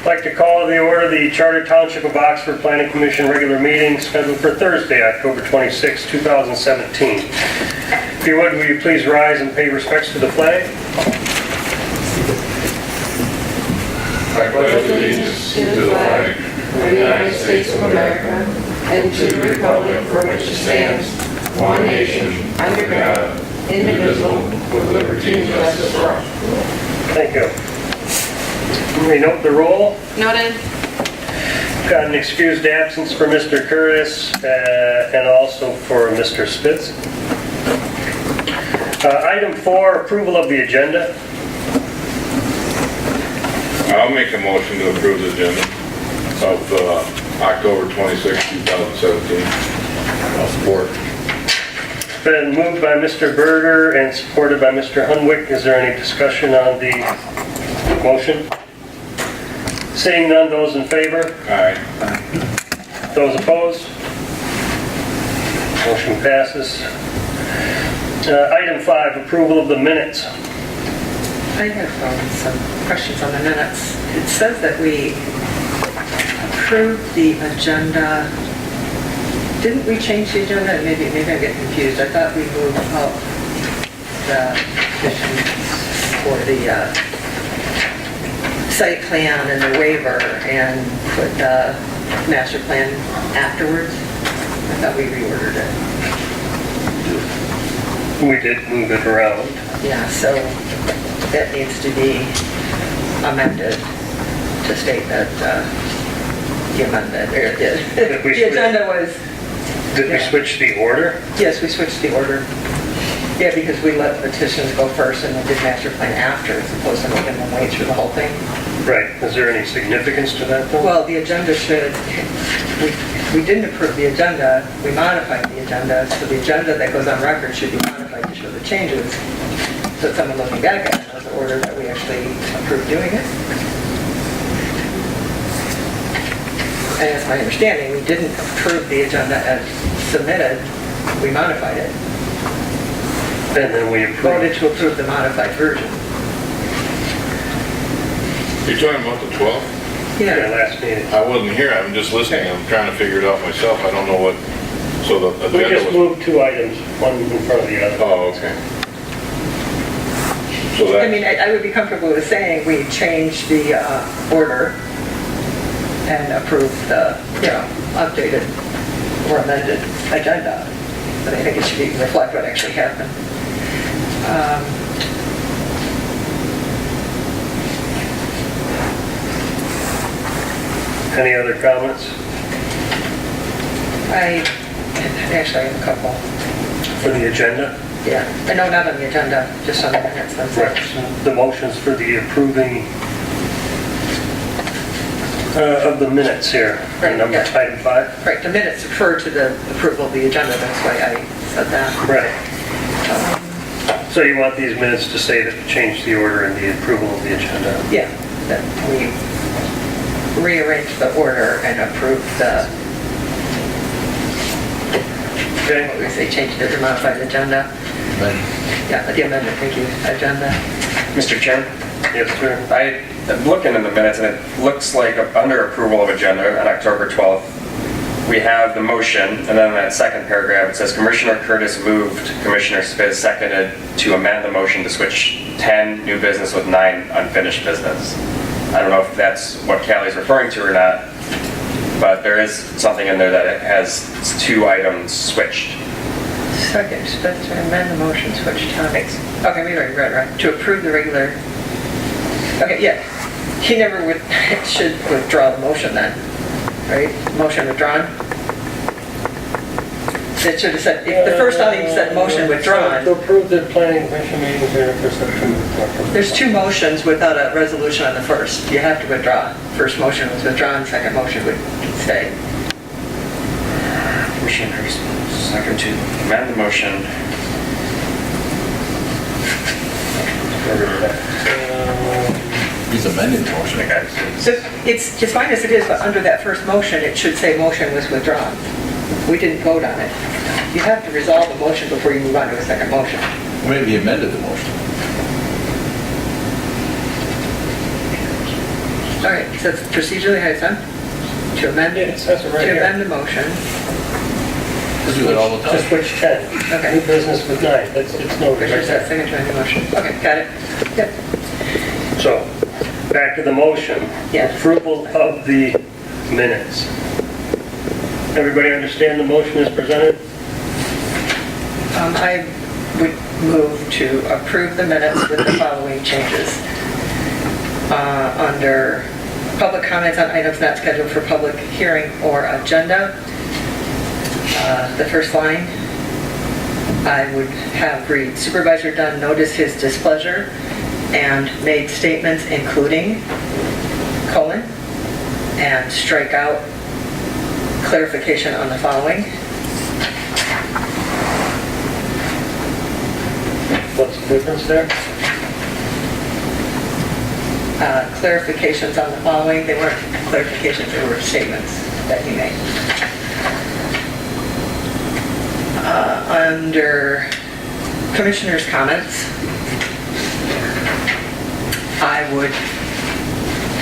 I'd like to call to the order the Charter Township of Oxford Planning Commission regular meeting scheduled for Thursday, October 26, 2017. If you would, will you please rise and pay respects to the flag? I pledge allegiance to the flag of the United States of America and to the republic for which it stands, one nation, under God, indivisible, with liberty and justice for all. Thank you. We note the roll. Noted. Got an excused absence for Mr. Curtis and also for Mr. Spitz. Item 4, approval of the agenda. I'll make a motion to approve the agenda of October 26, 2017. I'll support. It's been moved by Mr. Berger and supported by Mr. Hunwick. Is there any discussion on the motion? Seeing none, those in favor? Aye. Those opposed? Motion passes. Item 5, approval of the minutes. I have some questions on the minutes. It says that we approved the agenda. Didn't we change the agenda? Maybe I'm getting confused. I thought we moved up the conditions for the site plan and the waiver and put the master plan afterwards. I thought we reordered it. We did move it around. Yeah, so that needs to be amended to state that the amendment, or Did we the agenda was... Did we switch the order? Yes, we switched the order. Yeah, because we let petitions go first and we did master plan after, as opposed to making them wait through the whole thing. Right. Is there any significance to that, though? Well, the agenda should, we didn't approve the agenda, we modified the agenda, so the agenda that goes on record should be modified to show the changes. So someone looking back at it knows the order that we actually approved doing it. And it's my understanding, we didn't approve the agenda as submitted, we modified it. And then we Voted approved. to approve the modified version. You're talking about the 12th? Yeah, last meeting. I wasn't here, I'm just listening, I'm trying to figure it out myself, I don't know what, so the We agenda just was... moved 2 items, one in front of the other. Oh, okay. So I that, mean, I would be comfortable with saying we changed the order and approved the, updated or amended agenda. But I think it should reflect what actually happened. Any other comments I actually have a couple. for the agenda? Yeah, no, not on the agenda, just on the minutes themselves. The motions for the approving of the minutes here. Right, Number yeah. Item 5? Right, the minutes refer to the approval of the agenda, that's why I said that. Right. So you want these minutes to say that we changed the order in the approval of the agenda? Yeah, that we rearranged the order and approved the, Okay. what we say, changed it to modified agenda. Yeah, the amendment, thank you, agenda. Mr. Chairman, Yes, sir. I'm looking in the minutes and it looks like under approval of agenda on October 12th, we have the motion, and then in that second paragraph it says Commissioner Curtis moved, Commissioner Spitz seconded to amend the motion to switch 10 new business with 9 unfinished business. I don't know if that's what Callie's referring to or not, but there is something in there that has 2 items switched. Second, Spencer, amend the motion, switch topics. Okay, we already read, right? To approve the regular, okay, yeah. He never should withdraw the motion then, right? Motion withdrawn? It should have said, if the first time he said motion withdrawn. To approve the planning commission meeting here for September. There's 2 motions without a resolution on the first. You have to withdraw. First motion was withdrawn, second motion would stay. Commissioner second to amend the motion. He's amending the motion. So it's fine as it is, but under that first motion, it should say motion was withdrawn. We didn't vote on it. You have to resolve the motion before you move on to a second motion. Maybe he amended the motion. All right, so it's procedurally how it's done? To amend it? It says it right To here. amend the motion. We do it all the To time. switch 10. Okay. New business with 9. It's noted Which right is that there. second to amend the motion. Okay, got it. Yep. So, back to the motion. Yeah. Approval of the minutes. Everybody understand the motion as presented? I would move to approve the minutes with the following changes. Under public comments on items not scheduled for public hearing or agenda, the first line, I would have read, Supervisor Dunn noticed his displeasure and made statements including, colon, and strike out clarification on the following. What's the difference there? Clarifications on the following, they weren't clarifications, they were statements that he made. Under Commissioner's comments, I would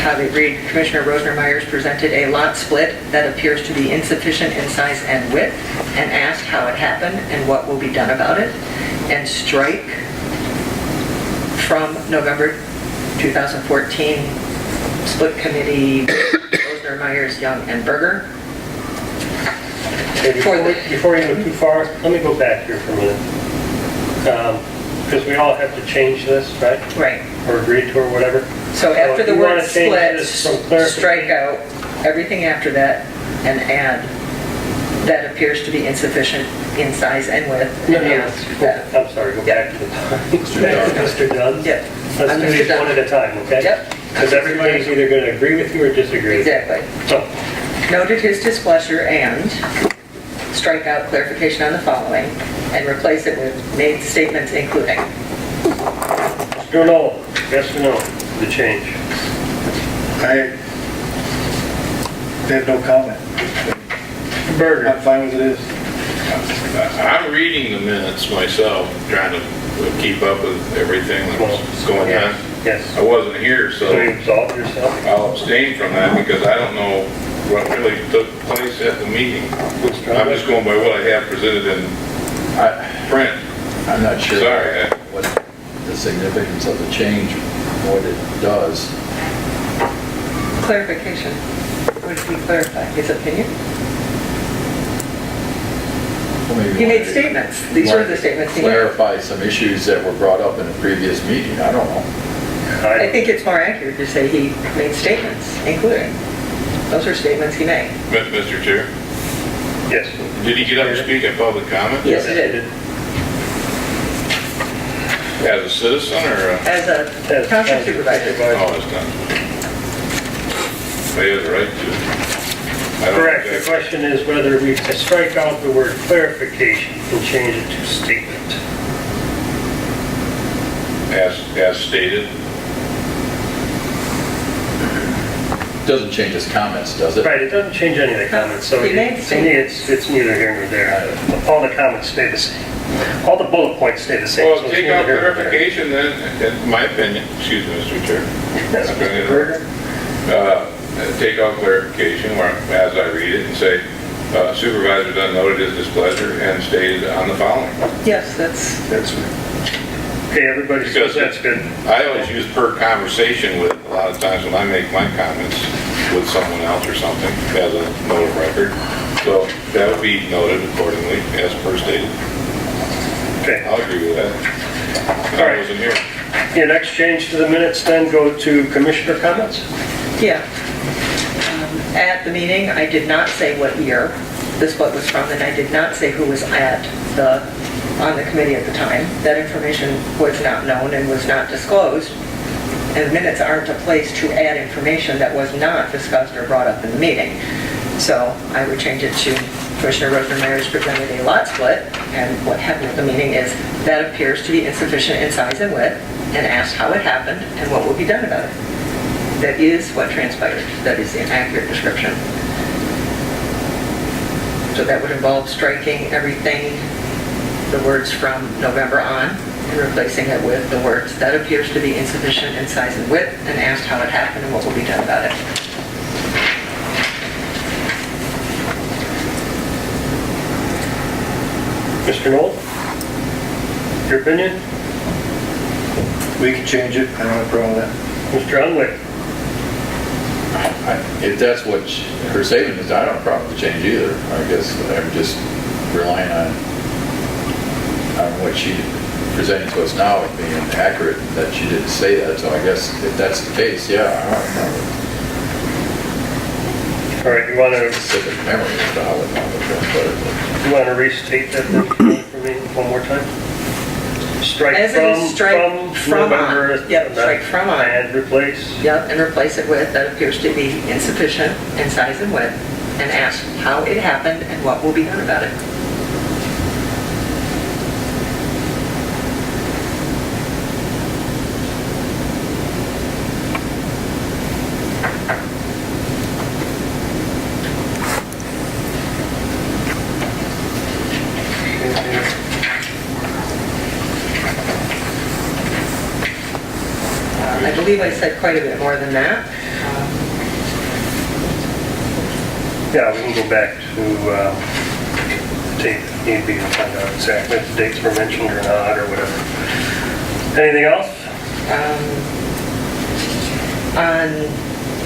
have it read, Commissioner Rosner-Myers presented a lot split that appears to be insufficient in size and width, and asked how it happened and what will be done about it, and strike from November 2014 split committee, Rosner-Myers, Young, and Berger. Okay, before you go too far, let me go back here for a minute. Because we all have to change this, right? Right. Or agree to, or whatever. So after if the you word wanna change split, this from clarification- strike out everything after that and add that appears to be insufficient in size and width. No, and no, add that. I'm sorry, go back to the, back to Mr. Dunn. Yep. Let's I'm do Mr. these Dunn. one at a time, okay? Yep. Because everybody's either going to agree with you or disagree with you. Exactly. So, Noted his displeasure and strike out clarification on the following and replace it with made statements including. Mr. Noel, yes or no, the change? I have no comment. Berger. I'm fine as it is. I'm reading the minutes myself, trying to keep up with everything that's going on. Yes. I wasn't here, So you so absolve yourself? I'll abstain from that because I don't know what really took place at the meeting. I'm just going by what I have presented in print. I'm not sure Sorry. what the significance of the change, what it does. Clarification. Would he clarify his opinion? Well, maybe He made wanted to- statements. These were the statements he made. Clarify some issues that were brought up in a previous meeting, I don't know. I think it's more accurate to say he made statements, including. Those are statements he made. Mr. Chair, Yes. did he get up and speak at public comment? Yes, he did. As a citizen or? As a township supervisor. Oh, it's not. But he has a right to. I don't Correct. The think question is whether we strike out the word clarification and change it to statement. As stated. Doesn't change his comments, does it? Right, it doesn't change any of the comments, so He made to me, it's neither here nor there. All the comments stay the same. All the bullet points stay the same. Well, so it's take neither out here nor there. clarification then, in my opinion, excuse me, Mr. Chair. Yes, I'm gonna Mr. interrupt. Berger? Take out clarification, or as I read it, and say Supervisor Dunn noted his displeasure and stated on the following. Yes, that's, Okay, everybody says that's good. I always use per conversation with, a lot of times when I make my comments with someone else or something, as a note of record. So that would be noted accordingly, as per stated. Okay. I'll agree with that. All I right. wasn't here. Your next change to the minutes then go to commissioner comments? yeah. At the meeting, I did not say what year the split was from, and I did not say who was on the committee at the time. That information was not known and was not disclosed. And minutes aren't a place to add information that was not discussed or brought up in the meeting. So I would change it to Commissioner Rosner-Myers presented a lot split, and what happened at the meeting is that appears to be insufficient in size and width, and asked how it happened and what will be done about it. That is what transpired. That is the accurate description. So that would involve striking everything, the words from November on, and replacing it with the words, "That appears to be insufficient in size and width," and asked how it happened and what will be done about it. Mr. Knoll? Your opinion? We can change it, I don't have a problem with that. Mr. Unwick? If that's what her statement is, I don't have a problem with the change either. I guess I'm just relying on what she presented to us now as being accurate, that she didn't say that. So I guess if that's the case, yeah, I don't have All right, you want a to specific memory as to how it transpired. You want to restate that then for me one more time? Strike As it is, strike from November. on. Yep, strike from on. And replace. Yep, and replace it with, "That appears to be insufficient in size and width," and ask how it happened and what will be done about it. I believe I said quite a bit more than that. Yeah, we can go back to tape if need be to find out exactly if the dates were mentioned or not or whatever. Anything else? On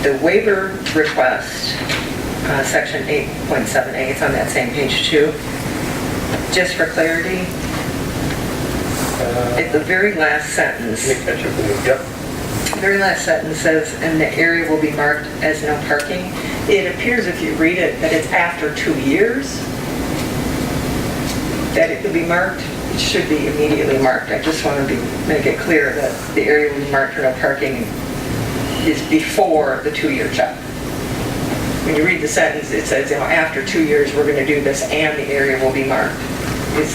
the waiver request, section 8.7A, it's on that same page too. Just for clarity, at the very last sentence, Let me catch up with you. Yep. the very last sentence says, "And the area will be marked as no parking." It appears if you read it that it's after 2 years that it will be marked. It should be immediately marked. I just want to make it clear that the area will be marked for no parking is before the 2-year check. When you read the sentence, it says, after 2 years, we're going to do this and the area will be marked.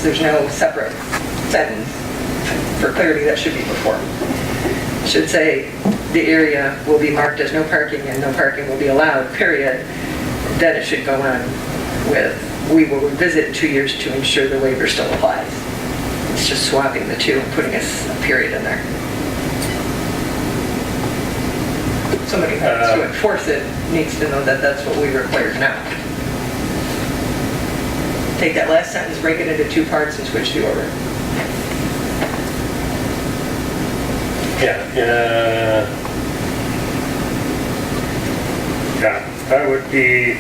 There's no separate sentence. For clarity, that should be before. It should say, the area will be marked as no parking and no parking will be allowed, period. Then it should go on with, "We will revisit in 2 years to ensure the waiver still applies." It's just swapping the two and putting a period in there. Somebody who wants to enforce it needs to know that that's what we require now. Take that last sentence, break it into 2 parts and switch the order. Yeah, I would be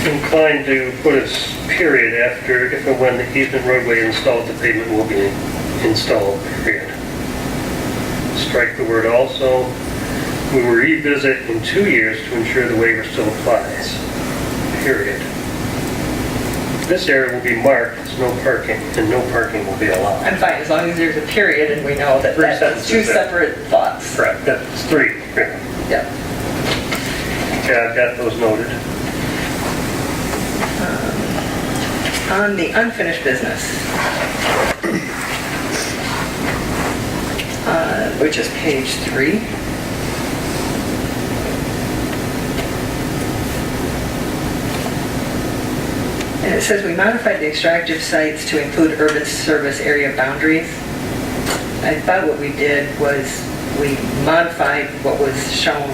inclined to put a period after if and when the easement roadway installed, the pavement will be installed, period. Strike the word also. We will revisit in 2 years to ensure the waiver still applies, period. This area will be marked as no parking, and no parking will be allowed. I'm fine, as long as there's a period and we know that that's 2 sentences there. separate thoughts. Correct, that's 3. Yeah. Yep. Okay, I've got those noted. On the unfinished business, which is page 3. And it says we modified the extractive sites to include urban service area boundaries. I thought what we did was we modified what was shown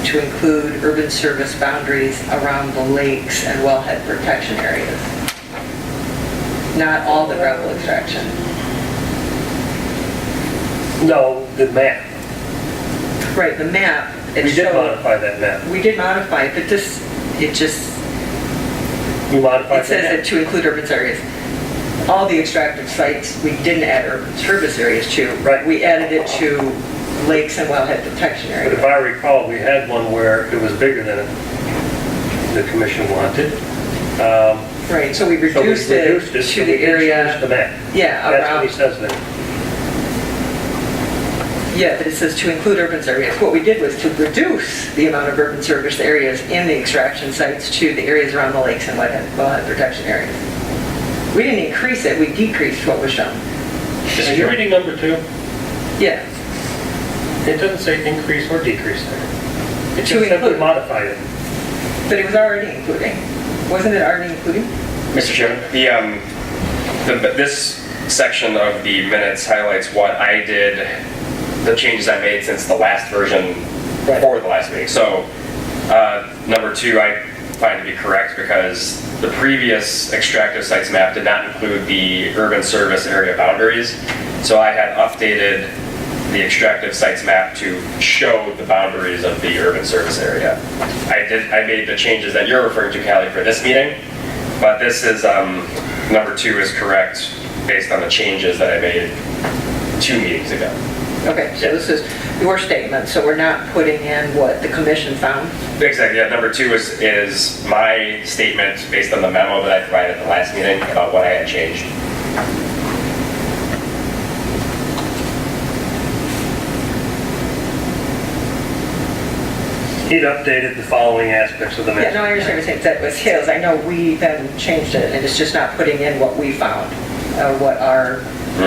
to include urban service boundaries around the lakes and wellhead protection areas. Not all the gravel extraction. No, the map. Right, the map. it We did showed- modify that map. We did modify it, but it just, We modified it says that that to include urban areas. All the extractive sites, we didn't add urban service areas to. Right. We added it to lakes and wellhead protection But if areas. I recall, we had one where it was bigger than the commission wanted. Right, so we So we reduced it reduced to so we the did change area, the map. yeah, That's what he around, says there. yeah, but it says to include urban areas. What we did was to reduce the amount of urban service areas in the extraction sites to the areas around the lakes and wellhead protection areas. We didn't increase it, we decreased what was shown. Are you reading number 2? Yeah, It doesn't say increase or decrease there. It To just simply include. modified it. but it was already including. Wasn't it already including? Mr. Chairman, this section of the minutes highlights what I did, the changes I made since the last version before the last meeting. So, number 2, I find to be correct because the previous extractive sites map did not include the urban service area boundaries. So I had updated the extractive sites map to show the boundaries of the urban service area. I made the changes that you're referring to, Callie, for this meeting, but this is, number 2 is correct based on the changes that I made 2 meetings ago. Okay, so this is your statement, so we're not putting in what the commission found? Exactly, yeah, number 2 is my statement based on the memo that I provided at the last meeting about what I had changed. He'd updated the following aspects of the Yeah, minutes. no, I understand what you're saying, that was his. I know we then changed it, and it's just not putting in what we found, what our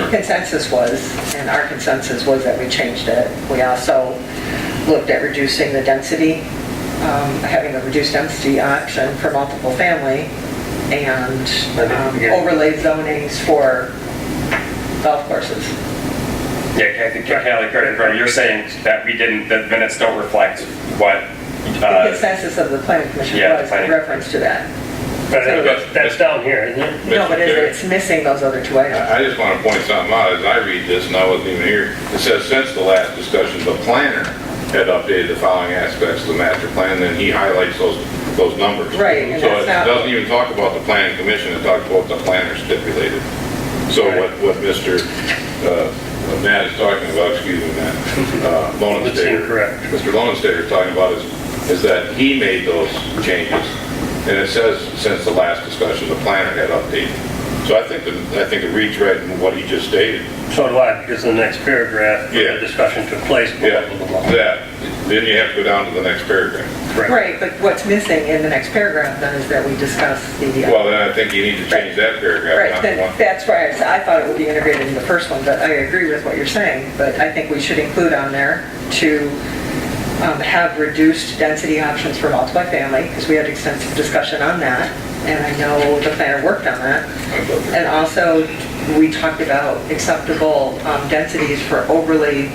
consensus was, and our consensus was that we changed it. We also looked at reducing the density, having a reduced density option for multiple family, and overlay zonings for golf courses. Yeah, I think Callie, correct, you're saying that we didn't, the minutes don't reflect what... The consensus of the planning commission yeah, was in reference to that. But that's down here, isn't it? No, but it's missing those other 2 items. I just want to point something out as I read this, and I wasn't even here. It says, since the last discussion, the planner had updated the following aspects of the master plan, then he highlights those numbers. Right, and So that's it not- doesn't even talk about the planning commission, it talks about the planner stipulated. So Right. what Mr. Matt is talking about, excuse me, Matt, That's Lowenstater. incorrect. Mr. Lowenstater is talking about is that he made those changes. And it says, since the last discussion, the planner had updated. So I think it reads right in what he just stated. So do I, because the next paragraph, Yeah. the discussion took place. blah, Yeah, blah, blah, blah. that. Then you have to go down to the next paragraph. Correct. Right, but what's missing in the next paragraph then is that we discuss the... Well, then I think you need to change that paragraph. Right, not then the one. that's right. I thought it would be integrated in the first one, but I agree with what you're saying. But I think we should include on there to have reduced density options for multifamily, because we had extensive discussion on that, and I know the planner worked on that. And also, we talked about acceptable densities for overlay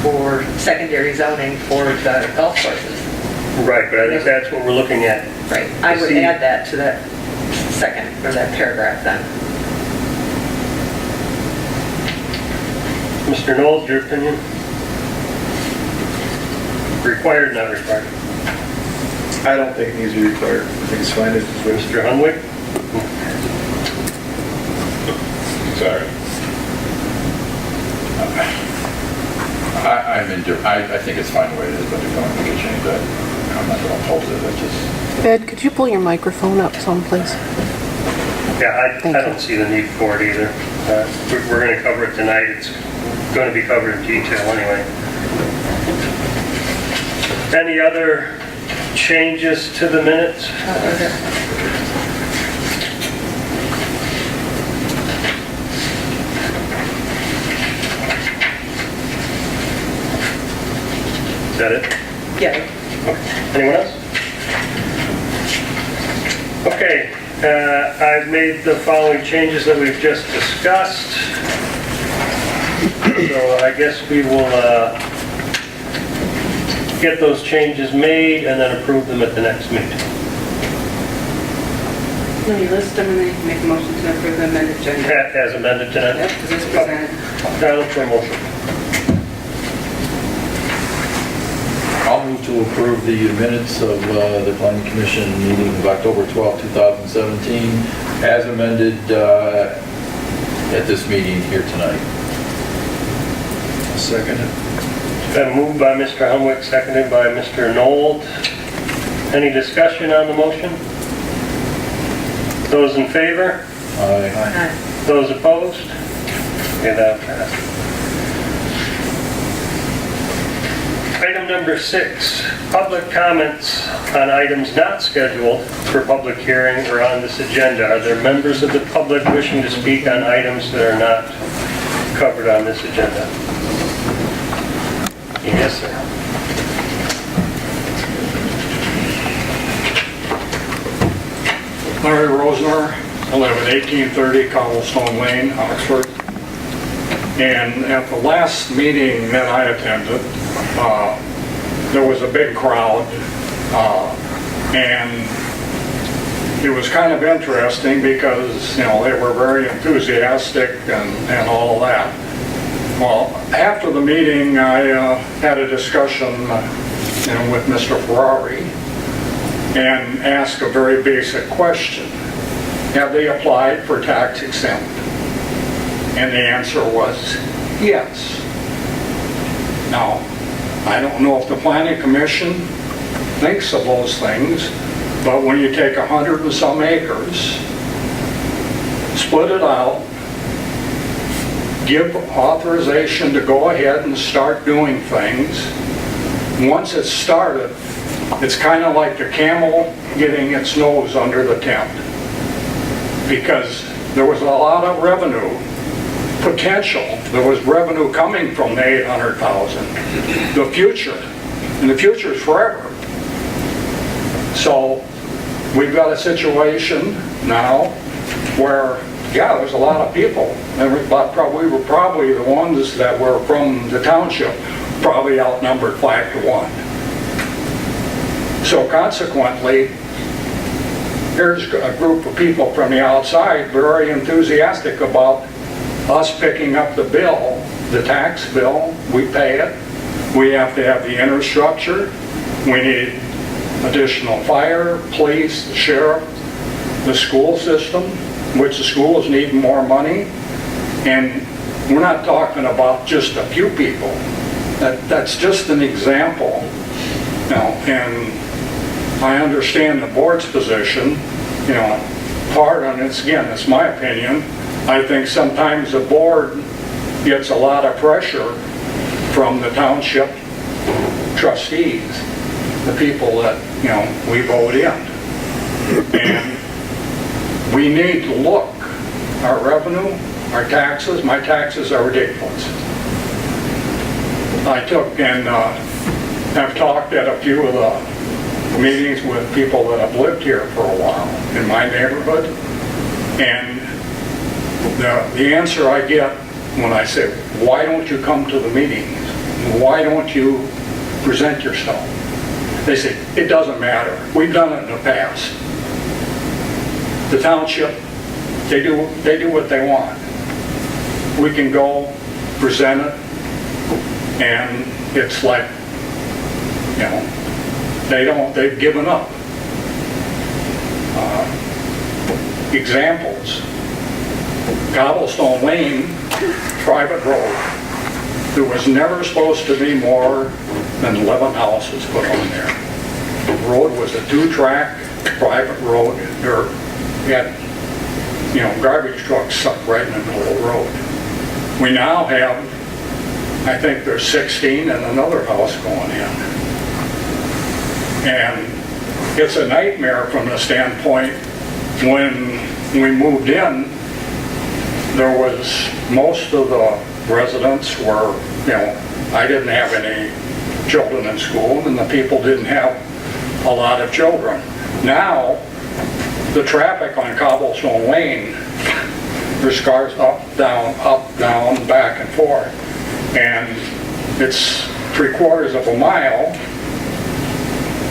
or secondary zoning for the golf courses. Right, but I think that's what we're looking at. Right, I would See- add that to that second, or that paragraph then. Mr. Knowles, your opinion? Required, not required? I don't think it needs to be required. I think it's fine as it's written. Mr. Hunwick? Sorry. I think it's fine the way it is, but if you want to make a change, I'm not going to oppose it. It's just... Ed, could you pull your microphone up some, please? Yeah, Thank I you. don't see the need for it either. We're going to cover it tonight. It's going to be covered in detail anyway. Any other changes to the minutes? Is that it? Yeah, Anyone else? Okay, I've made the following changes that we've just discussed. So I guess we will get those changes made and then approve them at the next meeting. Will you list them and then make a motion to approve the amended agenda? As amended tonight? Yep, because it's presented. I look for a motion. I'll move to approve the minutes of the planning commission meeting of October 12, 2017, as amended at this meeting here tonight. Second it. Been moved by Mr. Hunwick, seconded by Mr. Knoll. Any discussion on the motion? Those in favor? Aye. Those opposed? Okay, that passed. Item number 6, public comments on items not scheduled for public hearing or on this agenda. Are there members of the public wishing to speak on items that are not covered on this agenda? Yes, sir. Larry Rosner, I live at 1830 Cobblestone Lane, Oxford. And at the last meeting that I attended, there was a big crowd, and it was kind of interesting because, you know, they were very enthusiastic and all of that. Well, after the meeting, I had a discussion with Mr. Ferrari and asked a very basic question. Have they applied for tax exempt? And the answer was yes. Now, I don't know if the Planning Commission thinks of those things, but when you take 100 and some acres, split it out, give authorization to go ahead and start doing things, once it's started, it's kind of like the camel getting its nose under the tent. Because there was a lot of revenue potential. There was revenue coming from the 800,000. The future, and the future is forever. So we've got a situation now where, yeah, there's a lot of people. And we were probably the ones that were from the township, probably outnumbered 5-1. So consequently, here's a group of people from the outside very enthusiastic about us picking up the bill, the tax bill. We pay it. We have to have the infrastructure. We need additional fire, police, sheriff, the school system, which the schools need more money. And we're not talking about just a few people. That's just an example. You know, and I understand the board's position, you know, part on it, again, it's my opinion. I think sometimes the board gets a lot of pressure from the township trustees, the people that, you know, we vote in. And we need to look, our revenue, our taxes, my taxes are ridiculous. I took and have talked at a few of the meetings with people that have lived here for a while in my neighborhood, and the answer I get when I say, why don't you come to the meetings? Why don't you present yourself? They say, it doesn't matter. We've done it in the past. The township, they do what they want. We can go present it, and it's like, you know, they've given up. Examples, Cobblestone Lane, private road. There was never supposed to be more than 11 houses put on there. The road was a 2-track private road. There had, you know, garbage trucks stuck right in the middle of the road. We now have, I think there's 16 and another house going in. And it's a nightmare from the standpoint, when we moved in, there was, most of the residents were, you know, I didn't have any children in school, and the people didn't have a lot of children. Now, the traffic on Cobblestone Lane, there's cars up, down, back and forth. And it's 3/4 of a mile,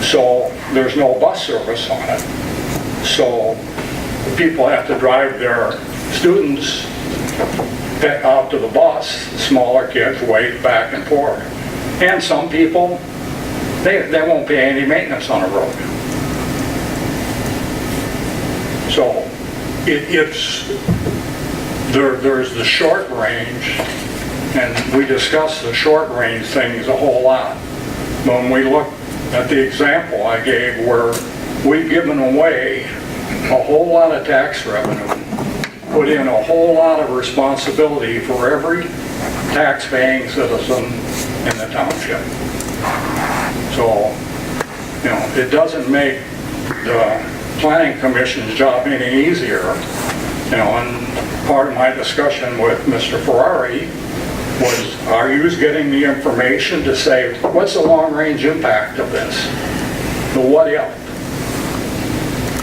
so there's no bus service on it. So people have to drive their students out to the bus, the smaller kids wait back and forth. And some people, they won't pay any maintenance on a road. So there's the short range, and we discussed the short range things a whole lot. When we look at the example I gave where we've given away a whole lot of tax revenue, put in a whole lot of responsibility for every tax-paying citizen in the township. So, you know, it doesn't make the Planning Commission's job any easier. You know, and part of my discussion with Mr. Ferrari was, are you getting the information to say, what's the long-range impact of this? The what if?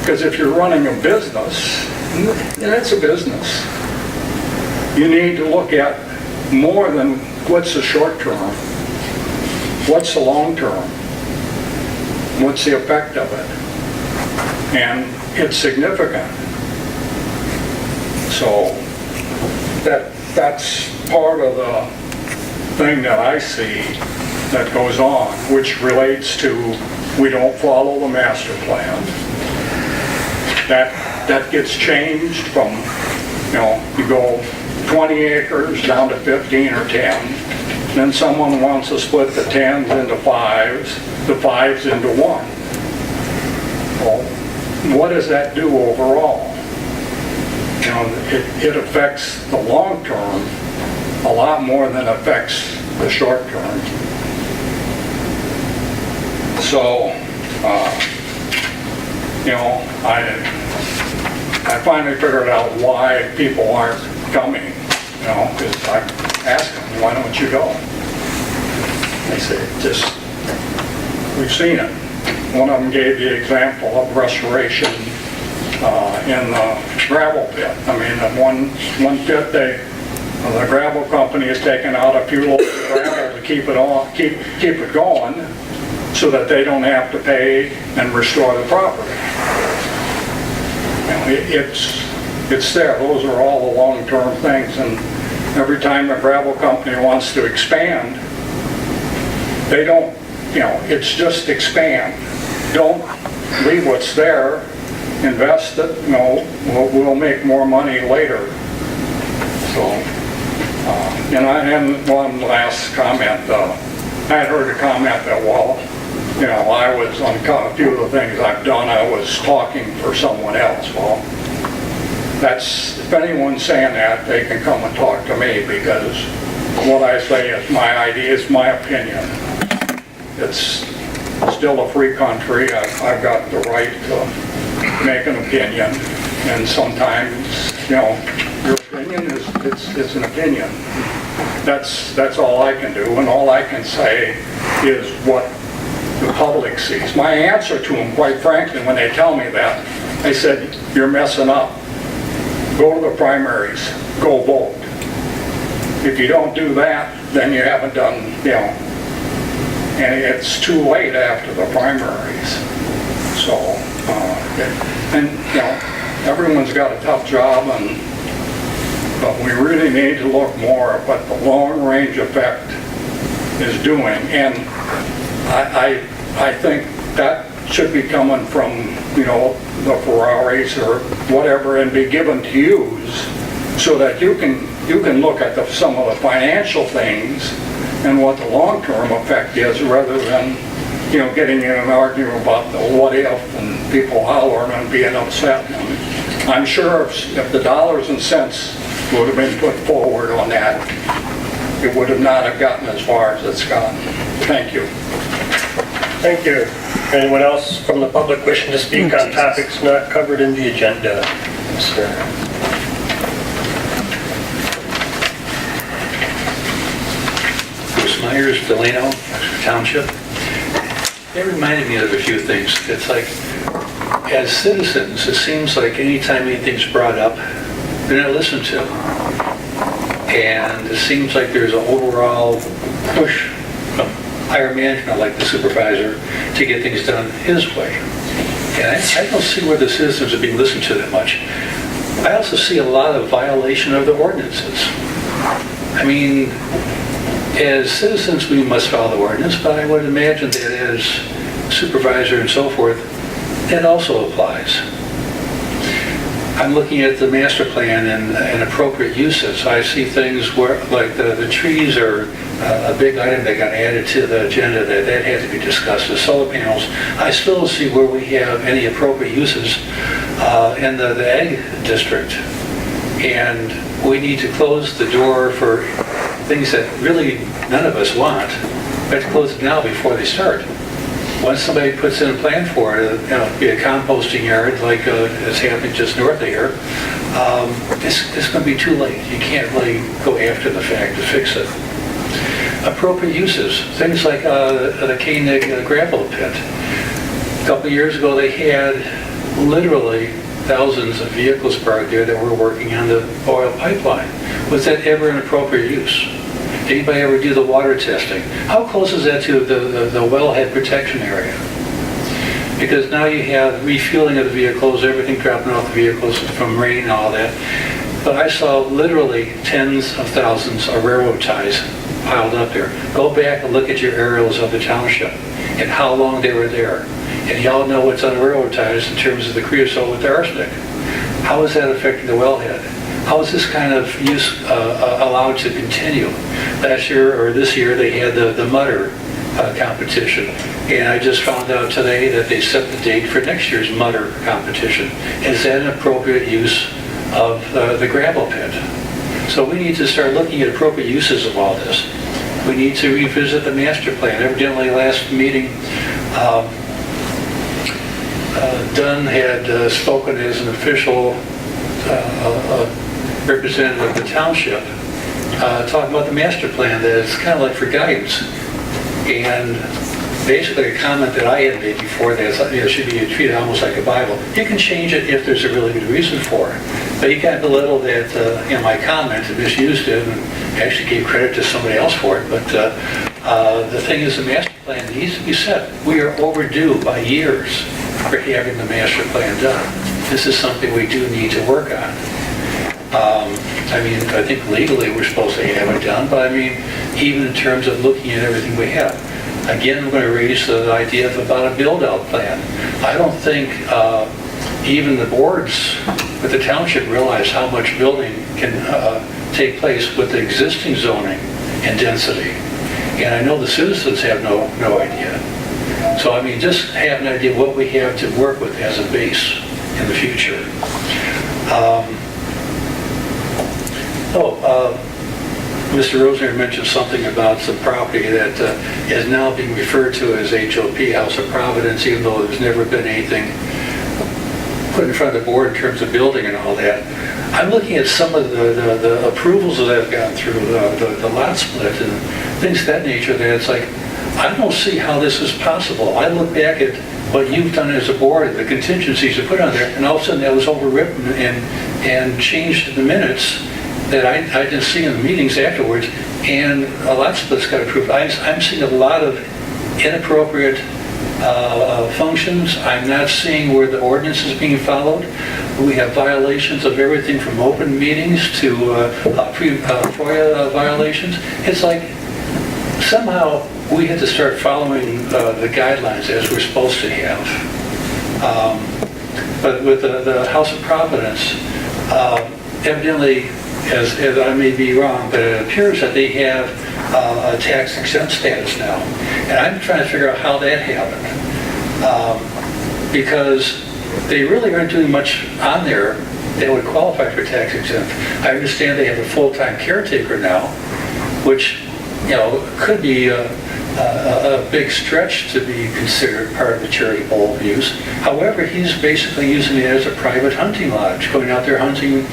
Because if you're running a business And it's a business. You need to look at more than what's the short term, what's the long term, what's the effect of it. And it's significant. So that's part of the thing that I see that goes on, which relates to we don't follow the master plan. That gets changed from, you go 20 acres down to 15 or 10. Then someone wants to split the 10s into 5s, the 5s into 1. Well, what does that do overall? It affects the long term a lot more than affects the short term. So, I finally figured out why people aren't coming, because I asked them, why don't you go? They say, we've seen it. One of them gave the example of restoration in the gravel pit. I mean, in one pit, the gravel company has taken out a few loads of gravel to keep it going, so that they don't have to pay and restore the property. It's there. Those are all the long-term things, and every time a gravel company wants to expand, they don't, it's just expand. Don't leave what's there, invest it, we'll make more money later. So, and one last comment, I had heard a comment that, I was on a few of the things I've done, I was talking for someone else. Well, if anyone's saying that, they can come and talk to me, because what I say is my idea, is my opinion. It's still a free country. I've got the right to make an opinion, and sometimes, your opinion is an opinion. That's all I can do, and all I can say is what the public sees. My answer to them, quite frankly, when they tell me that, I said, you're messing up. Go to the primaries, go vote. If you don't do that, then you haven't done, and it's too late after the primaries. So, everyone's got a tough job, but we really need to look more at what the long-range effect is doing. And I think that should be coming from, the Ferraris or whatever, and be given to use, so that you can look at some of the financial things and what the long-term effect is, rather than, getting in an argument about the what if and people hollering and being upset. And I'm sure if the dollars and cents would have been put forward on that, it would not have gotten as far as it's gotten. Thank you. Thank you. Anyone else from the public wishing to speak on topics not covered in the agenda? Yes, sir. Bruce Myers, Delano, Township. It reminded me of a few things. It's like, as citizens, it seems like anytime anything's brought up, they're not listened to. And it seems like there's an overall push from higher management, like the supervisor, to get things done his way. And I don't see where the citizens are being listened to that much. I also see a lot of violation of the ordinances. I mean, as citizens, we must follow the ordinance, but I would imagine that as supervisor and so forth, that also applies. I'm looking at the master plan and appropriate uses. I see things where, like the trees are a big item that got added to the agenda that had to be discussed. The solar panels, I still don't see where we have any appropriate uses in the ag district. And we need to close the door for things that really none of us want. We have to close it now before they start. Once somebody puts in a plan for it, be a composting yard like is happening just north of here, it's going to be too late. You can't really go after the fact to fix it. Appropriate uses, things like the Koenig gravel pit. A couple of years ago, they had literally thousands of vehicles parked there that were working on the oil pipeline. Was that ever an appropriate use? Did anybody ever do the water testing? How close is that to the wellhead protection area? Because now you have refueling of the vehicles, everything dropping off the vehicles from rain and all that. But I saw literally tens of thousands of railroad ties piled up there. Go back and look at your aerials of the township and how long they were there. And y'all know what's on the railroad ties in terms of the creosote with the arsenic. How is that affecting the wellhead? How is this kind of use allowed to continue? Last year or this year they had the mutter competition. And I just found out today that they set the date for next year's mutter competition. Is that an appropriate use of the gravel pit? So we need to start looking at appropriate uses of all this. We need to revisit the master plan. Evidently last meeting, Dunn had spoken as an official representative of the township, talking about the master plan, that it's kind of like for guidance. And basically a comment that I had made before that it should be treated almost like a Bible. You can change it if there's a really good reason for it. But you can't belittle that in my comment and misused it and actually gave credit to somebody else for it. But the thing is, the master plan needs to be set. We are overdue by years for having the master plan done. This is something we do need to work on. I mean, I think legally we're supposed to have it done, but I mean, even in terms of looking at everything we have. Again, I'm going to raise the idea about a build-out plan. I don't think even the boards with the township realize how much building can take place with the existing zoning and density. And I know the citizens have no idea. So, I mean, just have an idea of what we have to work with as a base in the future. Mr. Rosner mentioned something about some property that is now being referred to as HOP, House of Providence, even though there's never been anything put in front of the board in terms of building and all that. I'm looking at some of the approvals that I've gotten through, the lot split and things of that nature, that it's like, I don't see how this is possible. I look back at what you've done as a board, the contingencies you put on there, and all of a sudden that was overwritten and changed in the minutes that I didn't see in the meetings afterwards, and a lot splits got approved. I'm seeing a lot of inappropriate functions. I'm not seeing where the ordinance is being followed. We have violations of everything from open meetings to FOIA violations. It's like somehow we had to start following the guidelines as we're supposed to have. But with the House of Providence, evidently, as I may be wrong, but it appears that they have a tax exempt status now. And I'm trying to figure out how that happened. Because they really aren't doing much on there that would qualify for tax exempt. I understand they have a full-time caretaker now, which, you know, could be a big stretch to be considered part of the charitable use. However, he's basically using it as a private hunting lodge, going out there hunting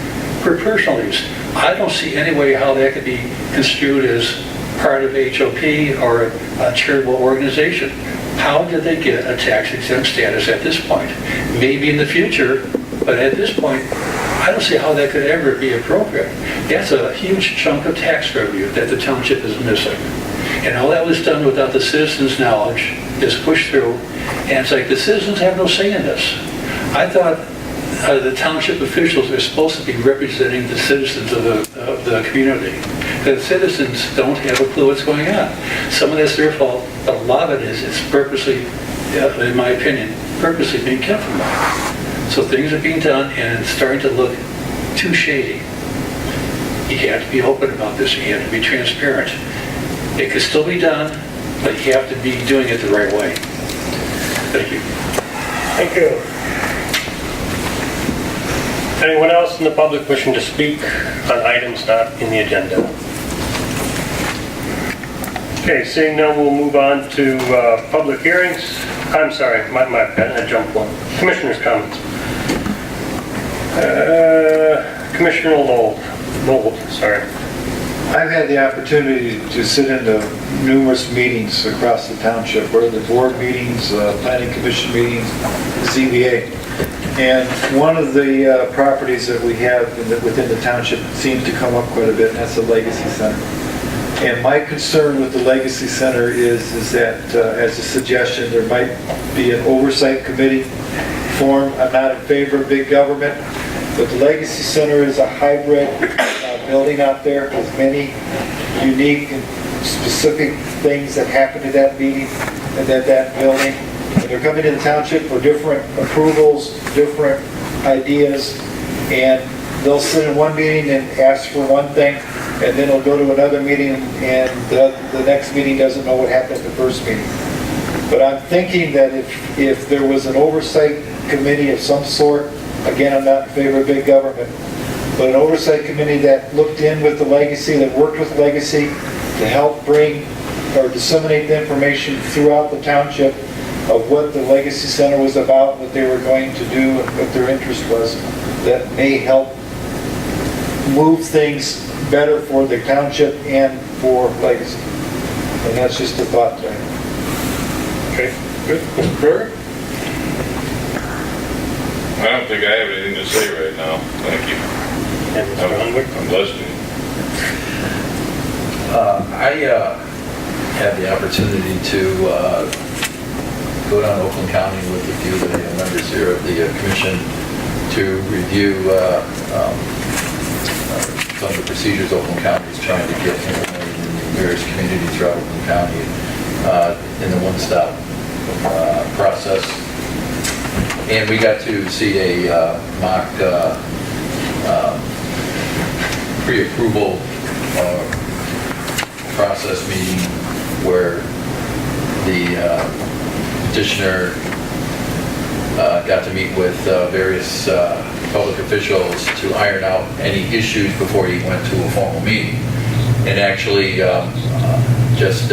for personal use. I don't see any way how that could be construed as part of HOP or a charitable organization. How did they get a tax exempt status at this point? Maybe in the future, but at this point, I don't see how that could ever be appropriate. That's a huge chunk of tax revenue that the township is missing. And all that was done without the citizens' knowledge, is pushed through, and it's like the citizens have no say in this. I thought the township officials are supposed to be representing the citizens of the community. The citizens don't have a clue what's going on. Some of that's their fault, but a lot of it is, it's purposely, in my opinion, purposely being kept from them. So things are being done and it's starting to look too shady. You have to be open about this, you have to be transparent. It could still be done, but you have to be doing it the right way. Thank you. Thank you. Anyone else in the public wishing to speak on items not in the agenda? Okay, seeing none, we'll move on to public hearings. I'm sorry, my bad, I jumped one. Commissioner's comments. Commissioner Nold, sorry. I've had the opportunity to sit into numerous meetings across the township, whether the board meetings, planning commission meetings, ZBA. And one of the properties that we have within the township seems to come up quite a bit, and that's the Legacy Center. And my concern with the Legacy Center is that, as a suggestion, there might be an oversight committee formed. I'm not in favor of big government, but the Legacy Center is a hybrid building out there with many unique and specific things that happen at that meeting and at that building. And they're coming to the township for different approvals, different ideas, and they'll sit in one meeting and ask for one thing, and then they'll go to another meeting, and the next meeting doesn't know what happened at the first meeting. But I'm thinking that if there was an oversight committee of some sort, again, I'm not in favor of big government, but an oversight committee that looked in with the Legacy, that worked with Legacy to help bring or disseminate the information throughout the township of what the Legacy Center was about, what they were going to do, and what their interest was, that may help move things better for the township and for Legacy. And that's just a thought tonight. Okay, good. Mr. Brewer? I don't think I have anything to say right now. Thank you. And Mr. Hunwick? I'm listening. I had the opportunity to go down to Oakland County with a few of the members here of the commission to review some of the procedures Oakland County is trying to get implemented in various communities throughout Oakland County in the one-stop process. And we got to see a mock pre-approval process meeting where the petitioner got to meet with various public officials to iron out any issues before he went to a formal meeting. And actually, just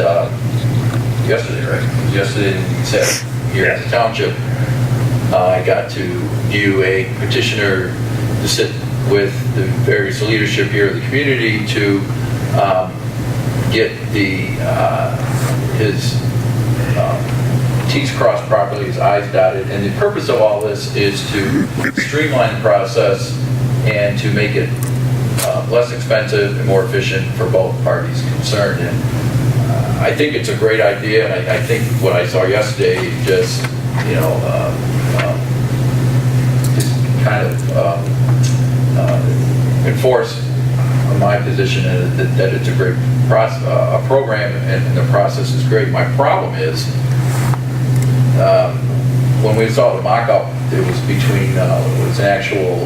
yesterday, right? Yesterday, he said, here at the township, I got to view a petitioner to sit with the various leadership here of the community to get his T's crossed properly, his I's dotted. And the purpose of all this is to streamline the process and to make it less expensive and more efficient for both parties concerned. And I think it's a great idea, and I think what I saw yesterday just, just kind of enforced my position that it's a great program and the process is great. My problem is, when we saw the mock-up, it was between, it was an actual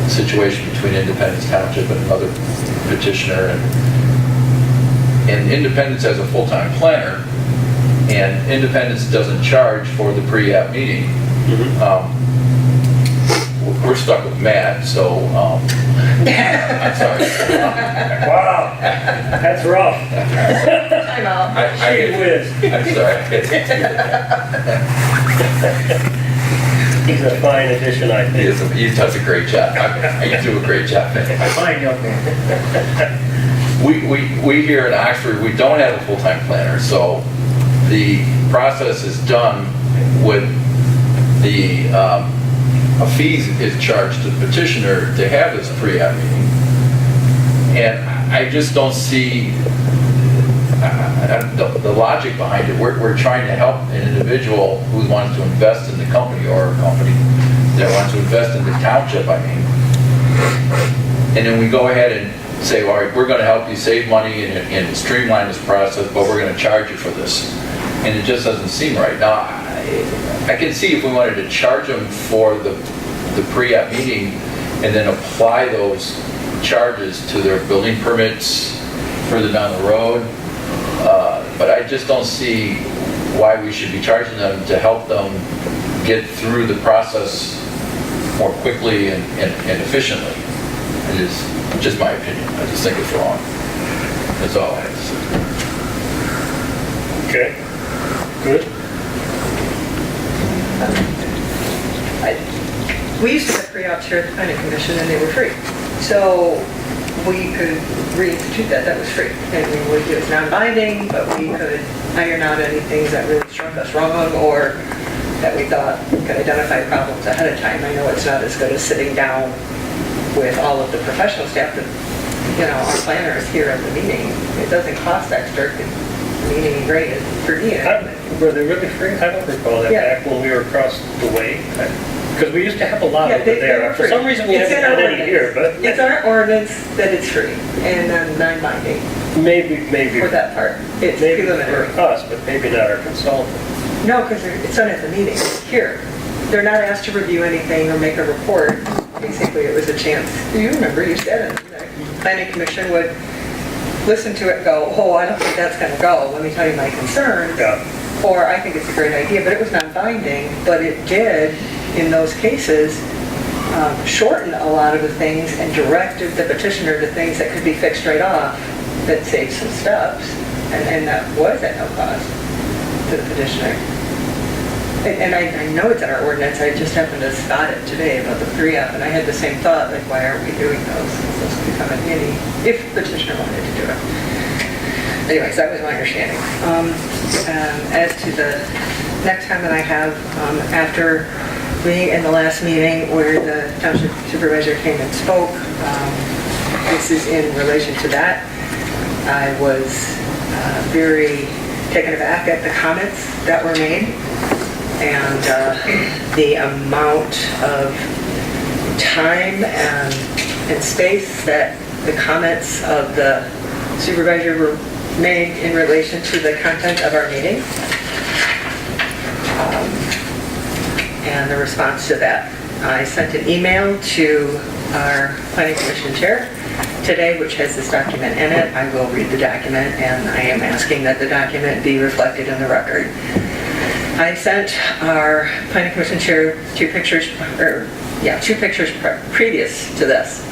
situation between Independence Township and another petitioner, and Independence has a full-time planner, and Independence doesn't charge for the pre-app meeting. We're stuck with Matt, so I'm sorry. Wow, that's rough. I'm out. Gee whiz. I'm sorry. He's a fine addition, I think. He does a great job. You do a great job. Fine, young man. We here in Oxford, we don't have a full-time planner, so the process is done with the a fee is charged to the petitioner to have this pre-app meeting. And I just don't see the logic behind it. We're trying to help an individual who wants to invest in the company, or a company that wants to invest in the township, I mean. And then we go ahead and say, all right, we're going to help you save money and streamline this process, but we're going to charge you for this. And it just doesn't seem right. Now, I can see if we wanted to charge them for the pre-app meeting and then apply those charges to their building permits further down the road. But I just don't see why we should be charging them to help them get through the process more quickly and efficiently. It is just my opinion. I just think it's wrong. That's all I have to say. Okay, good. We used to have pre-ops here at the planning commission and they were free. So we could reinstitute that was free. And we would do it non-binding, but we could iron out any things that really struck us wrong or that we thought could identify problems ahead of time. I know it's not as good as sitting down with all of the professional staff, but, our planners here at the meeting. It doesn't cost extra. The meeting rate is per diem. Were they really free? I don't recall that Yeah. back when we were across the way. Because we used to have a lot Yeah, over they there. were For free. some reason, we It's haven't in our had any here, but It's our ordinance that it's free and non-binding maybe for that part. It's maybe preliminary. for us, but maybe not our consultant. No, because it's done at the meeting, here. They're not asked to review anything or make a report. Basically, it was a chance. You remember, you said it. The planning commission would listen to it and go, oh, I don't think that's going to go. Let me tell you my concerns. Yeah. Or I think it's a great idea, but it was non-binding. But it did, in those cases, shorten a lot of the things and directed the petitioner to things that could be fixed right off that saved some steps. And that was at no cost to the petitioner. And I know it's in our ordinance, I just happened to spot it today about the 3F, and I had the same thought, like, why aren't we doing those? Those could come in handy if the petitioner wanted to do it. Anyways, that was my understanding. As to the next time that I have, after being in the last meeting where the township supervisor came and spoke, this is in relation to that. I was very taken aback at the comments that were made and the amount of time and space that the comments of the supervisor were made in relation to the content of our meeting and the response to that. I sent an email to our planning commission chair today, which has this document in it. I will read the document, and I am asking that the document be reflected in the record. I sent our planning commission chair two pictures previous to this.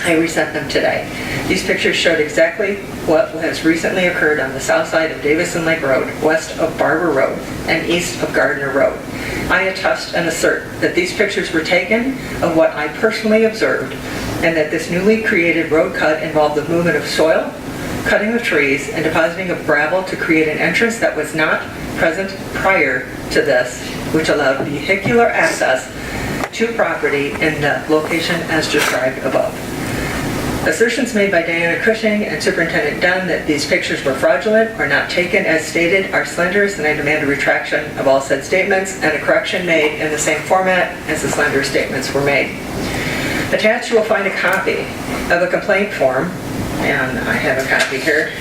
I resent them today. These pictures showed exactly what has recently occurred on the south side of Davison Lake Road, west of Barber Road, and east of Gardner Road. I attest and assert that these pictures were taken of what I personally observed, and that this newly created road cut involved the movement of soil, cutting of trees, and depositing of gravel to create an entrance that was not present prior to this, which allowed vehicular access to property in the location as described above. Assertions made by Diana Cushing and Superintendent Dunn that these pictures were fraudulent or not taken as stated are slanderous, and I demand a retraction of all said statements and a correction made in the same format as the slanderous statements were made. Attached, you will find a copy of a complaint form, and I have a copy here,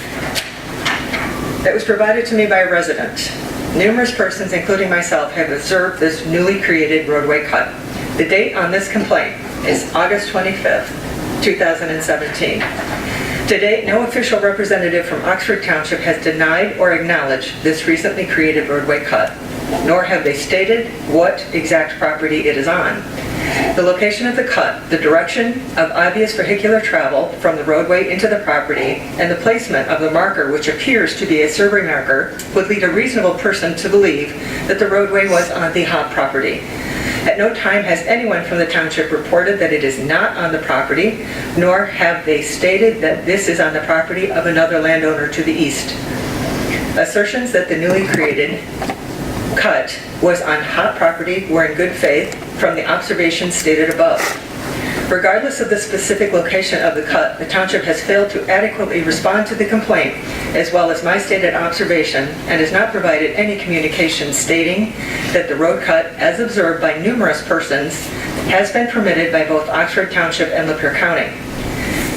that was provided to me by a resident. Numerous persons, including myself, have observed this newly created roadway cut. The date on this complaint is August 25th, 2017. To date, no official representative from Oxford Township has denied or acknowledged this recently created roadway cut, nor have they stated what exact property it is on. The location of the cut, the direction of obvious vehicular travel from the roadway into the property, and the placement of the marker, which appears to be a survey marker, would lead a reasonable person to believe that the roadway was on the Hobb property. At no time has anyone from the township reported that it is not on the property, nor have they stated that this is on the property of another landowner to the east. Assertions that the newly created cut was on Hobb property were in good faith from the observations stated above. Regardless of the specific location of the cut, the township has failed to adequately respond to the complaint, as well as my stated observation, and has not provided any communication stating that the road cut, as observed by numerous persons, has been permitted by both Oxford Township and Lapeer County.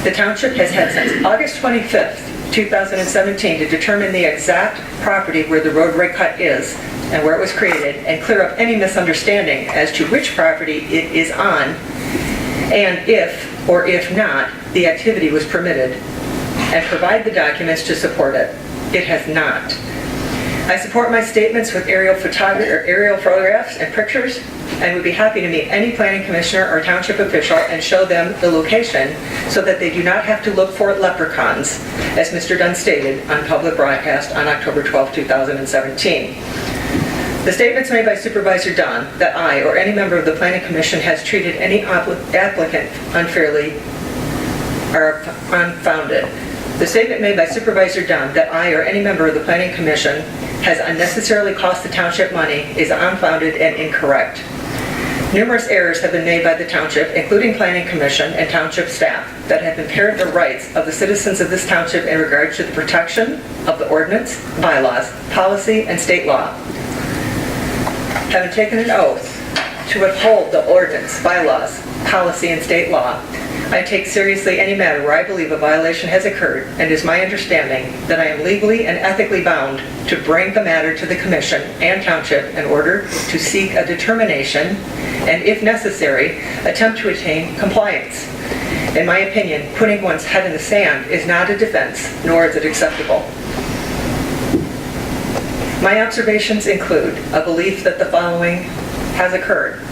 The township has had since August 25th, 2017 to determine the exact property where the roadway cut is and where it was created, and clear up any misunderstanding as to which property it is on, and if or if not the activity was permitted, and provide the documents to support it. It has not. I support my statements with aerial photographs and pictures, and would be happy to meet any planning commissioner or township official and show them the location so that they do not have to look for leprechauns, as Mr. Dunn stated on public broadcast on October 12, 2017. The statements made by Supervisor Dunn that I or any member of the Planning Commission has treated any applicant unfairly are unfounded. The statement made by Supervisor Dunn that I or any member of the Planning Commission has unnecessarily cost the township money is unfounded and incorrect. Numerous errors have been made by the township, including Planning Commission and township staff, that have impaired the rights of the citizens of this township in regards to the protection of the ordinance, bylaws, policy, and state law. Having taken an oath to uphold the ordinance, bylaws, policy, and state law, I take seriously any matter where I believe a violation has occurred, and it is my understanding that I am legally and ethically bound to bring the matter to the Commission and Township in order to seek a determination, and if necessary, attempt to attain compliance. In my opinion, putting one's head in the sand is not a defense, nor is it acceptable. My observations include a belief that the following has occurred.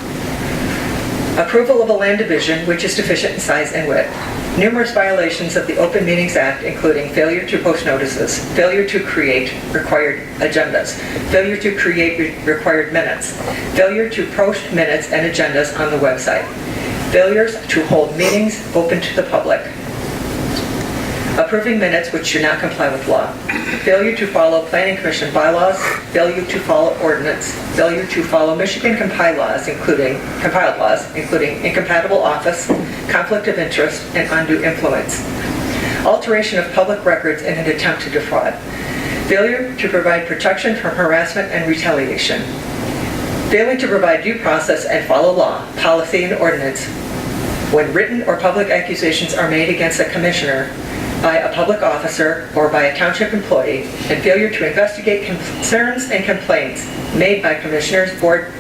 Approval of a land division which is deficient in size and width. Numerous violations of the Open Meetings Act, including failure to post notices, failure to create required agendas, failure to create required minutes, failure to post minutes and agendas on the website, failures to hold meetings open to the public, approving minutes which do not comply with law, failure to follow Planning Commission bylaws, failure to follow ordinance, failure to follow Michigan compiled laws, including incompatible office, conflict of interest, and undue influence, alteration of public records in an attempt to defraud, failure to provide protection from harassment and retaliation, failing to provide due process and follow law, policy, and ordinance when written or public accusations are made against a commissioner by a public officer or by a township employee, and failure to investigate concerns and complaints made by commissioners, board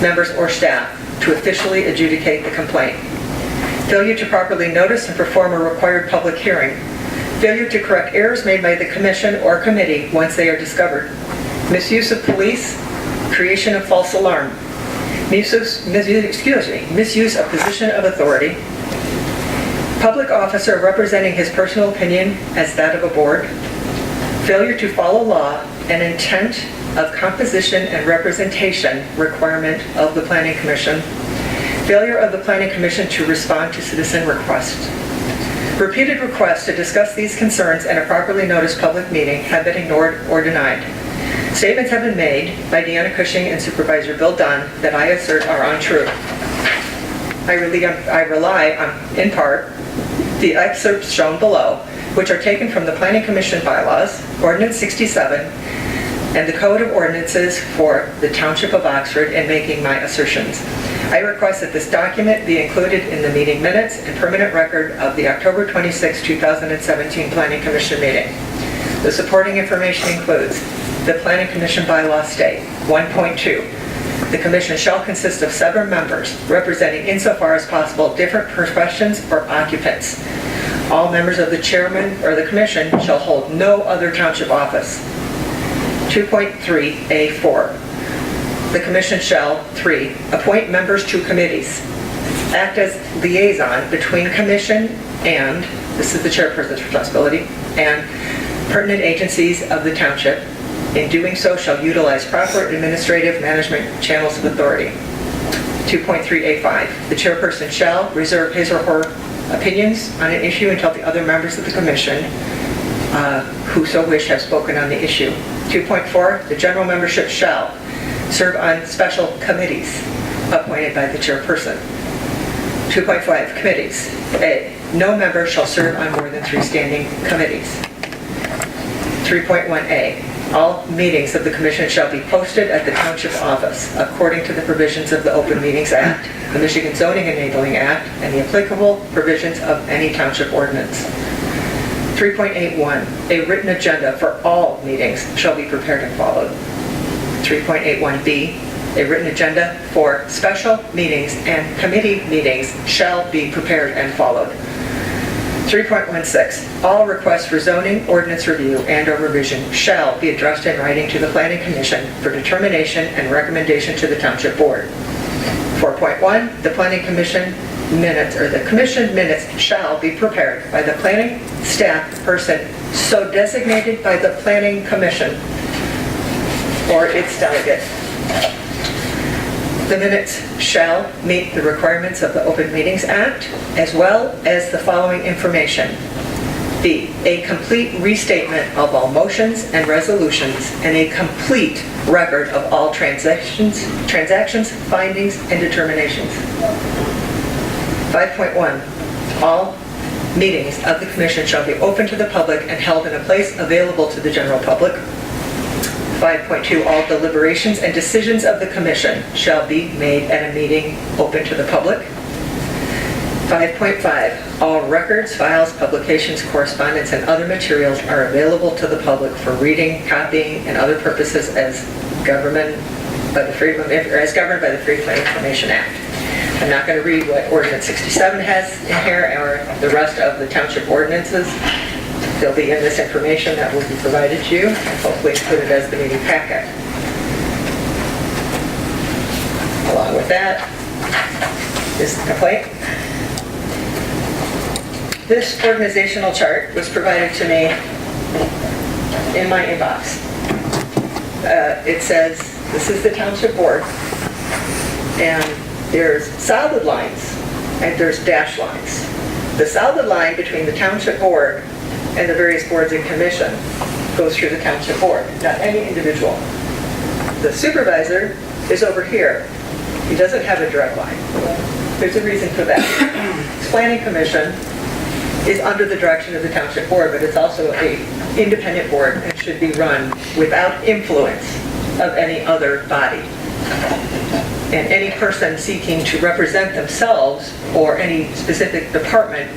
members, or staff to officially adjudicate the complaint. Failure to properly notice and perform a required public hearing. Failure to correct errors made by the commission or committee once they are discovered. Misuse of police, creation of false alarm. Misuse of position of authority. Public officer representing his personal opinion as that of a board. Failure to follow law and intent of composition and representation requirement of the Planning Commission. Failure of the Planning Commission to respond to citizen requests. Repeated requests to discuss these concerns in a properly noticed public meeting have been ignored or denied. Statements have been made by Deanna Cushing and Supervisor Bill Dunn that I assert are untrue. I rely on, in part, the excerpts shown below, which are taken from the Planning Commission bylaws, Ordinance 67, and the Code of Ordinances for the Township of Oxford in making my assertions. I request that this document be included in the meeting minutes and permanent record of the October 26, 2017 Planning Commission meeting. The supporting information includes the Planning Commission bylaws state, 1.2, the commission shall consist of 7 members representing insofar as possible different professions or occupants. All members of the chairman or the commission shall hold no other township office. 2.3A4. The commission shall, 3, appoint members to committees, act as liaison between commission and, this is the chairperson's responsibility, and pertinent agencies of the township. In doing so, shall utilize proper administrative management channels of authority. 2.3A5. The chairperson shall reserve his or her opinions on an issue until the other members of the commission who so wish have spoken on the issue. 2.4. The general membership shall serve on special committees appointed by the chairperson. 2.5. Committees. A. No member shall serve on more than 3 standing committees. 3.1A. All meetings of the commission shall be posted at the township office according to the provisions of the Open Meetings Act, the Michigan Zoning Enabling Act, and the applicable provisions of any township ordinance. 3.81. A written agenda for all meetings shall be prepared and followed. 3.81B. A written agenda for special meetings and committee meetings shall be prepared and followed. 3.16. All requests for zoning, ordinance review, and/or revision shall be addressed in writing to the Planning Commission for determination and recommendation to the Township Board. 4.1. The Planning Commission minutes, or the Commission minutes, shall be prepared by the planning staff person so designated by the Planning Commission or its delegate. The minutes shall meet the requirements of the Open Meetings Act, as well as the following information. B, a complete restatement of all motions and resolutions and a complete record of all transactions, findings, and determinations. 5.1, all meetings of the commission shall be open to the public and held in a place available to the general public. 5.2, all deliberations and decisions of the commission shall be made at a meeting open to the public. 5.5, all records, files, publications, correspondence, and other materials are available to the public for reading, copying, and other purposes as governed by the Freedom of Information Act. I'm not going to read what Ordinance 67 has in here or the rest of the township ordinances. They'll be in this information that will be provided to you and hopefully included as the meeting packet. Along with that is the complaint. This organizational chart was provided to me in my inbox. It says, this is the township board, and there's solid lines and there's dash lines. The solid line between the township board and the various boards and commission goes through the township board, not any individual. The supervisor is over here. He doesn't have a direct line. There's a reason for that. Planning commission is under the direction of the township board, but it's also an independent board and should be run without influence of any other body. And any person seeking to represent themselves or any specific department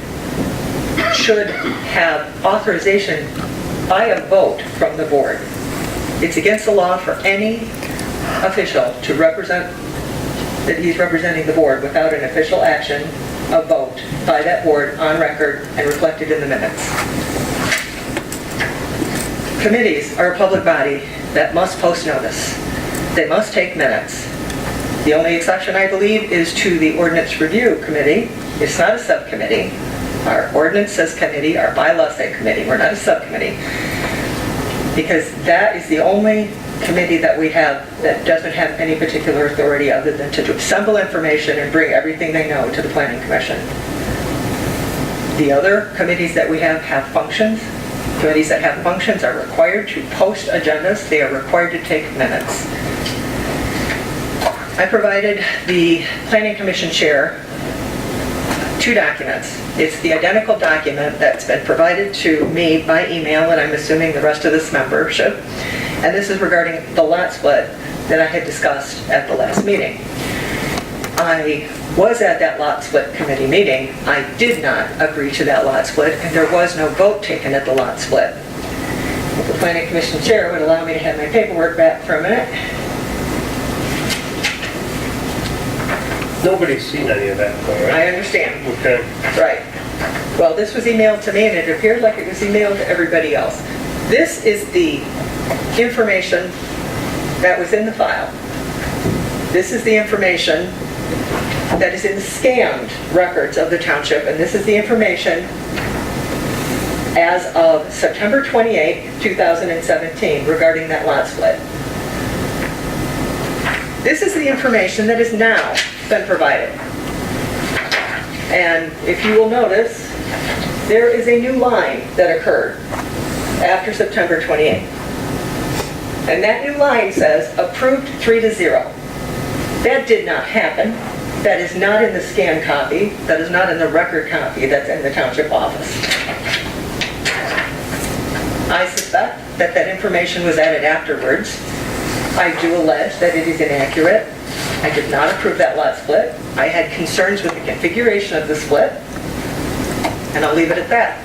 should have authorization by a vote from the board. It's against the law for any official to represent that he's representing the board without an official action, a vote by that board on record and reflected in the minutes. Committees are a public body that must post notice. They must take minutes. The only exception, I believe, is to the Ordinance Review Committee. It's not a subcommittee. Our ordinance says committee, our bylaws say committee. We're not a subcommittee. Because that is the only committee that we have that doesn't have any particular authority other than to assemble information and bring everything they know to the Planning Commission. The other committees that we have functions. Committees that have functions are required to post agendas. They are required to take minutes. I provided the Planning Commission chair 2 documents. It's the identical document that's been provided to me by email, and I'm assuming the rest of this membership. And this is regarding the lot split that I had discussed at the last meeting. I was at that lot split committee meeting. I did not agree to that lot split, and there was no vote taken at the lot split. If the Planning Commission chair would allow me to have my paperwork back for a minute. Nobody's seen any of that, though, right? I understand. Okay. Right. Well, this was emailed to me, and it appeared like it was emailed to everybody else. This is the information that was in the file. This is the information that is in the scanned records of the township, and this is the information as of September 28, 2017, regarding that lot split. This is the information that has now been provided. And if you will notice, there is a new line that occurred after September 28th. And that new line says, approved 3-0. That did not happen. That is not in the scanned copy. That is not in the record copy that's in the township office. I suspect that that information was added afterwards. I do allege that it is inaccurate. I did not approve that lot split. I had concerns with the configuration of the split, and I'll leave it at that.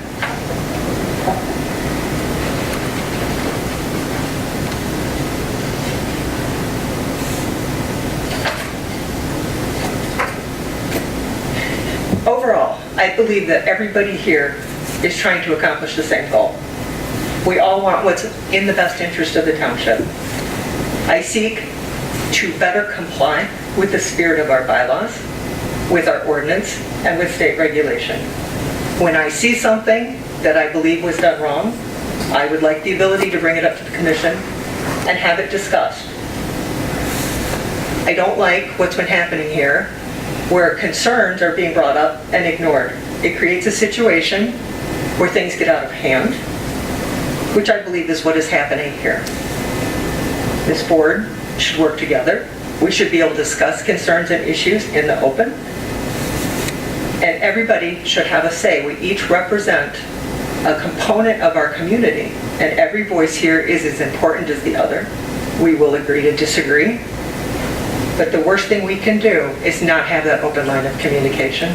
Overall, I believe that everybody here is trying to accomplish the same goal. We all want what's in the best interest of the township. I seek to better comply with the spirit of our bylaws, with our ordinance, and with state regulation. When I see something that I believe was done wrong, I would like the ability to bring it up to the commission and have it discussed. I don't like what's been happening here, where concerns are being brought up and ignored. It creates a situation where things get out of hand, which I believe is what is happening here. This board should work together. We should be able to discuss concerns and issues in the open. And everybody should have a say. We each represent a component of our community, and every voice here is as important as the other. We will agree to disagree, but the worst thing we can do is not have that open line of communication.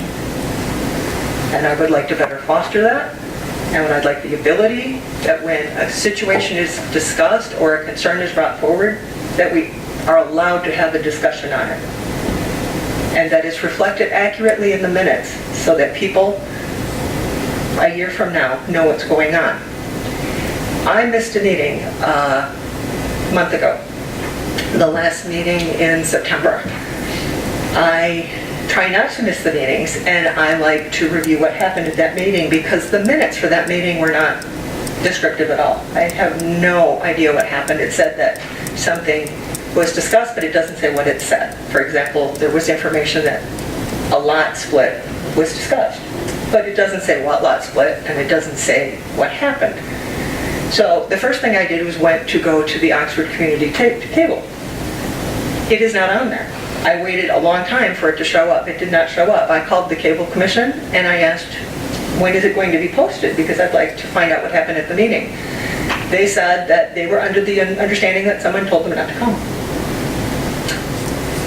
And I would like to better foster that, and I'd like the ability that when a situation is discussed or a concern is brought forward, that we are allowed to have a discussion on it. And that is reflected accurately in the minutes so that people a year from now know what's going on. I missed a meeting a month ago, the last meeting in September. I try not to miss the meetings, and I like to review what happened at that meeting because the minutes for that meeting were not descriptive at all. I have no idea what happened. It said that something was discussed, but it doesn't say what it said. For example, there was information that a lot split was discussed, but it doesn't say what lot split, and it doesn't say what happened. So the first thing I did was went to go to the Oxford Community Cable. It is not on there. I waited a long time for it to show up. It did not show up. I called the Cable Commission and I asked, when is it going to be posted? Because I'd like to find out what happened at the meeting. They said that they were under the understanding that someone told them not to come.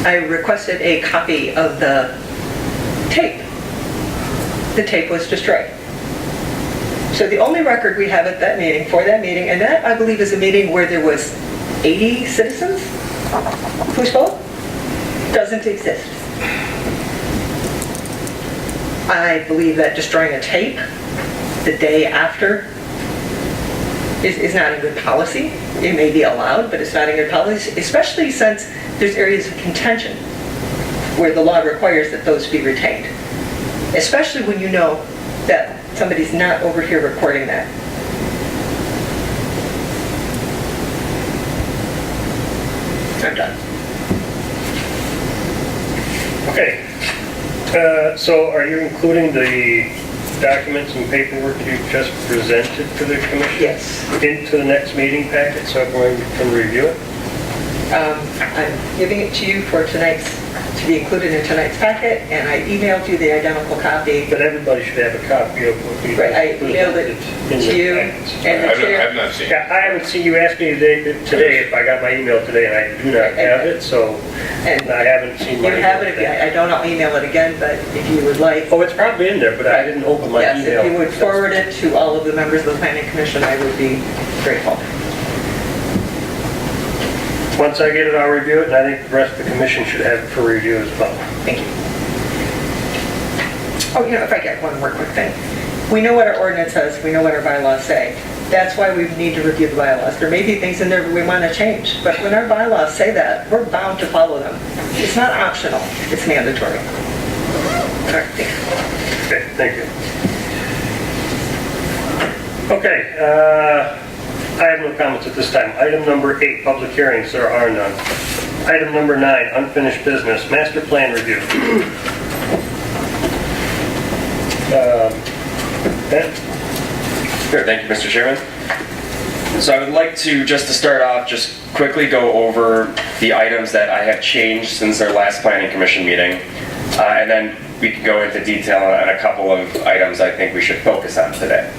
I requested a copy of the tape. The tape was destroyed. So the only record we have at that meeting, for that meeting, and that I believe is a meeting where there was 80 citizens who spoke, doesn't exist. I believe that destroying a tape the day after is not a good policy. It may be allowed, but it's not a good policy, especially since there's areas of contention where the law requires that those be retained. Especially when you know that somebody's not over here recording that. I'm done. Okay. So are you including the documents and paperwork you just presented to the commission? Yes. Into the next meeting packet so everyone can review it? I'm giving it to you for tonight's, to be included in tonight's packet, and I emailed you the identical copy. But everybody should have a copy of what we Right, I emailed it in to the you packets. and the I've chair. not seen it. Yeah, I haven't seen, you asked me today if I got my email today, and I do not have it, so And I haven't seen my you email have it, today. I don't, I'll email it again, but if you would like. Oh, it's probably in there, but I didn't open my Yes, email. if you would forward it to all of the members of the Planning Commission, I would be grateful. Once I get it, I'll review it, and I think the rest of the commission should have it for review as well. Thank you. Oh, you know, if I get one more quick thing. We know what our ordinance says, we know what our bylaws say. That's why we need to review the bylaws. There may be things in there that we want to change, but when our bylaws say that, we're bound to follow them. It's not optional, it's mandatory. All right, thank you. Okay, thank you. Okay, I have no comments at this time. Item number 8, public hearings, there are none. Item number 9, unfinished business, master plan review. Ben? Sure, thank you, Mr. Chairman. So I would like to, just to start off, just quickly go over the items that I have changed since our last planning commission meeting. And then we can go into detail on a couple of items I think we should focus on today.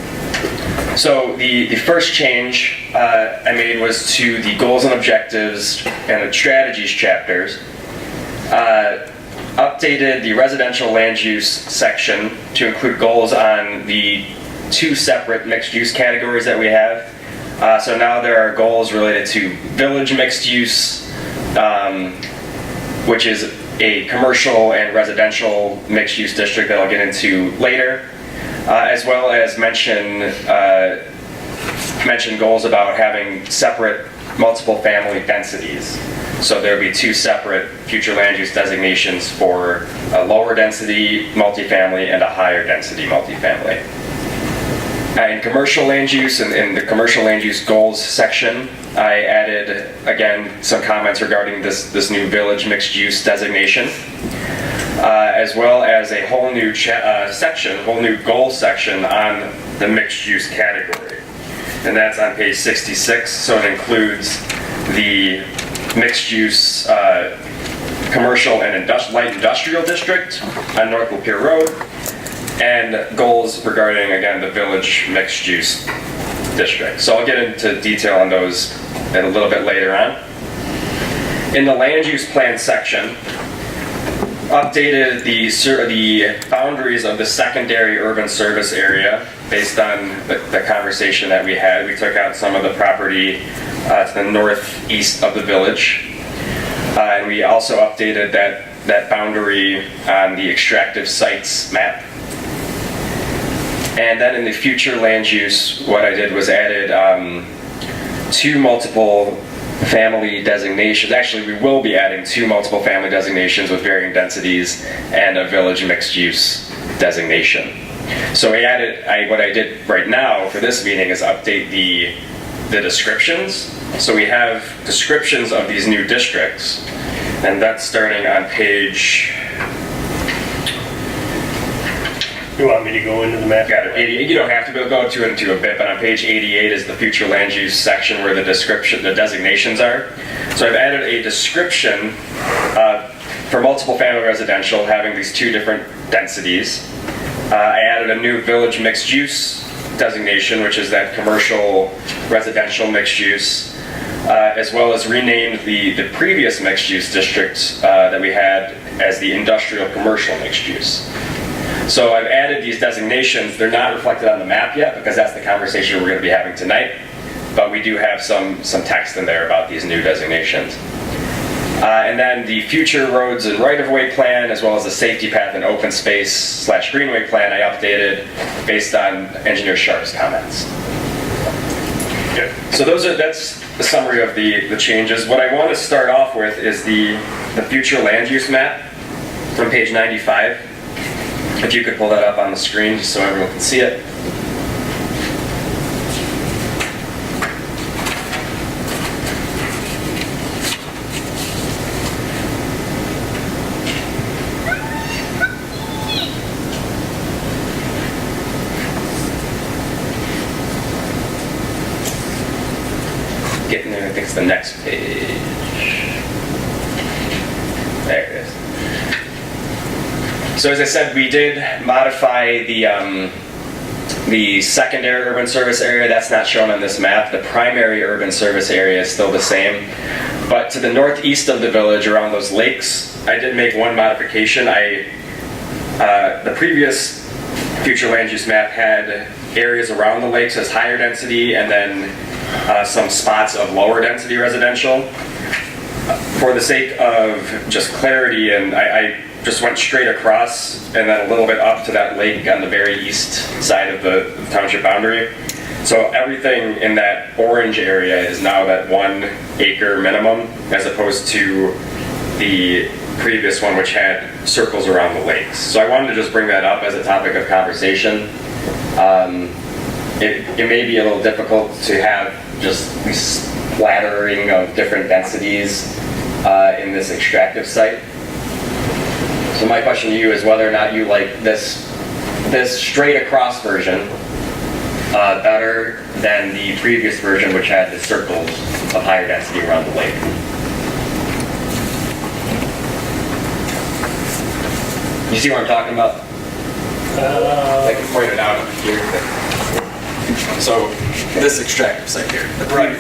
So the first change I made was to the goals and objectives and the strategies chapters. Updated the residential land use section to include goals on the 2 separate mixed use categories that we have. So now there are goals related to village mixed use, which is a commercial and residential mixed use district that I'll get into later. As well as mention goals about having separate multiple family densities. So there will be 2 separate future land use designations for a lower density multifamily and a higher density multifamily. In commercial land use, in the commercial land use goals section, I added, again, some comments regarding this new village mixed use designation. as well as a whole new section, whole new goal section on the mixed use category. And that's on page 66, so it includes the mixed use commercial and light industrial district on North Lapeer Road, and goals regarding, again, the village mixed use district. So I'll get into detail on those a little bit later on. In the land use plan section, updated the boundaries of the secondary urban service area based on the conversation that we had. We took out some of the property to the northeast of the village. And we also updated that boundary on the extractive sites map. And then in the future land use, what I did was added 2 multiple family designations. Actually, we will be adding 2 multiple family designations with varying densities and a village mixed use designation. So what I did right now for this meeting is update the descriptions. So we have descriptions of these new districts, and that's starting on page... You want me to go into the map? Got it. 88. You don't have to go into a bit, but on page 88 is the future land use section where the designations are. So I've added a description for multiple family residential having these 2 different densities. I added a new village mixed use designation, which is that commercial residential mixed use, as well as renamed the previous mixed use district that we had as the industrial commercial mixed use. So I've added these designations. They're not reflected on the map yet because that's the conversation we're going to be having tonight, but we do have some text in there about these new designations. And then the future roads and right-of-way plan, as well as the safety path and open space / greenway plan, I updated based on Engineer Sharp's comments. Okay. So that's the summary of the changes. What I want to start off with is the future land use map from page 95. If you could pull that up on the screen just so everyone can see it. Getting there, I think it's the next page. There it is. So as I said, we did modify the secondary urban service area. That's not shown on this map. The primary urban service area is still the same. But to the northeast of the village, around those lakes, I did make one modification. The previous future land use map had areas around the lakes as higher density and then some spots of lower density residential. For the sake of just clarity, and I just went straight across and then a little bit up to that lake on the very east side of the township boundary. So everything in that orange area is now that 1 acre minimum, as opposed to the previous one which had circles around the lakes. So I wanted to just bring that up as a topic of conversation. It may be a little difficult to have just this splattering of different densities in this extractive site. So my question to you is whether or not you like this straight across version better than the previous version, which had the circles of higher density around the lake. You see what I'm talking about? I can point it out here. So this extractive site here,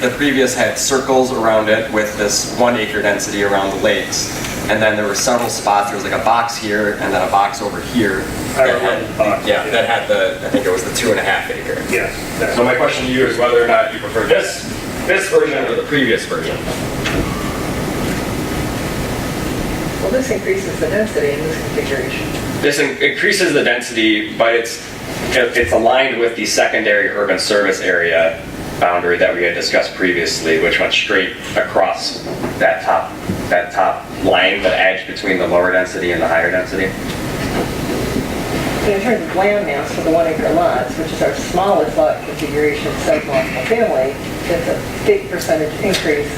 the previous had circles around it with this 1 acre density around the lakes. And then there were several spots. There was like a box here and then a box over here. That had I think it was the 2.5 acre. Yeah. So my question to you is whether or not you prefer this version or the previous version. Well, this increases the density in this configuration. This increases the density, but it's aligned with the secondary urban service area boundary that we had discussed previously, which went straight across that top line, the edge between the lower density and the higher density. In terms of land mass for the 1 acre lots, which is our smallest lot configuration, sub-multiple family, it's a big percentage increase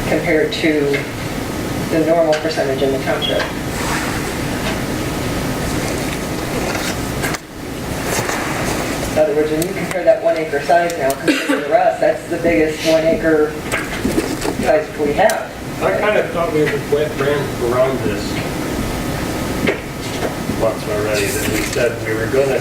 compared to the normal percentage in the township. In other words, when you compare that 1 acre size now compared to the rest, that's the biggest 1 acre size we have. I kind of thought we ran around this once already, that we said we were gonna,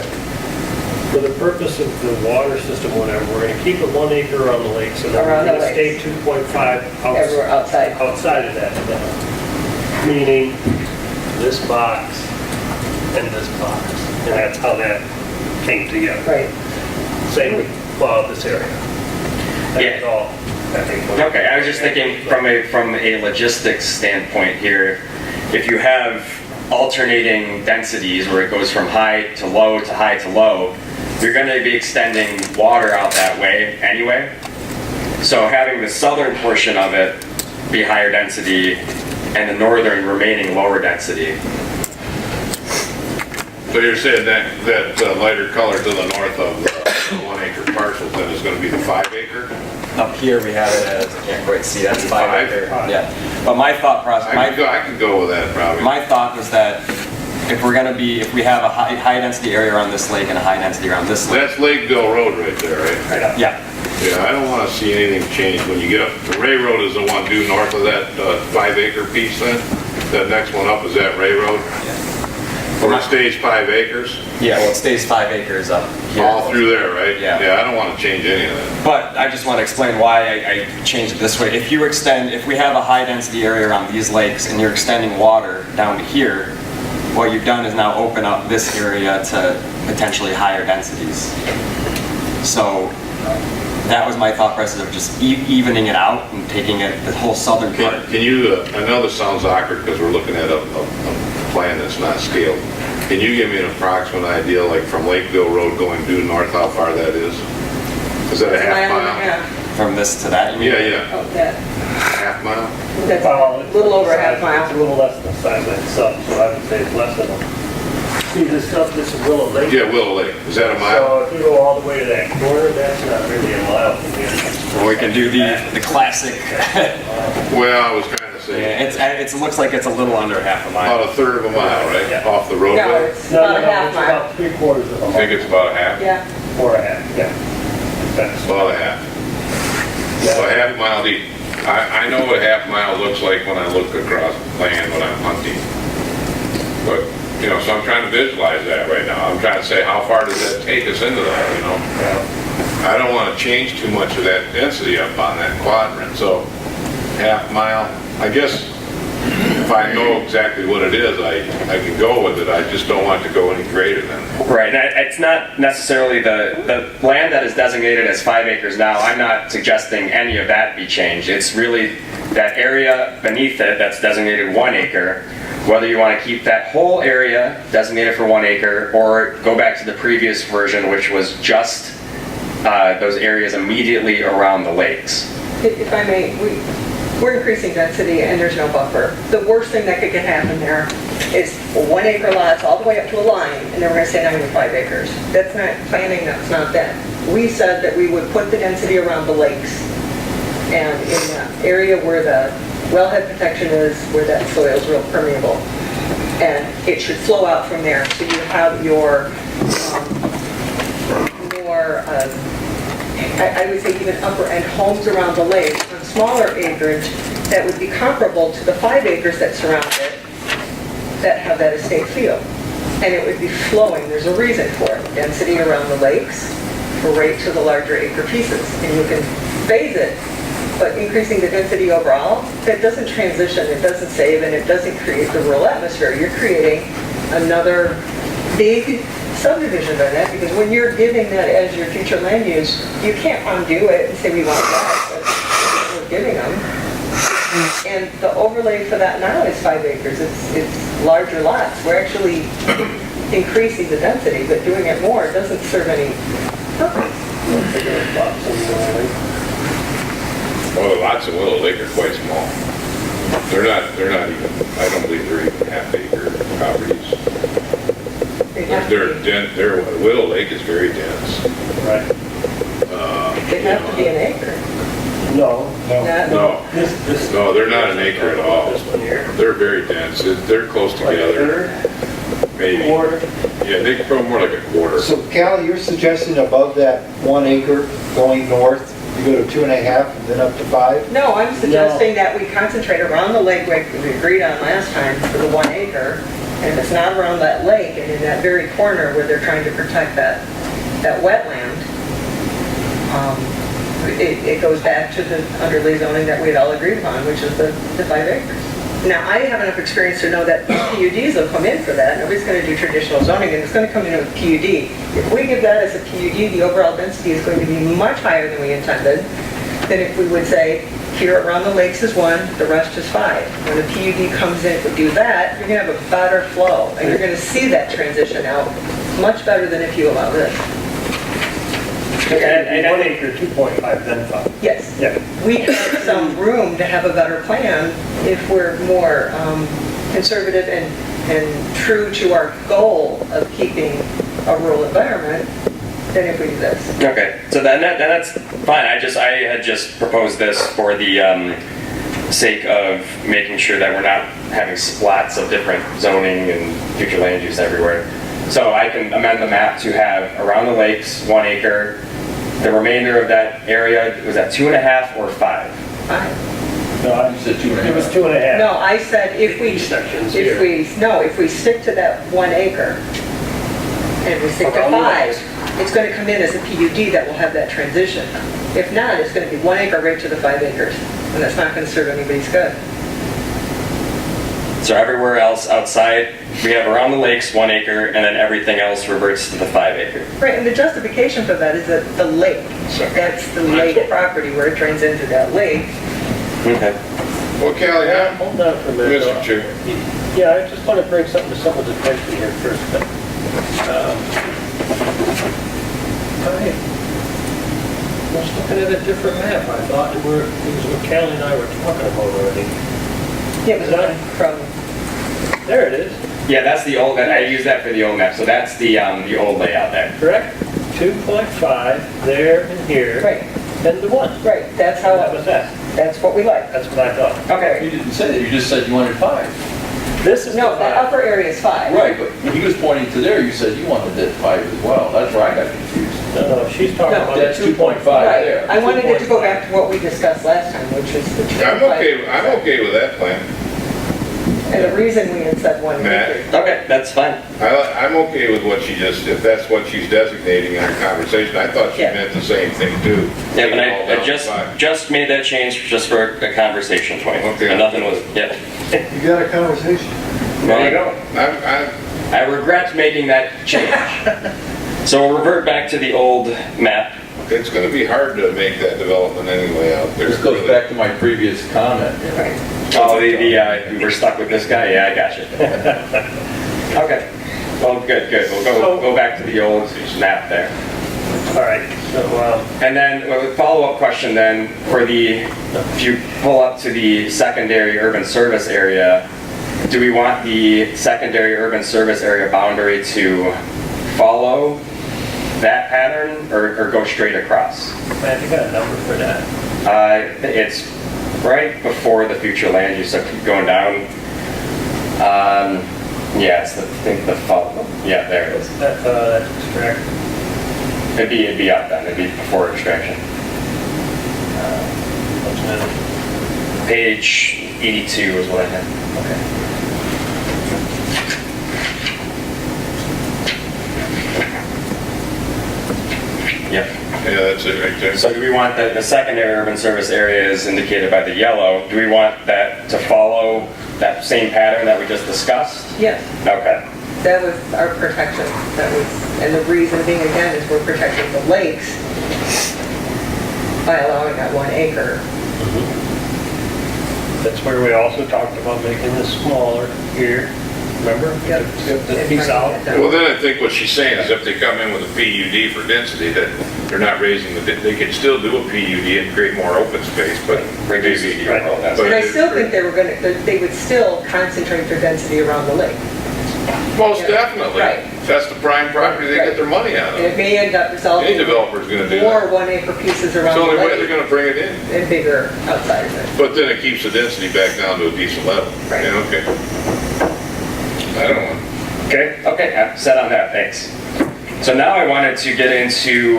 for the purpose of the water system, whatever, we're gonna keep it 1 acre on the lake, so that we're Around the gonna stay lakes. 2.5 Everywhere outside. outside of that. Meaning this box and this box, and that's how that came together. Right. Same with, well, this area. That's Yeah. all, I think. Okay, I was just thinking from a logistics standpoint here, if you have alternating densities where it goes from high to low to high to low, you're going to be extending water out that way anyway. So having the southern portion of it be higher density and the northern remaining lower density. So you're saying that lighter color to the north of the 1 acre parcel, then is gonna be the 5 acre? Up here we have it as, I can't quite see, that's 5 5? acre. Yeah, but my thought process, I could go with that probably. my thought was that if we have a high density area around this lake and a high density around this lake. That's Lakeville Road right there, right? Yeah, Yeah, I don't wanna see anything change when you get up. The Ray Road is the one due north of that 5 acre piece then? That next one up, is that Ray Road? Or it stays 5 acres? yeah, well, it stays 5 acres up here. All through there, right? Yeah. Yeah, I don't wanna change any of that. But I just want to explain why I changed it this way. If we have a high density area around these lakes and you're extending water down to here, what you've done is now open up this area to potentially higher densities. So that was my thought process of just evening it out and taking it, the whole southern part. Can you, I know this sounds awkward because we're looking at a plan that's not scaled. Can you give me an approximate idea, like from Lakeville Road going due north, how far that is? Is that a half Mile and a mile? half. From this to that, you mean? Yeah, yeah, Oh, that, half mile? that's a little over a half mile. It's a little less than the size of that sub, so I would say it's less than a. See, this stuff, this is Willow Lake. Yeah, Willow Lake, is that a mile? So if you go all the way to that corner, that's not really a mile from here. Or we can do the classic. Well, I was trying to say, It looks like it's a little under half a mile. about a third of a mile, right? Yeah. Off the No, roadway? it's about a half It's mile. about 3/4 of a I think mile, it's about a half, Yeah. or a half, yeah. That's about a half. So a half mile deep. I know what a half mile looks like when I look across land when I'm hunting. But, you know, so I'm trying to visualize that right now. I'm trying to say, how far does that take us into that, you know? yeah. I don't want to change too much of that density up on that quadrant, so half mile, I guess if I know exactly what it is, I can go with it. I just don't want it to go any greater than. Right, and it's not necessarily the land that is designated as 5 acres now, I'm not suggesting any of that be changed. It's really that area beneath it that's designated 1 acre, whether you want to keep that whole area designated for 1 acre or go back to the previous version, which was just those areas immediately around the lakes. If I may, we're increasing density and there's no buffer. The worst thing that could happen there is 1 acre lots all the way up to a line, and then we're gonna say now we have 5 acres. That's not planning, that's not that. We said that we would put the density around the lakes and in the area where the wellhead protection is, where that soil is real permeable. And it should flow out from there, so you have your more, I would say even upper end homes around the lake on smaller acreage that would be comparable to the 5 acres that surround it, that have that estate feel. And it would be flowing, there's a reason for it. Density around the lakes, right to the larger acre pieces. And you can phase it, but increasing the density overall, that doesn't transition, it doesn't save, and it doesn't create the rural atmosphere. You're creating another big subdivision on that, because when you're giving that as your future land use, you can't undo it and say we want that, but we're giving them. And the overlay for that now is 5 acres. It's larger lots. We're actually increasing the density, but doing it more doesn't serve any purpose. Well, the lots in Willow Lake are quite small. They're not even, I don't believe they're even half acre properties. They're dense, Willow Lake is very dense. Right. They have to be an acre. No. No, This. no, they're not an acre at all. This one here. They're very dense. They're close Like a together. third? maybe. Quarter. Yeah, they could put more like a quarter. So Callie, you're suggesting above that 1 acre going north, you go to 2.5 and then up to 5? No, I'm suggesting that we concentrate around the lake like we agreed on last time for the 1 acre. And if it's not around that lake and in that very corner where they're trying to protect that wetland, it goes back to the underlay zoning that we had all agreed upon, which is the 5 acres. Now, I have enough experience to know that PUDs will come in for that. Nobody's going to do traditional zoning, and it's going to come in with PUD. If we give that as a PUD, the overall density is going to be much higher than we intended than if we would say, here around the lakes is 1, the rest is 5. When the PUD comes in, if we do that, you're going to have a better flow, and you're going to see that transition out much better than if you allow this. And 1 acre, 2.5, then 5. Yes. Yeah. We have some room to have a better plan if we're more conservative and true to our goal of keeping a rural environment than if we do this. Okay, so then that's fine. I had just proposed this for the sake of making sure that we're not having splats of different zoning and future land use everywhere. So I can amend the map to have around the lakes, 1 acre. The remainder of that area, was that 2.5 or 5? 5. No, I said 2.5. It was 2.5. No, I said if we stick to that 1 acre and we stick to Around the 5, lakes. it's going to come in as a PUD that will have that transition. If not, it's going to be 1 acre right to the 5 acres, and that's not going to serve anybody's good. So everywhere else outside, we have around the lakes 1 acre, and then everything else reverts to the 5 acre. Right, and the justification for that is that the lake, that's the lake property where it drains into that lake. Okay. Well, Callie, Hold on for a minute. Mr. Chair. Yeah, I just want to bring something to someone's attention here first. I was looking at a different map. I thought it was what Callie and I were talking about already. Yeah, but not from, There it is, Yeah, that's the old, I use that for the old map, so that's the old layout there. correct? 2.5 there and here. right, And the 1. right, that's That how, was that. that's what we like. That's what I thought. Okay. You didn't say that, you just said you wanted 5. This is No, the the 5. upper area is 5. Right, but when he was pointing to there, you said you wanted that 5 as well. That's where I got confused. No, she's talking No, about That's that 2.5 Right, there. I wanted it to go back to what we discussed last time, which is the 2.5. I'm okay with that plan. And the reason we had said 1 Matt? acre. Okay, that's fine. I'm okay with what she just, if that's what she's designating in our conversation. I thought she Yeah. meant the same thing too. Yeah, but Taking all I down to just 5. made that change just for a conversation point. Okay. And nothing was, yeah. You got a conversation. There you go. I regret making that change. So we'll revert back to the old map. It's gonna be hard to make that development anyway out there. This goes back to my previous comment. Right. Oh, we're stuck with this guy? Yeah, I got you. Okay. Well, good. We'll go back to the old map there. All right, so, And then a follow-up question then for if you pull up to the secondary urban service area, do we want the secondary urban service area boundary to follow that pattern or go straight across? Matt, you got a number for that? It's right before the future land use, so keep going down. Yeah, it's yeah, there it is. That's extract. It'd be up then, it'd be before extraction. What's that? Page 82 is what I had. Okay. Yep. Yeah, that's it right there. So do we want the secondary urban service area is indicated by the yellow? Do we want that to follow that same pattern that we just discussed? Yes, Okay. that was our protection. That was, and the reason being again is we're protecting the lakes by allowing that 1 acre. That's where we also talked about making this smaller here, remember? Yep. The piece out. Well, then I think what she's saying is if they come in with a PUD for density, that they're not raising they can still do a PUD and create more open space, but Reduce maybe. the overall density. But And I still think they would still concentrate their density around the lake. Most Yeah. definitely. Right. That's the prime property they get their money out And it of. may end up Any resulting developer's gonna do more that. 1 acre pieces It's around the the only way they're lake gonna bring it in. and bigger outside of it. But then it keeps the density back down to a decent level. Right. Yeah, okay. I don't want, Okay? Okay, I'm set on that, thanks. So now I wanted to get into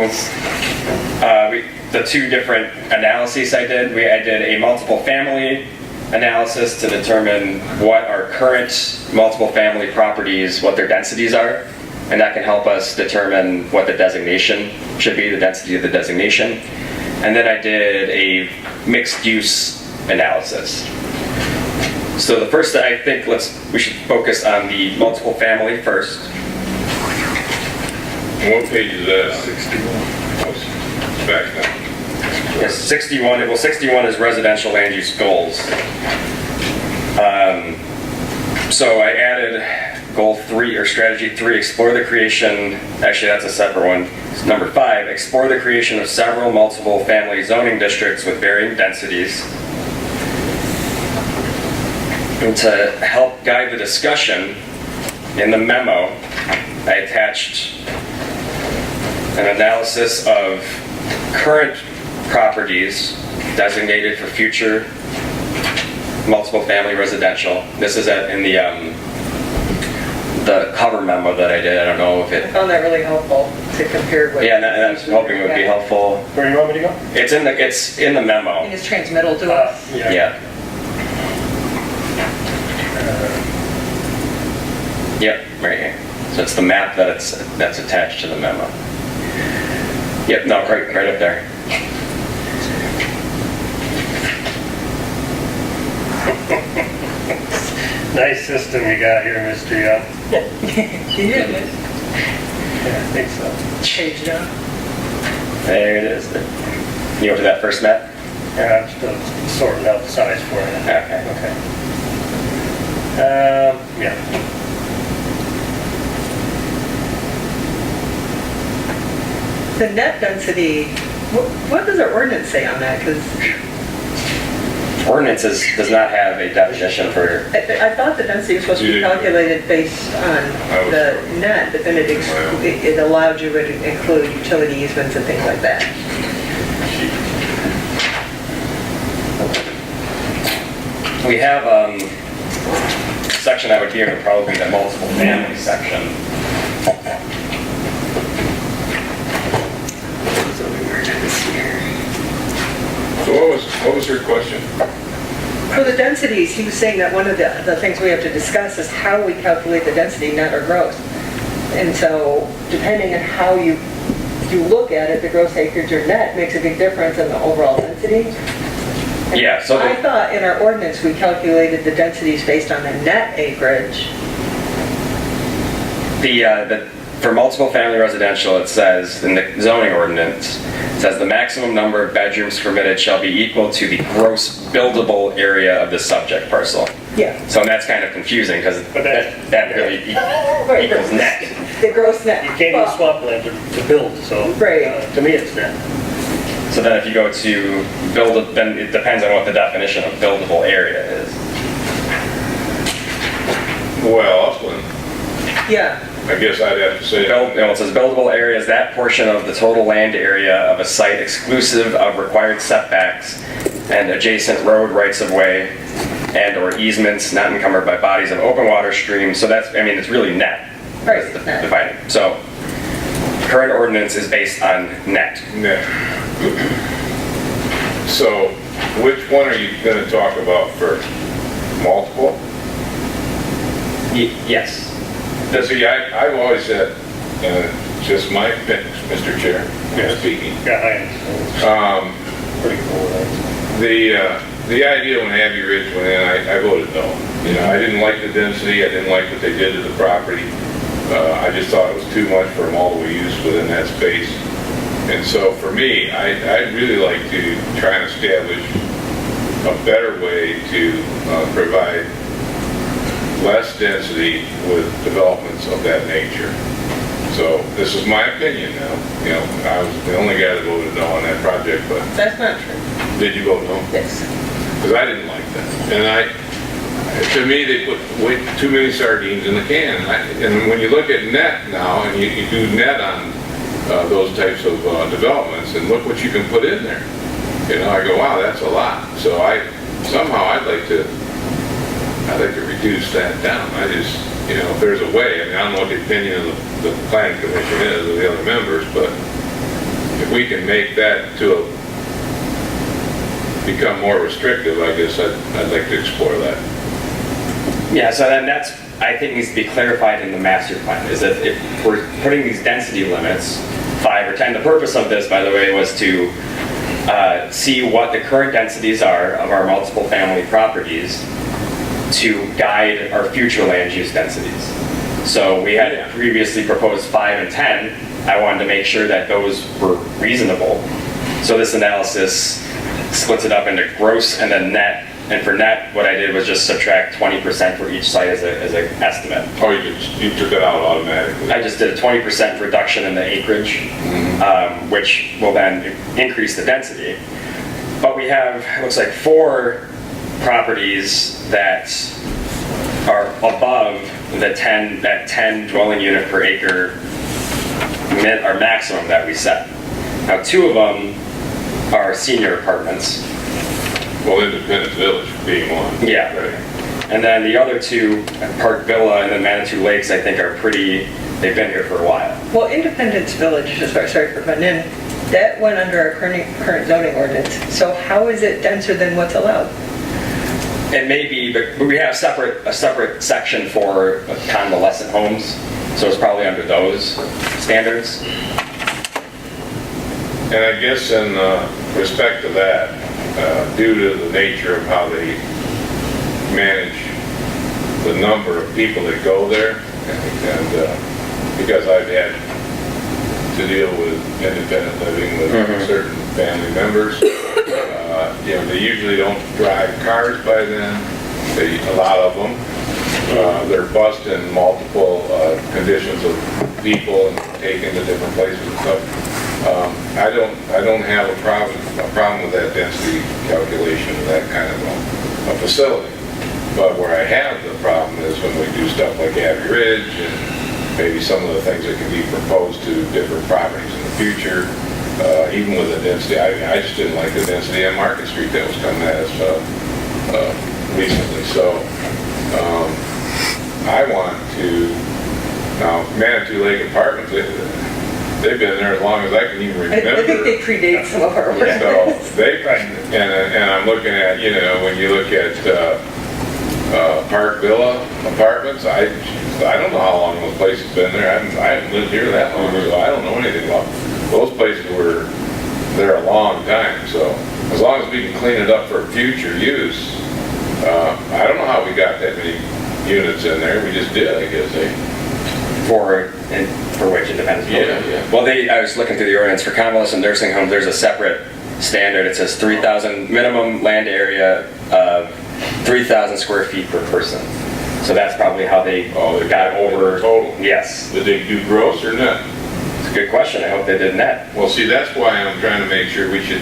the two different analyses I did. I did a multiple family analysis to determine what our current multiple family properties, what their densities are, and that can help us determine what the designation should be, the density of the designation. And then I did a mixed use analysis. So the first, I think we should focus on the multiple family first. What page is that? 61. Back now. Yes, 61. Well, 61 is residential land use goals. So I added goal 3 or strategy 3, explore the creation. Actually, that's a separate one. It's number 5, explore the creation of several multiple family zoning districts with varying densities. And to help guide the discussion, in the memo, I attached an analysis of current properties designated for future multiple family residential. This is in the cover memo that I did. I don't know if I it... found that really helpful to compare what. Yeah, and I was hoping it would be helpful. Where do you want me to go? It's in the memo. And it's transmittal to us. Yeah. Yep, right here. So it's the map that's attached to the memo. Yep, no, right up there. Nice system you got here, Mr. Young. Yeah. Yeah, I think so. Page down. There it is. You go to that first map? Yeah, I'm still sorting out the size for you. Okay. Okay. Yeah. The net density, what does our ordinance say on that? Because Ordinances does not have a definition for... I thought the density was supposed to be calculated based on the net, but then it allowed you to include utility easements and things like that. We have a section I would give would probably be the multiple family section. So what was your question? For the densities, he was saying that one of the things we have to discuss is how we calculate the density, net or gross. And so, depending on how you look at it, the gross acreage or net makes a big difference in the overall density. And Yeah, so I thought in our ordinance we calculated the densities based on the net acreage. For multiple family residential, it says in the zoning ordinance, it says the maximum number of bedrooms permitted shall be equal to the gross buildable area of the subject parcel. Yeah. So that's kind of confusing because But that really equals net. The gross net. You can't use swampland to build, so Right. to me it's net. So then if you go to build, then it depends on what the definition of buildable area is. Well, Upland, Yeah. I guess I'd have to say. It says buildable area is that portion of the total land area of a site exclusive of required setbacks and adjacent road rights of way and or easements not encumbered by bodies of open water streams. So that's, it's really net. Right. That's defining. So current ordinance is based on net. Net. So, which one are you going to talk about first? Multiple? Yes. See, I've always said, just my opinion, Mr. Chair, speaking. Yeah, I understand. Pretty cool, right? The idea when Abbey Ridge went in, I voted no. I didn't like the density, I didn't like what they did to the property. I just thought it was too much for multiple use within that space. And so for me, I'd really like to try and establish a better way to provide less density with developments of that nature. So this is my opinion now. I was the only guy that voted no on that project, but That's not true. did you vote no? Yes. Because I didn't like that. And to me, they put way too many sardines in the can. And when you look at net now, and you do net on those types of developments, and look what you can put in there. I go, wow, that's a lot. So somehow I'd like to reduce that down. you know, if there's a way, I mean, I don't know what the opinion of the planning commission is, or the other members, but if we can make that become more restrictive, I guess I'd like to explore that. Yeah, so then that's, I think, needs to be clarified in the master plan, is that if we're putting these density limits, 5 or 10, the purpose of this, by the way, was to see what the current densities are of our multiple family properties to guide our future land use densities. So we had previously proposed 5 and 10. I wanted to make sure that those were reasonable. So this analysis splits it up into gross and then net. And for net, what I did was just subtract 20% for each site as an estimate. Oh, you took it out automatically? I just did a 20% reduction in the acreage, which will then increase the density. But we have, it looks like 4 properties that are above the 10 dwelling unit per acre our maximum that we set. Now 2 of them are senior apartments. Well, Independence Village being one. Yeah. Right. And then the other 2, Park Villa and then Manitou Lakes, I think are they've been here for a while. Well, Independence Village, sorry for cutting in, that went under our current zoning ordinance. So how is it denser than what's allowed? It may be, but we have a separate section for convalescent homes, so it's probably under those standards. And I guess in respect to that, due to the nature of how they manage the number of people that go there, and because I've had to deal with independent living with certain family members, you know, they usually don't drive cars by then. A lot of them, they're busting multiple conditions of people and taken to different places and stuff. I don't have a problem with that density calculation of that kind of a facility. But where I have the problem is when we do stuff like Abbey Ridge and maybe some of the things that can be proposed to different properties in the future. Even with the density, I just didn't like the density on Market Street that was coming at us recently. So I want to, now Manitou Lake Apartments, they've been there as long as I can even remember. I think they predate some of our Yeah. So and I'm looking at, you know, when you look at Park Villa Apartments, I don't know how long those places have been there. I haven't lived here that long, so I don't know anything about them. Those places were there a long time, so as long as we can clean it up for future use, I don't know how we got that many units in there. We just did, I guess. For which Independence Village? Yeah. Well, I was looking through the ordinance for convalescent nursing homes. There's a separate standard. It says 3,000 minimum land area of 3,000 square feet per person. So that's probably how they got over total. Yes. Did they do gross or net? It's a good question. I hope they did net. Well, see, that's why I'm trying to make sure we should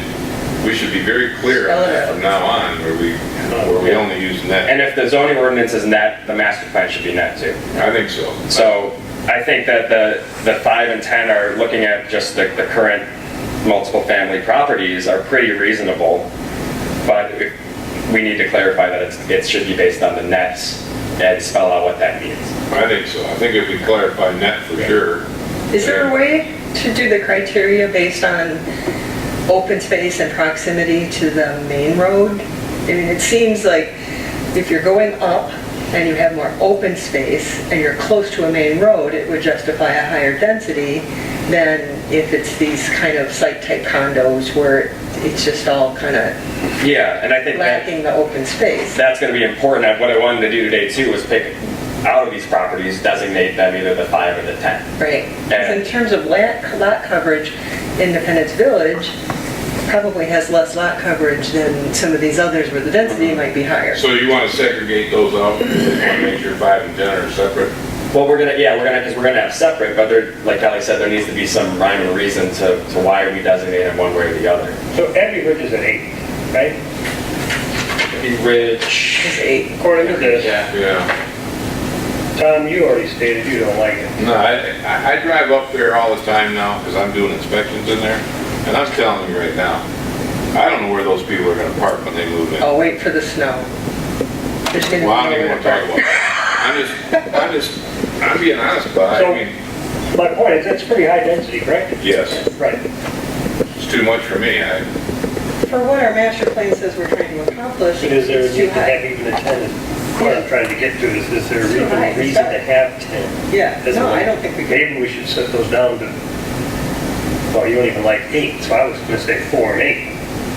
be very clear on that from now on, where we only use net. And if the zoning ordinance is net, the master plan should be net too. I think so. So I think that the 5 and 10 are looking at just the current multiple family properties are pretty reasonable, but we need to clarify that it should be based on the nets and spell out what that means. I think so. I think if we clarify net for sure. Is there a way to do the criteria based on open space and proximity to the main road? I mean, it seems like if you're going up and you have more open space and you're close to a main road, it would justify a higher density than if it's these kind of site-type condos where it's just all kind of and I think lacking the open space. That's going to be important. What I wanted to do today too was pick out of these properties, designate them either the 5 or the 10. Right. Because in terms of lot coverage, Independence Village probably has less lot coverage than some of these others where the density might be higher. So you want to segregate those out? You want to make sure 5 and 10 are separate? Well, we're gonna have separate, but like Kelly said, there needs to be some rhyme or reason to why we designate them one way or the other. So Abbey Ridge is an 8, right? Abbey Ridge. It's 8. According to this. Yeah. Tom, you already stated you don't like it. No, I drive up there all the time now because I'm doing inspections in there, and I'm telling you right now, I don't know where those people are going to park when they move in. Oh, wait for the snow. There's gonna Well, I be don't even nowhere want to talk to about that. I'm being honest about it. I mean, My point is, it's pretty high density, correct? yes, Right. it's too much for me. For what our master plan says we're trying to accomplish, But is there a it's too need to high. have even a 10? What I'm trying to get to is there Too high, even a it's reason to better. have 10? Yeah, As no, a- I don't think we could. Maybe we should set those down to, well, you don't even like 8, so I was gonna say 4 and 8.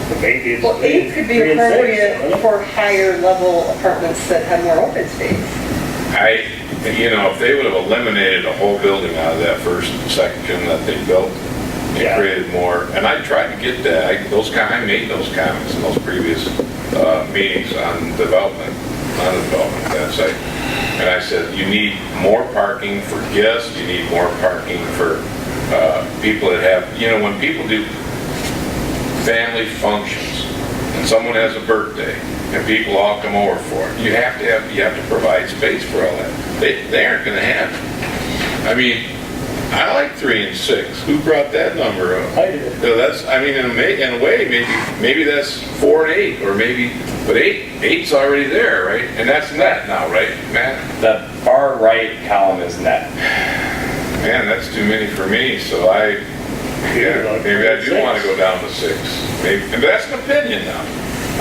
But maybe it's Well, 8 could be 3 and 6, appropriate for higher level apartments that have more open space. If they would have eliminated a whole building out of that first section that they built, and Yeah. created more, and I tried to get that, I made those comments in those previous meetings on development, that site. And I said, you need more parking for guests, you need more parking for people that have, when people do family functions, and someone has a birthday, and people all come over for it, you have to provide space for all that. They aren't gonna have it. I mean, I like 3 and 6. Who brought that number up? I did. So that's, I mean, in a way, maybe that's 4 and 8, or maybe, but 8's already there, right? And that's net now, right, Matt? The far right column is net. Man, that's too many for me, so maybe I do want to go down to 6. Maybe, and that's an opinion now.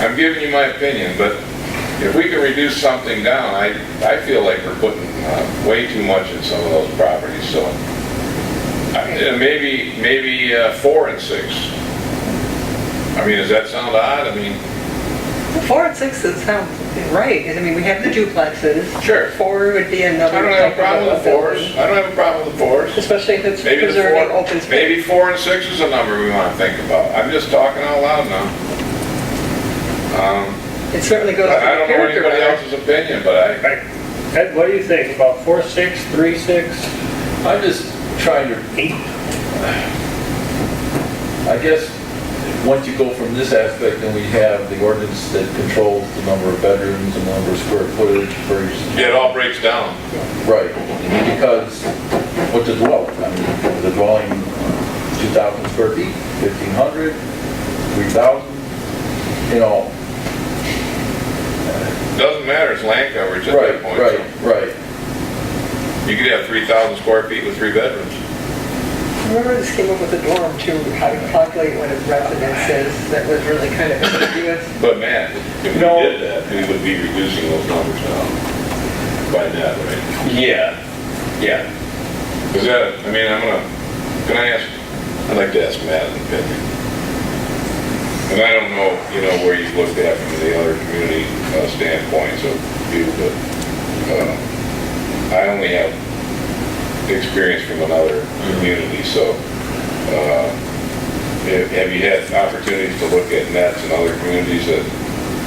I'm giving you my opinion, but if we can reduce something down, I feel like we're putting way too much in some of those properties, so maybe 4 and 6. I mean, does that sound odd? I mean, 4 and 6 does sound right, 'cause, I mean, we have the duplexes. Sure. 4 would be I another. don't have a type of problem with the 4s. building. I don't have a problem with the 4s. Especially if it's Maybe the preserving 4, open space. maybe 4 and 6 is a number we want to think about. I'm just talking out loud now. It certainly goes to the I don't know character anybody level. else's opinion, but Right. Ed, what do you think about 4, 6, 3, 6, I'm just trying to, 8? I guess, once you go from this aspect, then we have the ordinance that controls the number of bedrooms and the number of square footage versus. it all breaks down. Right, because what's the dwelling? I mean, the dwelling, 2,000 square feet, 1,500, 3,000, Doesn't matter, it's land coverage at Right, that point. right, right. You could have 3,000 square feet with 3 bedrooms. Remember this came up with the dorm too, how to calculate what a residence is, that was really kind of ambiguous. But Matt, if we No. did that, we would be reducing those numbers down by net, right? Yeah. Is that, I mean, I'd like to ask Matt an opinion. And I don't know, where you've looked at from the other community standpoints of view, but I only have experience from another community, so have you had opportunities to look at nets in other communities that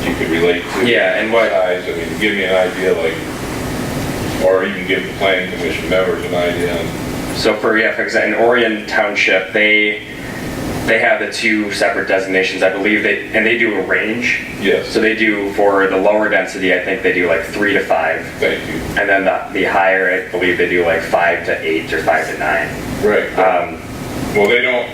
you could relate to? Yeah, and what- Size, I mean, give me an idea, like, or even give the planning commission members an idea on. So for example, in Orion Township, they have the 2 separate designations, I believe, and they do a range. Yes. So they do, for the lower density, I think they do like 3 to 5. Thank you. And then the higher, I believe they do like 5 to 8 or 5 to 9. Right. Well, they don't,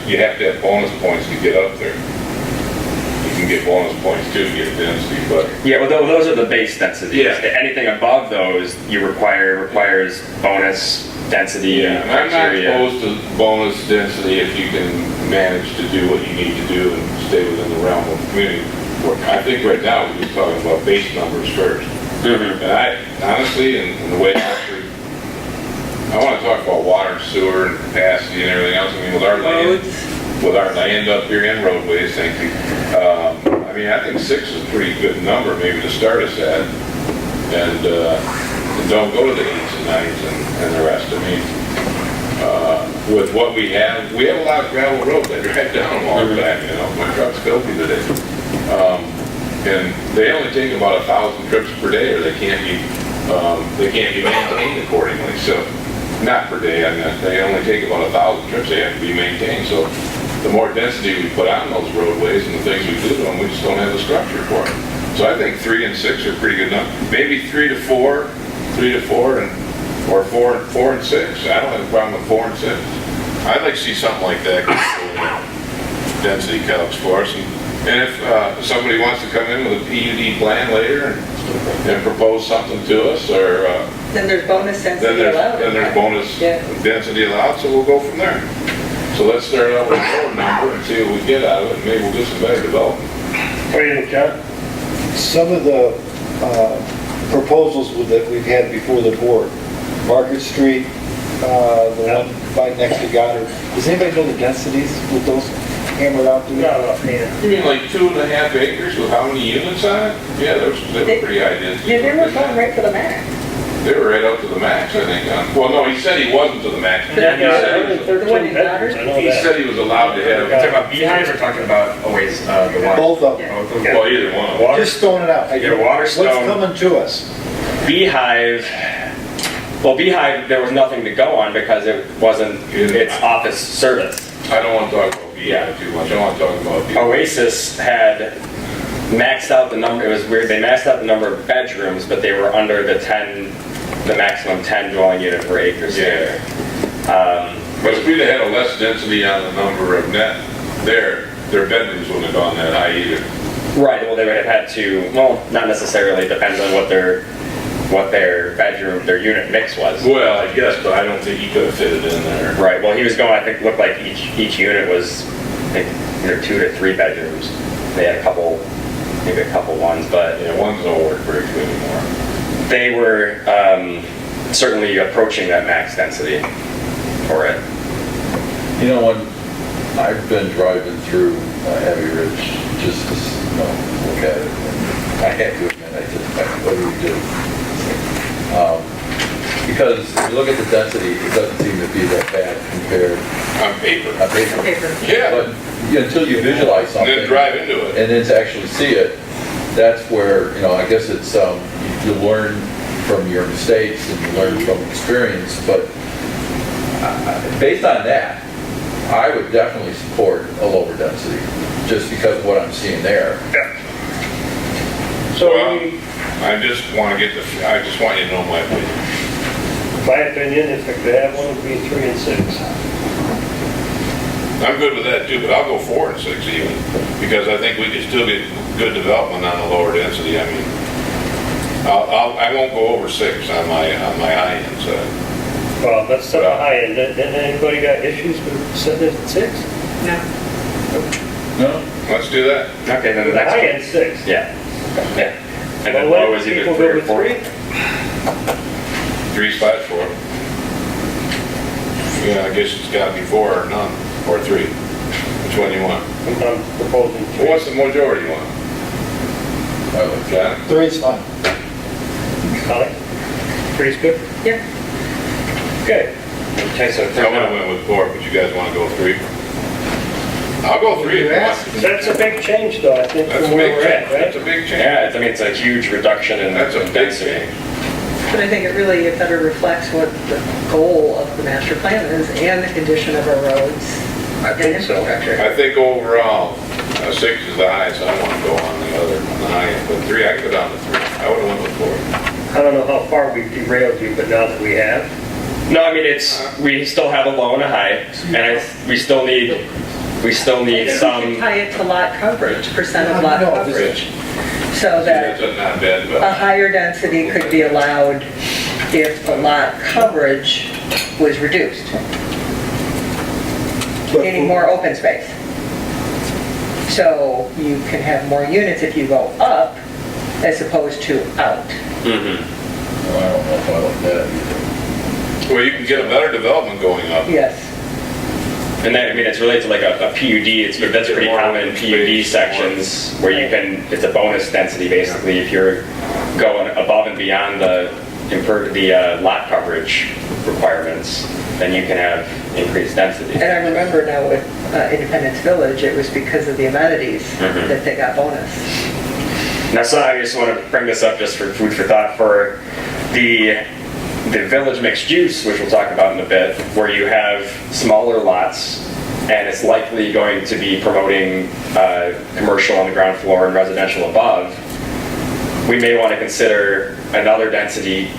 you have to have bonus points to get up there. You can get bonus points too to get density, but Yeah, well, those are the base densities. Yeah. Anything above those, requires bonus density yeah, and I'm not criteria. opposed to bonus density if you can manage to do what you need to do and stay within the realm of the community. I think right now we're just talking about base numbers first. Mhm. And I, honestly, and the way I want to talk about water and sewer and capacity and everything else. I mean, with our land up here and roadways, thank you. I mean, I think 6 is a pretty good number maybe to start us at. And don't go to the 8s and 9s and the rest. I mean, with what we have a lot of gravel roads. I drive down them all the time, my truck's filthy today. And they only take about 1,000 trips per day, or they can't be maintained accordingly. So, not per day, I mean, they only take about 1,000 trips, they have to be maintained. So, the more density we put on those roadways and the things we do to them, we just don't have the structure for it. So I think 3 and 6 are pretty good numbers. Maybe 3 to 4, or 4 and 6. I don't have a problem with 4 and 6. I'd like to see something like that, density calcs for us. And And if somebody wants to come in with a PUD plan later and propose something to us, or Then there's bonus density allowed. then there's bonus Yeah. density allowed, so we'll go from there. So let's start out with a lower number and see what we get out of it, and maybe we'll get some better development. What do you think, John? Some of the proposals that we've had before the board, Market Street, the one by next to Goddard, does anybody know the densities with those hammered out? Not offhand. You mean like 2.5 acres with how many units on it? Yeah, they were pretty high density. Yeah, they were going right for the max. They were right up to the max, I think. Well, no, he said he wasn't to the max. Yeah, He said he was- 13 bedrooms, I know He that. said he was allowed to We're talking have, about beehives or talking about always the water? Both of them. Both of them. well, either one. Water, Just throwing it out. Yeah, Waterstone. What's coming to us? beehive, well, beehive, there was nothing to go on because it wasn't its office service. I don't want to talk about beehive too much. I want to talk about beehive. Oasis had maxed out the number, it was weird, they maxed out the number of bedrooms, but they were under the maximum 10 dwelling unit per acre standard. But if we'd have had a less density on the number of net there, their bedrooms wouldn't have gone that high either. Right, well, they would have had to, well, not necessarily, it depends on what their bedroom, their unit mix was. Well, I guess, but I don't think he could have fitted in there. Right, well, he was going, I think, looked like each unit was, I think, either 2 to 3 bedrooms. They had maybe a couple ones, but Yeah, ones don't work very good anymore. they were certainly approaching that max density for it. You know, when I've been driving through Abbey Ridge, just to, look at it, and I have to admit, I said, what do we do? Because if you look at the density, it doesn't seem to be that bad compared On paper. on paper. Paper. Yeah, But until you visualize and something. then drive into it. And then to actually see it, that's where, I guess it's, you learn from your mistakes and you learn from experience, but based on that, I would definitely support a lower density, just because of what I'm seeing there. So Well, I just want you to know my opinion. my opinion, if I could have one, it would be 3 and 6. I'm good with that too, but I'll go 4 and 6 even, because I think we could still get good development on the lower density. I mean, I won't go over 6 on my high end side. Well, let's set a high end. Didn't anybody got issues with setting it at 6? No. No? Let's do that. Okay, then the The next high one. end 6. Yeah. Yeah. And Well, then low is either people 3 go or with 4. 3? 3 spots for it. Yeah, I guess it's got to be 4 or none, or 3. Which one you want? I'm proposing 3. Well, what's the majority you want? I would. Got it? 3's fine. Holly? 3's good? Yeah. Okay. Okay, so I would have went with 4, but you guys want to go 3? I'll go 3 if you want. That's a big change though, I think, That's a from where big we're change. at, right? That's a big change. yeah, it's a huge reduction in That's a big density. change. But I think it really better reflects what the goal of the master plan is and the condition of our roads. I think so. Infrastructure. I think overall, 6 is the highest I want to go on the high end, but 3, I can go down to 3. I would have went with 4. I don't know how far we've derailed you, but now that we have, No, I mean, we still have a low and a high, and we still need I think we should some, tie it to lot coverage, percent of lot No, coverage. So That's that not bad, a but higher density could be allowed if the lot coverage was reduced, meaning more open space. So you can have more units if you go up as opposed to out. Mhm. Well, I don't know if I like that either. well, you can get a better development going up. Yes. And that, I mean, it's related to like a PUD, that's pretty common in PUD sections where it's a bonus density basically. If you're going above and beyond the lot coverage requirements, then you can have increased density. And I remember now with Independence Village, it was because of the amenities Mhm. that they got bonus. Now, so I just want to bring this up just for food for thought for the village mixed use, which we'll talk about in a bit, where you have smaller lots and it's likely going to be promoting commercial on the ground floor and residential above. We may want to consider another density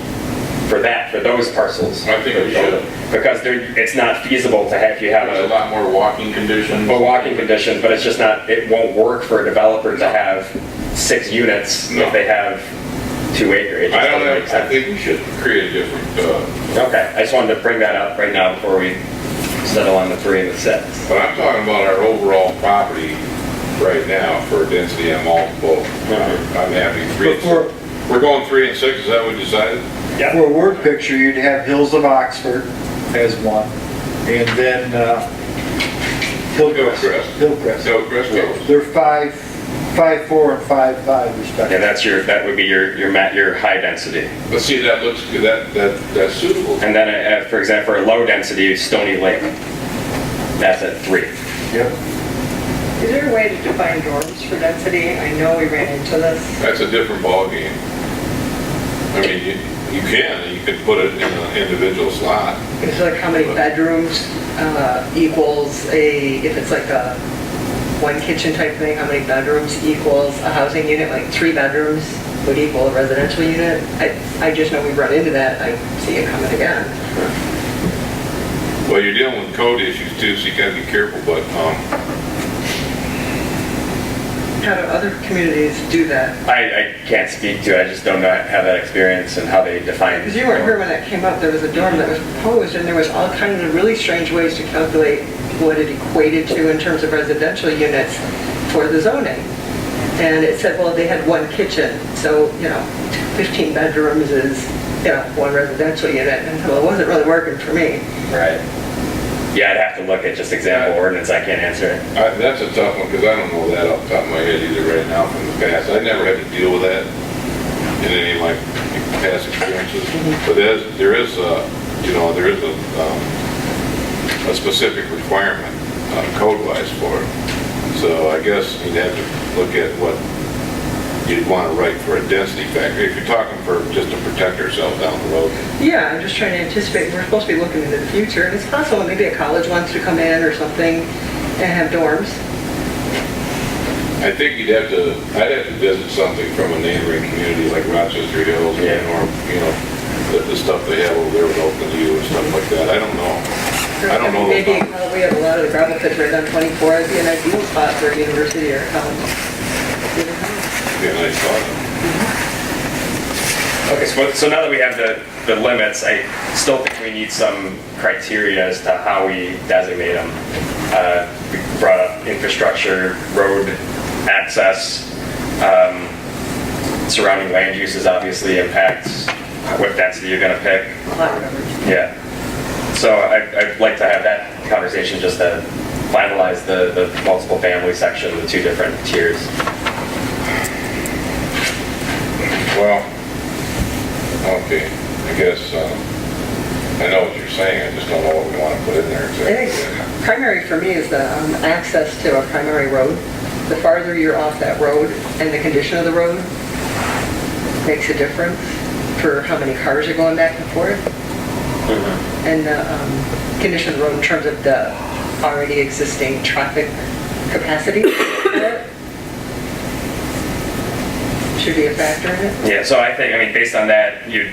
for those parcels. I think we should. Because it's not feasible to have, you have There's a lot more walking conditions. a walking condition, but it's just not, it won't work for a developer to have 6 units No. if they have 2 acres. It just I don't doesn't make know, I sense. think we should create a different, Okay, I just wanted to bring that up right now before we settle on the 3 and the 6. but I'm talking about our overall property right now for density and multiple. I'm happy 3 and 6. Before- We're going 3 and 6, is that what you decided? For a word picture, you'd have Hills of Oxford as one, and then Hillcrest. Hillcrest. Hillcrest Hills. They're 5.4 and 5.5 respectively. And that would be your high density. But see, that looks good, that's suitable. And then, for example, for a low density, Stony Lake, that's at 3. Yep. Is there a way to define dorms for density? I know we ran into this. That's a different ballgame. I mean, you can put it in an individual slot. It's like how many bedrooms equals if it's like a 1 kitchen type thing, how many bedrooms equals a housing unit, like 3 bedrooms would equal a residential unit? I just know we've run into that. I see it coming again. Well, you're dealing with code issues too, so you gotta be careful, but, How do other communities do that? I can't speak to it, I just don't know, have that experience and how they define. Because you weren't here when that came up, there was a dorm that was proposed, and there was all kinds of really strange ways to calculate what it equated to in terms of residential units for the zoning. And it said, well, they had 1 kitchen, so, 15 bedrooms is, 1 residential unit, and so it wasn't really working for me. Right. Yeah, I'd have to look at just example ordinance, I can't answer it. that's a tough one, because I don't know that off the top of my head either right now from the past. I never had to deal with that in any of my past experiences. But there is a specific requirement code-wise for it. So I guess you'd have to look at what you'd want to write for a density factor, if you're talking for just to protect ourselves down the road. Yeah, I'm just trying to anticipate, we're supposed to be looking into the future, and it's possible maybe a college wants to come in or something and have dorms. I think I'd have to visit something from a neighboring community like Rochester Hills, Yeah. or the stuff they have over there with Oakland U and stuff like that. I don't know. I don't know. Maybe we have a lot of the gravel pits right on 24, it'd be an ideal spot for a university or a college. Yeah, I thought. Okay, so now that we have the limits, I still think we need some criteria as to how we designate them. We brought up infrastructure, road access, surrounding land uses obviously impacts what density you're gonna pick. Lot coverage. Yeah. So I'd like to have that conversation just to finalize the multiple family section, the 2 different tiers. Well, okay, I guess, I know what you're saying, I just don't know what we want to put in there I exactly. think primary for me is the access to a primary road. The farther you're off that road and the condition of the road makes a difference for how many cars are going back and forth. And the condition of the road in terms of the already existing traffic capacity should be a factor in it. Yeah, so I think, based on that, you'd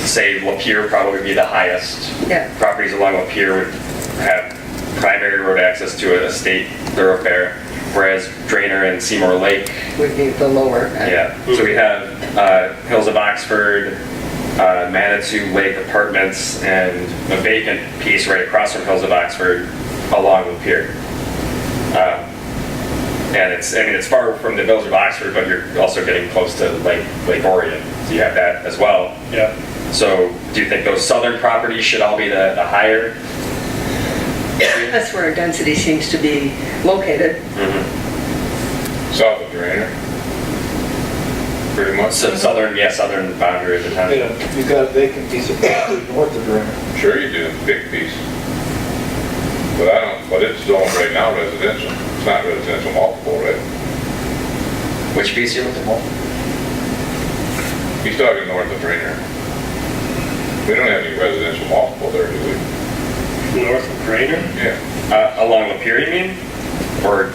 say Lapeer probably be the highest. Yeah. Properties along Lapeer would have primary road access to a state thoroughfare, whereas Drainer and Seymour Lake, Would be the lower. yeah. So we have Hills of Oxford, Manitou Lake Apartments, and a vacant piece right across from Hills of Oxford along Lapeer. And it's far from the Village of Oxford, but you're also getting close to Lake Orion, so you have that as well. Yeah. So do you think those southern properties should all be the higher? That's where density seems to be located. South of Drainer, pretty much. So southern boundary of the town. You got a vacant piece of property north of Drainer. Sure you do, big piece. But it's zoned right now residential. It's not residential multiple, right? Which piece you looking for? He's talking north of Drainer. We don't have any residential multiple there, do we? North of Drainer? Yeah. Along Lapeer, you mean? Or,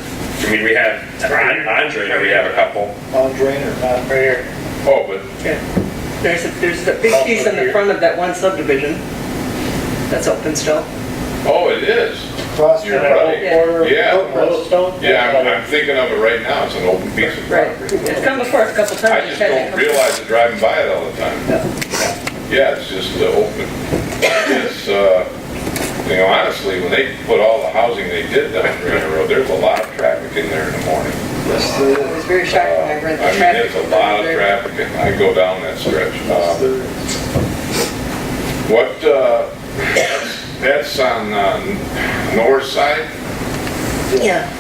we have, on Drainer, we have a couple. On Drainer, not Right here. Oh, but Yeah. There's a big piece in the front of that one subdivision that's open still. Oh, it is. Cross You're the right. corner, Yeah. Yellowstone? Yeah, I'm thinking of it right now. It's an open piece of Right. property. It's come before us a couple I times. just don't realize it driving by it all the time. Yeah, it's just open. It's, you know, honestly, when they put all the housing they did down Granite Road, there's a lot of traffic in there in the morning. Yes, I was very shocked when I read the I mean, traffic. there's a lot of there. traffic, and I go down that stretch. What, that's on north side? Yeah.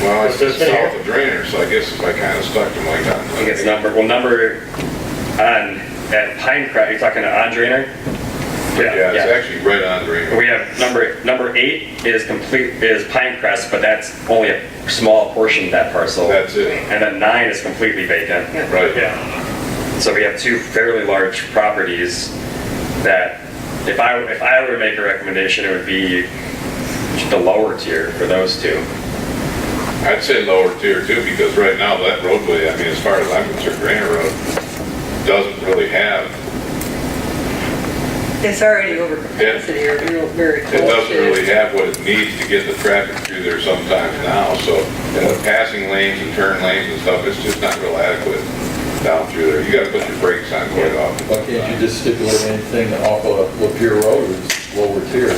Well, it's Is this just in here? south of Drainer, so I guess if I kind of stuck them like I think it's number on, at Pinecrest, you're talking to on Drainer? Yeah, it's actually right on Drainer. We have number 8 is Pinecrest, but that's only a small portion of that parcel. That's it, And then 9 is completely vacant. right. Yeah. So we have 2 fairly large properties that, if I were to make a recommendation, it would be the lower tier for those 2. I'd say lower tier too, because right now that roadway, I mean, as far as I'm concerned, Drainer Road doesn't really have, It's already over capacity or very close. it doesn't really have what it needs to get the traffic through there sometimes now, so, and the passing lanes and turn lanes and stuff, it's just not real adequate down through there. You gotta put your brakes on quite often. Why can't you just stipulate anything off of Lapeer Road is lower tier?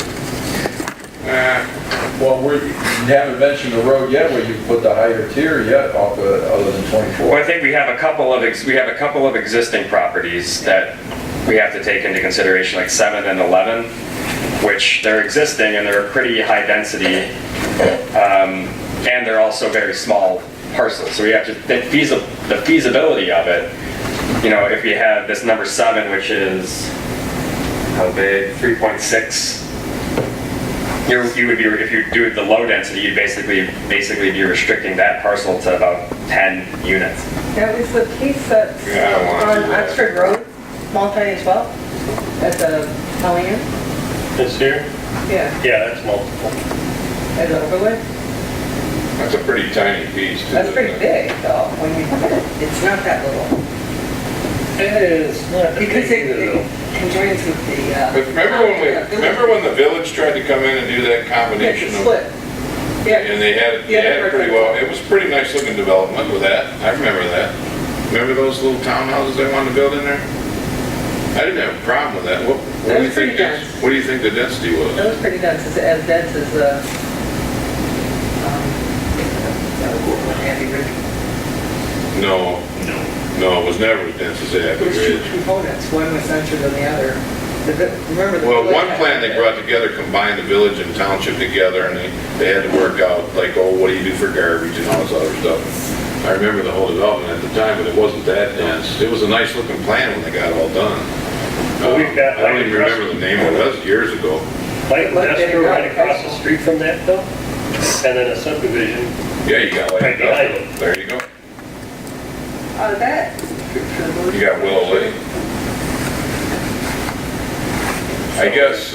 Well, you haven't mentioned the road yet where you put the higher tier yet off of, other than 24. Well, I think we have a couple of existing properties that we have to take into consideration, like 7 and 11, which they're existing and they're pretty high density, and they're also very small parcels. So we have to think the feasibility of it. You know, if you have this number 7, which is how big? 3.6. You would be, if you do the low density, you'd basically be restricting that parcel to about 10 units. Now, is the piece that's Yeah, I don't wanna on do that. Oxford Road multi as well? At the Helene? This here? Yeah, Yeah, that's multiple. as an overlay? That's a pretty tiny piece too. That's pretty isn't it? big though, when you, it's not that little. It is not Because it conjoins with the, But remember when the village tried to come in and do that combination it's of, split. Yeah, and they had it pretty well, it was pretty nice looking development with that, I remember that. Remember those little townhouses they wanted to build in there? I didn't have a problem with that. What That do you was pretty think, dense. what do you think the density that was? was pretty dense, as dense as, Abbey Ridge. No, it was never as dense as There Abbey was two Ridge. components, one was centered than the other. Remember the. Well, village one had- plan they brought together, combined the village and township together, and they had to work out, like, oh, what do you do for garbage and all this other stuff. I remember the whole development at the time, but it wasn't that dense. It was a nice looking plan when they got it all done. Well, we've got- I don't even remember the name of it, that was years ago. Light industrial right across the street from that though, and then a subdivision. Yeah, you got like, Right behind it. there you go. That. You got Willow Lake. I guess,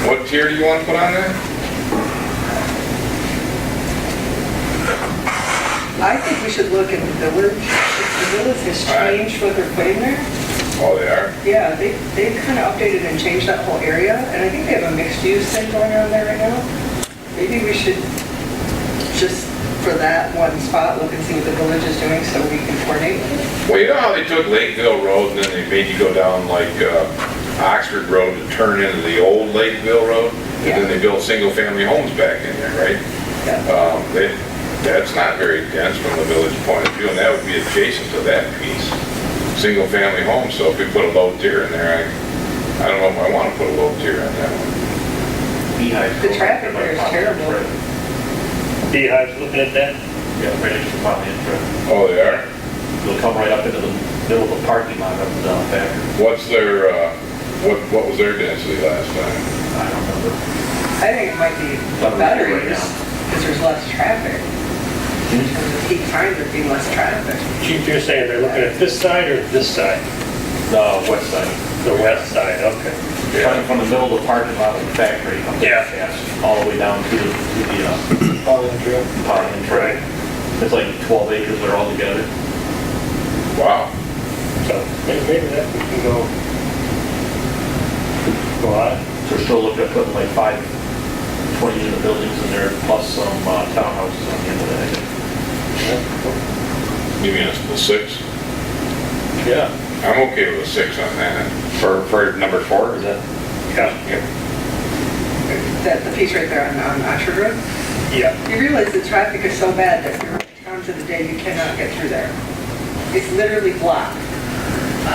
what tier do you want to put on there? I think we should look at the village. If the village has changed what they're putting there. Oh, they are? Yeah, they've kind of updated and changed that whole area, and I think they have a mixed use thing going on there right now. Maybe we should just, for that one spot, look and see what the village is doing so we can coordinate with it. Well, you know how they took Lakeville Road and then they made you go down like Oxford Road to turn into the old Lakeville Road? And then they built single-family homes back in there, right? Yeah. That's not very dense from the village point of view, and that would be adjacent to that piece. Single-family homes, so if we put a low tier in there, I don't know if I want to put a low tier on that one. The traffic there is terrible. Beehive's looking at that. Yeah, right next to Mount Intra. Oh, they are? They'll come right up into the middle of the parking lot up and down the back. What's their, what was their density last time? I don't remember. I think it might be better because there's less traffic. In terms of peak times, there'd be less traffic. Chief, you're saying they're looking at this side or this side? The west side. The west side, okay. Coming from the middle of the parking lot of the factory, up Yeah. fast, all the way down to the Holland Trail. parking track. It's like 12 acres there all together. Wow. So maybe that we can go on. So we're still looking at putting like 5 20-unit buildings in there, plus some townhouses on the end of that. You mean the 6? Yeah. I'm okay with a 6 on that. For number 4, is that? Yeah. That, the piece right there on Oxford Road? Yeah. You realize the traffic is so bad that there are times of the day you cannot get through there. It's literally blocked.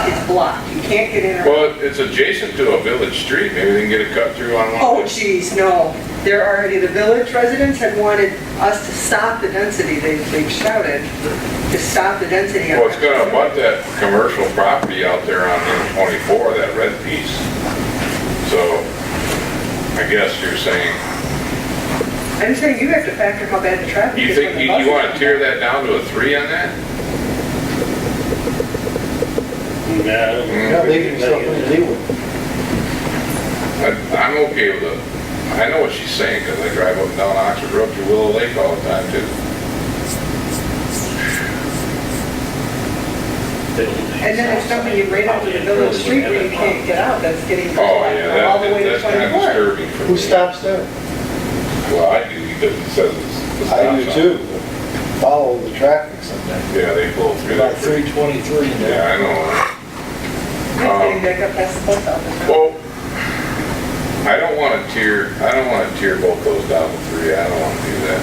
It's blocked. You can't get in or out. Well, it's adjacent to a village street, maybe they can get it cut through on one. Oh, geez, no. They're already, the village residents had wanted us to stop the density. They've shouted to stop the density. Well, it's gonna abut that commercial property out there on M24, that red piece. So, I guess you're saying, I'm saying you have to factor how bad the traffic you is. think, when the you buses wanna come tear by. that down to a 3 on that? Yeah, they can something to deal with. I'm okay with it. I know what she's saying, because I drive up and down Oxford Road to Willow Lake all the time, too. And then there's something you right onto the village street where you can't get out. That's getting Oh, yeah, all the way to that's kind of 24. disturbing for me. Who stops there? Well, I do, because it says it's the I do stop sign. too. Follow the traffic sometimes. Yeah, they blow through About there. 323 Yeah, now. I know. It's getting back up past the post office. Well, I don't want to tear both those down to 3. I don't want to do that.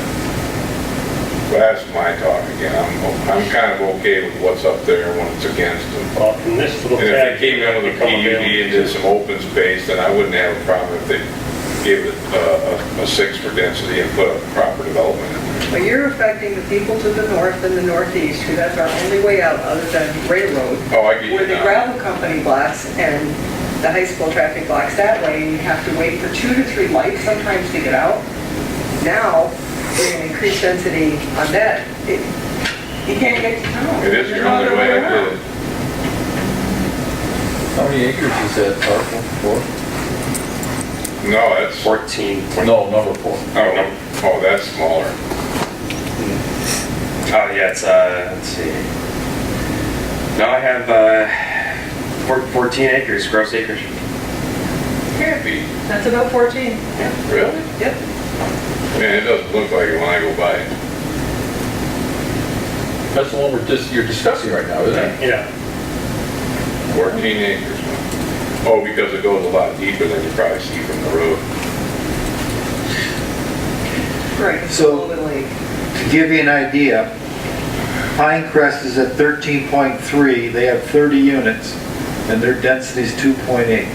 But that's my talk again. I'm kind of okay with what's up there and what it's against. Well, from this little. And if they came in with a PUD and did some open space, then I wouldn't have a problem if they gave it a 6 for density and put a proper development in there. But you're affecting the people to the north and the northeast, who that's our only way out other than railroad. Oh, I get you Where the now. gravel company blocks and the high school traffic blocks that way, and you have to wait for 2 to 3 lights sometimes to get out. Now, we're going to increase density on that. You can't get to town. It is There's your no only other way I around. did it. How many acres is that parcel for? No, that's, 14. No, number 4. Oh, no. oh, that's smaller. Oh, yeah, it's, let's see. No, I have 14 acres, gross acres. Can't be. That's about 14. Really? Yep. Man, it doesn't look like it when I go by it. That's the one you're discussing right now, isn't it? Yeah. 14 acres. Oh, because it goes a lot deeper than you probably see from the road. Right, it's a So- little bit late. To give you an idea, Pinecrest is at 13.3, they have 30 units, and their density is 2.8.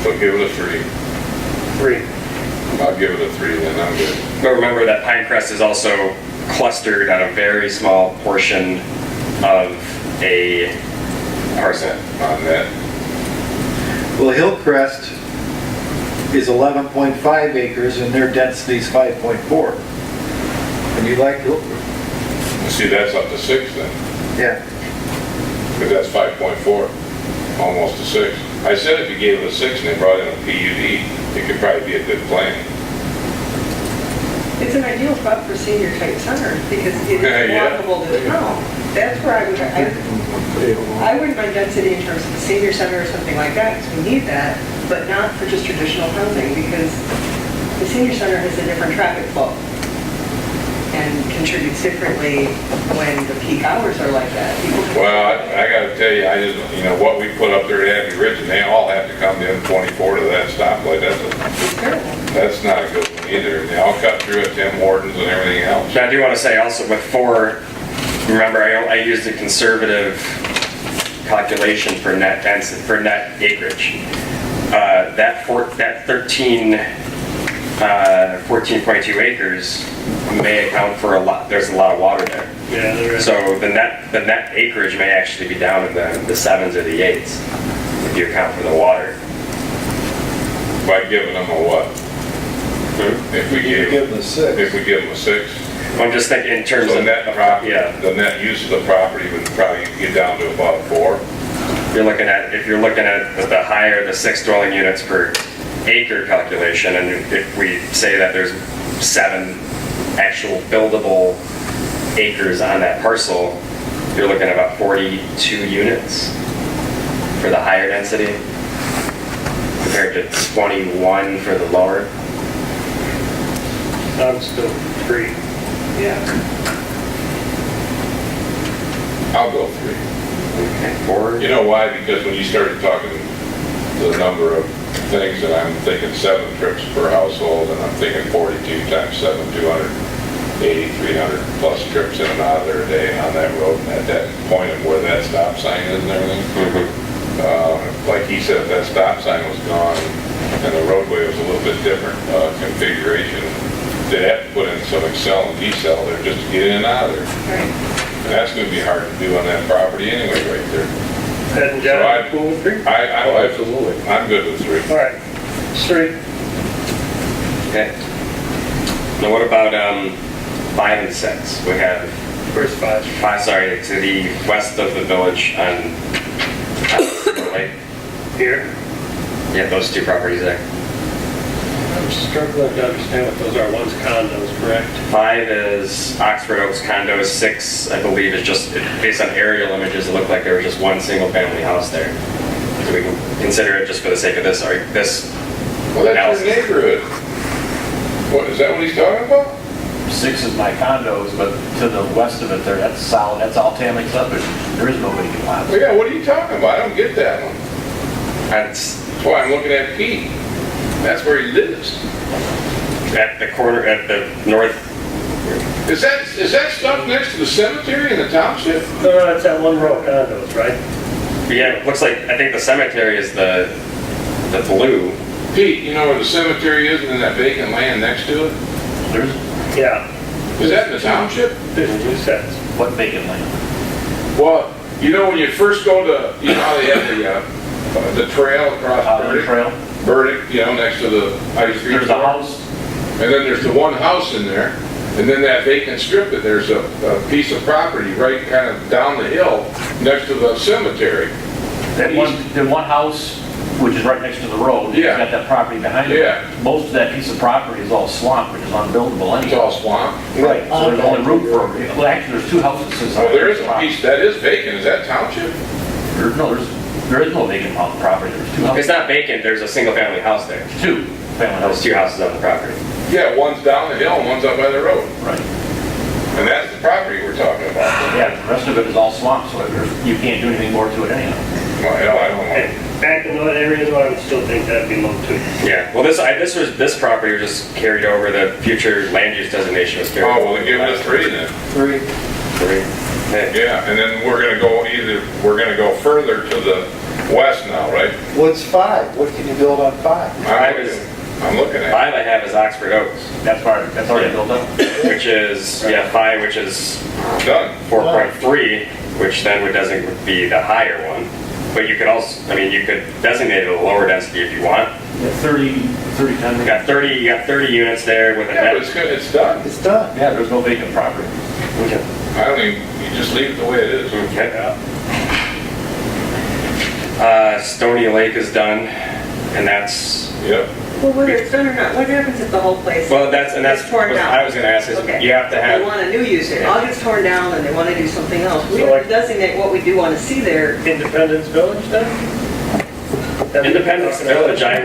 So give it a 3. 3. I'll give it a 3, then I'm good. But remember that Pinecrest is also clustered on a very small portion of a parcel. On that. Well, Hillcrest is 11.5 acres, and their density is 5.4. And you like Hillcrest? See, that's up to 6 then, Yeah. because that's 5.4, almost a 6. I said if you gave it a 6 and they brought in a PUD, it could probably be a good plan. It's an ideal spot for senior type center because it is Yeah. walkable to town. That's where I wouldn't mind density in terms of a senior center or something like that, because we need that, but not for just traditional housing, because the senior center has a different traffic flow and contributes differently when the peak hours are like that. People can- Well, I gotta tell you, what we put up there at Abbey Ridge, and they all have to come to M24 to that stoplight. It's terrible. That's not a good one either. And they all cut through at Tim Hortons and everything else. But I do want to say also with 4, remember I used a conservative calculation for net density, for net acreage. That 14.2 acres may account for a lot, there's a lot of water there. Yeah, there is. So the net acreage may actually be down in the 7s or the 8s if you account for the water. By giving them a what? If we You give them a 6. If we give them a 6? I'm just thinking in terms So of net property, yeah. the net use of the property would probably get down to about a 4. If you're looking at the higher the 6 dwelling units per acre calculation, and if we say that there's 7 actual buildable acres on that parcel, you're looking at about 42 units for the higher density compared to 21 for the lower. I'm still 3. Yeah. I'll go 3. Okay, 4. You know why? Because when you started talking the number of things, and I'm thinking 7 trips per household, and I'm thinking 42 times 7, 280, 300 plus trips in and out of there a day on that road, and at that point of where that stop sign is and everything. Like he said, if that stop sign was gone and the roadway was a little bit different configuration, they'd have to put in some accel and decel there just to get in and out of there. Right. And that's going to be hard to do on that property anyway, right there. Ed and So John, cool with 3? Absolutely. I'm good with 3. All right, it's 3. Okay. Now what about 5 and 6? We have Where's 5? 5, sorry, to the west of the village on Lake. Here. Yeah, those 2 properties there. I'm struggling to understand what those are. One's condos, correct? 5 is Oxford Oaks condos. 6, I believe, is just, based on aerial images, it looked like there was just one single family house there. So we can consider it just for the sake of this, or this. Well, that's analysis. your neighborhood. What, is that what he's talking about? 6 is my condos, but to the west of it there, that's solid, that's all Tamek's up, there is no vacant lots. Well, yeah, what are you talking about? I don't get that one. That's That's why I'm looking at Pete. That's where he lives. at the corner, at the north. Is that stuff next to the cemetery in the township? No, it's that one row of condos, right? Yeah, it looks like, I think the cemetery is the blue. Pete, you know where the cemetery is and that vacant land next to it? There's, Yeah. Is that in the township? There's 2 sets. what vacant land? Well, you know when you first go to, you know how they have the trail across The Burdick? trail? Burdick, you know, next to the ice cream There's a store? house, And then there's the one house in there, and then that vacant strip, and there's a piece of property right kind of down the hill next to the cemetery. that one house, which is right next to the road, it's Yeah. got that property behind it. Yeah. Most of that piece of property is all swamp, which is unbuildable It's anyway. all swamp. Right, so there's only room for, well, actually, there's 2 houses since. Well, there is a piece that is vacant, is that township? There is no vacant property, there's 2 It's houses. not vacant, there's a single family house there. 2 family There's houses. 2 houses on the property. Yeah, one's down the hill and one's up by the road. Right. And that's the property we're talking about. Yeah, the rest of it is all swamp, so you can't do anything more to it anyhow. Well, hell, I don't know. And back in those areas, I would still think that'd be low too. Yeah, well, this property was just carried over, the future land use designation was carried over. Oh, well, then give it a 3 then. 3. 3. Okay. Yeah, and then we're gonna go further to the west now, right? What's 5? What can you build on 5? I'm looking at 5 I have is Oxford Oaks, That's already built up. which is, 5, which is it. Done. 4.3, which then would designate be the higher one. But you could also, I mean, you could designate it a lower density if you want. 30 ton. You got 30 units there with a Yeah, but net. it's good, it's done. It's done. Yeah, there's no vacant property. Okay. I don't even, you just leave it the way it is. Okay. Stony Lake is done, and that's, Yep. Well, whether it's done or not, what happens if the whole place well, that's gets what torn down? I was gonna ask is, Okay. you have to They have, want a new use, it all gets torn down and they want to do something else. We So have like- to designate what we do want to see there. Independence Village then? Independence Village, I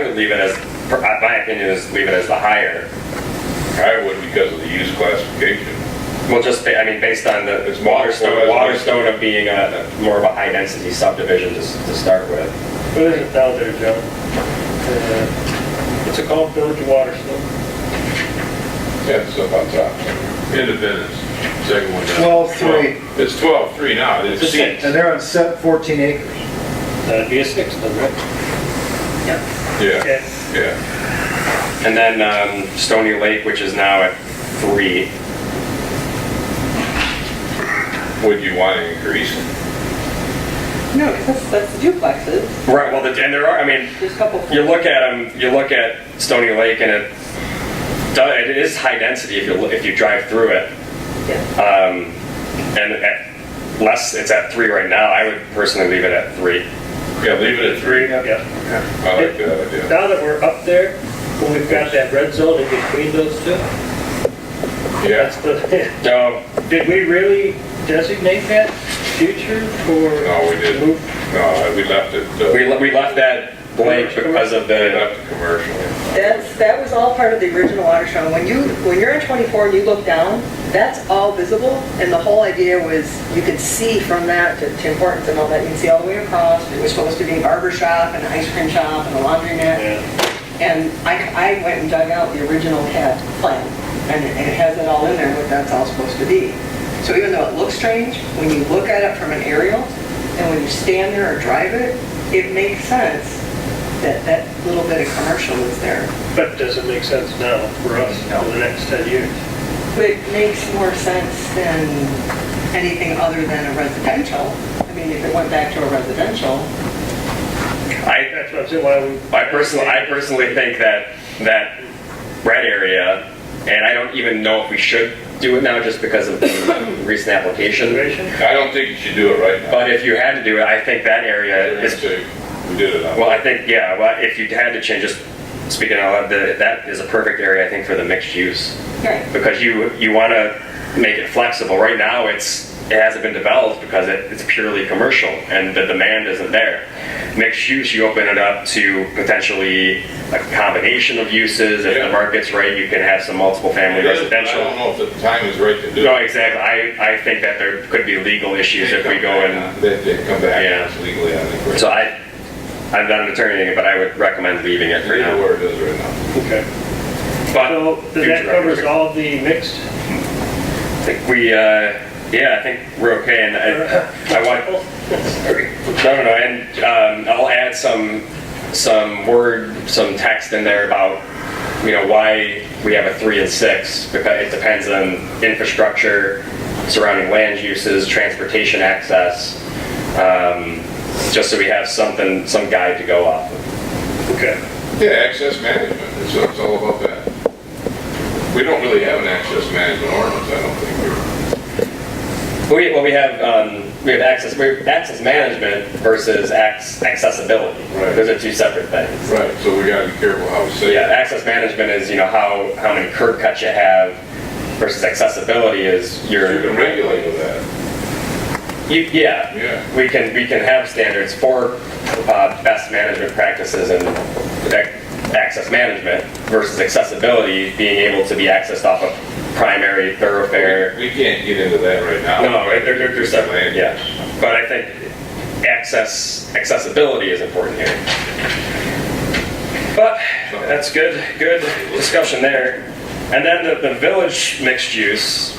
would leave it as, my opinion is leave it as the higher. I would because of the use classification. Well, just, I mean, based on the It's multiple Waterstone of being more of a high-density subdivision to start with. What is it down there, John? What's it called, Village of Waterstone? Yeah, it's up on top. Independence, second one down. 12-3. It's 12-3 now, it's It's a six. And they're on 14 acres. That'd be a 6 then, right? Yep. Yeah, Okay. yeah. And then Stony Lake, which is now at 3. Would you want to increase? No, because that's the duplexes. Right, well, and there are, I mean, There's a couple. you look at them, you look at Stony Lake, and it is high density if you drive through it. Yeah. And it's at 3 right now. I would personally leave it at 3. Yeah, leave it at 3. Yeah. I like that idea. Now that we're up there, when we've got that red zone in between those two, Yeah. that's the, No, did we really designate that future for? No, we didn't. move- No, we left it, We left that blank because of we the, left the commercial. That was all part of the original watershed. When you're on 24 and you look down, that's all visible, and the whole idea was you could see from that to Tim Hortons and all that, you can see all the way across. It was supposed to be a barber shop and an ice cream shop and a laundromat. Yeah. And I went and dug out the original CAD plan, and it has it all in there, what that's all supposed to be. So even though it looks strange, when you look at it from an aerial, and when you stand there or drive it, it makes sense that that little bit of commercial is there. But does it make sense now for us for the next 10 years? But it makes more sense than anything other than a residential. I mean, if it went back to a residential, That's what I'm saying, why we... I personally think that red area, and I don't even know if we should do it now just because of the recent application. I don't think you should do it right now. But if you had to do it, I think that area is, We did it. well, I think, yeah, well, if you had to change, just speaking out loud, that is a perfect area, I think, for the mixed use. right. Because you want to make it flexible. Right now, it hasn't been developed because it's purely commercial and the demand isn't there. Mixed use, you open it up to potentially a combination of uses. If the market's right, you can have some multiple family residential. I don't know if the time is right to do it. No, exactly. I think that there could be legal issues if we go and, They come back Yeah. and it's legally, I think. so I'm not an attorney, but I would recommend leaving it for Leave it now. where it is right now. Okay. But So does that future covers record. all the mixed? I think I think we're okay, and I want, Sorry. no, and I'll add some text in there about, why we have a 3 and 6, because it depends on infrastructure, surrounding land uses, transportation access, just so we have some guide to go off of. Okay. Yeah, access management, it's all about that. We don't really have an access management ordinance, I don't think. We have access management versus accessibility. Right. Those are two separate things. Right, so we gotta be careful how we say Yeah, it. access management is, how many curb cuts you have versus accessibility is You your. can regulate with that. Yeah. Yeah. We can have standards for best management practices and access management versus accessibility being able to be accessed off of primary thoroughfare. We can't get into that right now. No, they're separate, yeah. But I think accessibility is important here. But that's good discussion there. And then the village mixed use,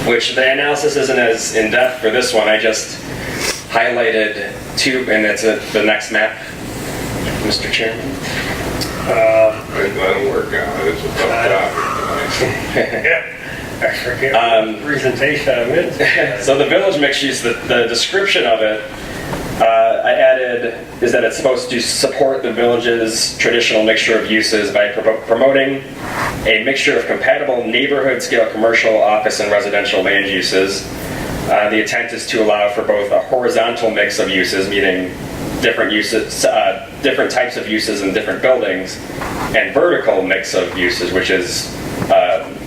which the analysis isn't as in-depth for this one. I just highlighted two, and it's the next map, Mr. Chairman. That'll work out, it's a tough topic. Yeah. I forget presentation I'm in. So the village mixed use, the description of it, I added is that it's supposed to support the village's traditional mixture of uses by promoting a mixture of compatible neighborhood scale commercial, office, and residential land uses. The intent is to allow for both a horizontal mix of uses, meaning different uses, different types of uses in different buildings, and vertical mix of uses, which is,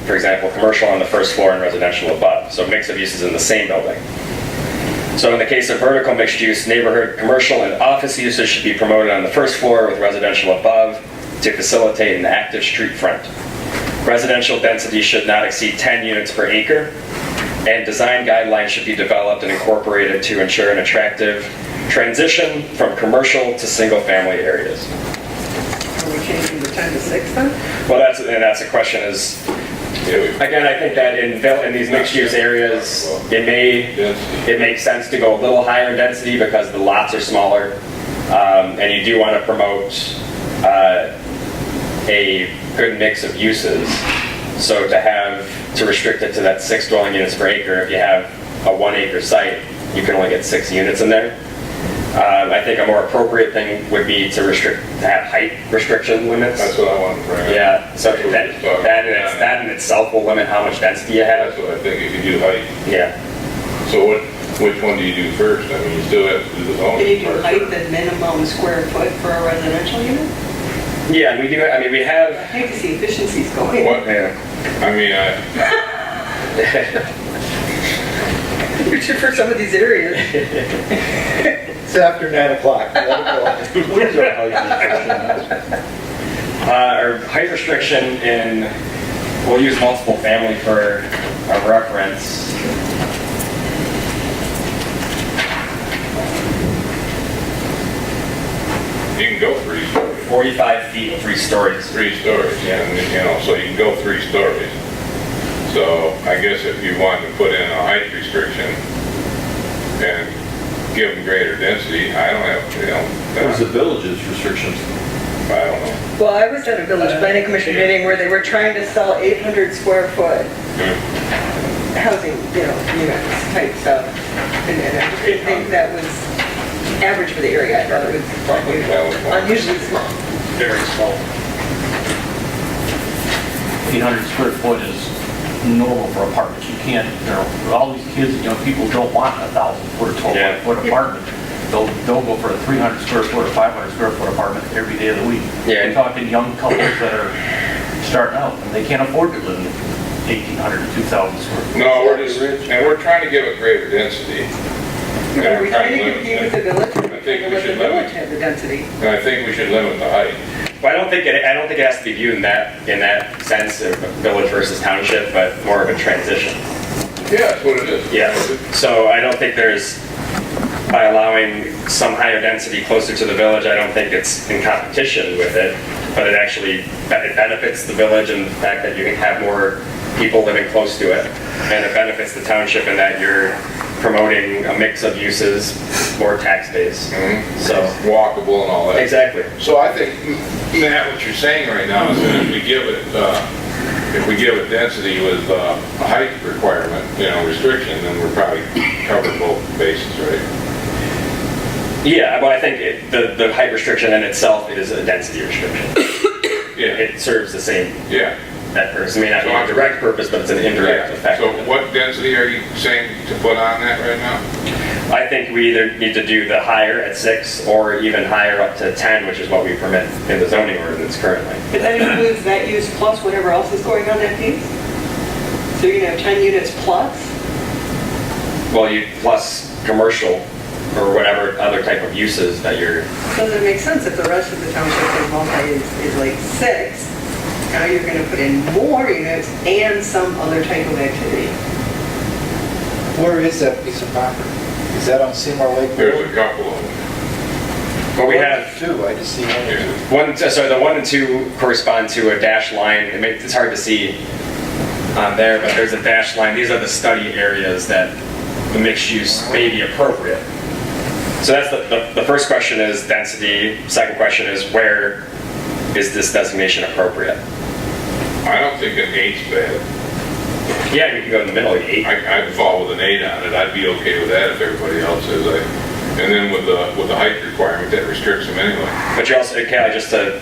for example, commercial on the first floor and residential above. So mix of uses in the same building. So in the case of vertical mixed use, neighborhood commercial and office uses should be promoted on the first floor with residential above to facilitate an active street front. Residential density should not exceed 10 units per acre, and design guidelines should be developed and incorporated to ensure an attractive transition from commercial to single-family areas. Are we changing the 10 to 6 then? Well, that's a question is, again, I think that in these mixed-use areas, it makes sense to go a little higher in density because the lots are smaller, and you do want to promote a good mix of uses. So to restrict it to that 6 dwelling units per acre, if you have a 1 acre site, you can only get 6 units in there. I think a more appropriate thing would be to have height restriction limits. That's what I want to bring up. Yeah, so that in itself will limit how much density you have. That's what I think, if you do height. Yeah. So which one do you do first? I mean, you still have to do the zoning. Can you do part height first. and minimum square foot for a residential unit? Yeah, and we do, I mean, we I have, hate to see efficiencies going. What? yeah. I mean, For some of these areas. It's after 9 o'clock. Let it go. What is our height restriction? Our height restriction in, we'll use multiple family for a reference. You can go 3 stories. 45 feet, 3 stories. 3 stories, Yeah. and, you know, so you can go 3 stories. So I guess if you wanted to put in a height restriction and give them greater density, I don't have, you know. Where's the village's restrictions? I don't know. Well, I was at a village planning commission meeting where they were trying to sell 800 square foot housing, units type stuff. And I didn't think that was average for the area. I thought it was unusually small. Very small. 800 square foot is normal for apartments. You can't, all these kids, people don't want a 1,000 foot or 1,200 foot apartment. They'll go for a 300 square foot or 500 square foot apartment every day of the week. Yeah. We're talking young couples that are starting out, and they can't afford to live in 1,800 to 2,000 square foot. No, we're trying to give it greater density. Are we trying to compete with the village? I think we Let the should village limit, have the density. and I think we should limit the height. Well, I don't think it has to be viewed in that sense of village versus township, but more of a transition. Yeah, that's what it is. Yeah. So I don't think there's, by allowing some higher density closer to the village, I don't think it's in competition with it, but it actually, it benefits the village in the fact that you can have more people living close to it, and it benefits the township in that you're promoting a mix of uses, more tax base. So, Walkable and all that. exactly. So I think, Matt, what you're saying right now is that if we give it density with a height requirement, restriction, then we're probably covering both bases, right? Yeah, but I think the height restriction in itself is a density restriction. Yeah, It serves the same yeah. purpose. It may not be a direct purpose, but it's an indirect effect. So what density are you saying to put on that right now? I think we either need to do the higher at 6 or even higher up to 10, which is what we permit in the zoning ordinance currently. But that includes that use plus whatever else is going on that piece? So you're gonna have 10 units plus? Well, you plus commercial or whatever other type of uses that you're, Doesn't it make sense if the rest of the township is multi is like 6? Now you're gonna put in more units and some other type of activity. Where is that piece of property? Is that on Seymour Lake There's a Road? couple of them. well, we have, 2, I just see one or two. the 1 and 2 correspond to a dashed line. It's hard to see on there, but there's a dashed line. These are the study areas that the mixed use may be appropriate. So that's the first question is density. Second question is where is this designation appropriate? I don't think an 8's bad. Yeah, you can go in the middle, like 8. I'd fall with an 8 on it. I'd be okay with that if everybody else is. And then with the height requirement, that restricts them anyway. But you also, Kelly, just to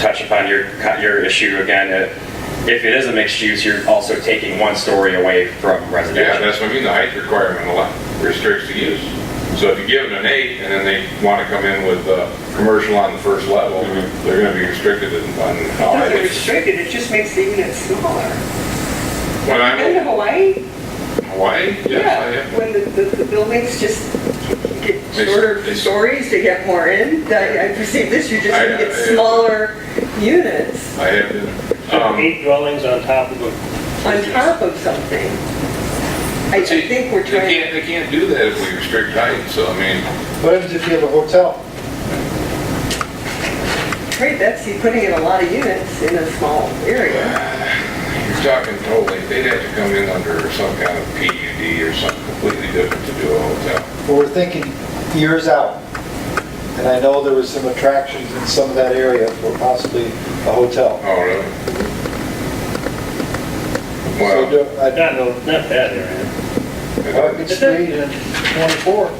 touch upon your issue again, if it is a mixed use, you're also taking 1 story away from Yeah, residential. that's what I mean. The height requirement restricts the use. So if you give them an 8 and then they want to come in with commercial on the first level, they're going to be restricted on how It high doesn't they. restrict it, it just makes the units smaller. When Have you been to I'm Hawaii? Hawaii, yes, I have. When the buildings just get They- shorter they- stories to get more in, I perceive this, you're just I- gonna get I- smaller units I have been. 8 dwellings on top of a... on top of something. I think we're trying. They can't do that if we restrict height, so I mean, What happens if you have a hotel? Right, that's, you're putting in a lot of units in a small area. you're talking totally, they'd have to come in under some kind of PUD or something completely different to do a hotel. Well, we're thinking years out. And I know there was some attractions in some of that area for possibly a hotel. Oh, really? So Well, Not that area. Market Street and 24.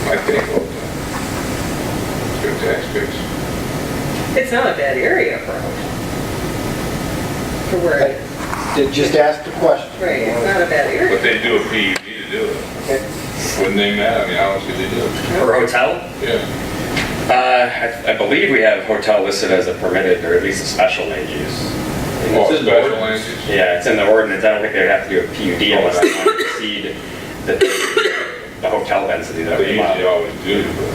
I think hotel. Good tax base. It's not a bad area for a hotel. For where it is. Just ask the question. Right, it's not a bad area. But they do a PUD to do it. Okay. Wouldn't they, Matt? I mean, how else could they do it? For a hotel? Yeah. I believe we have hotel listed as a permitted or at least a special land use. Oh, It's in the special ordinance. land use? Yeah, it's in the ordinance. I don't think they'd have to do a PUD unless they want to exceed the hotel density that They we allow. usually always do, but.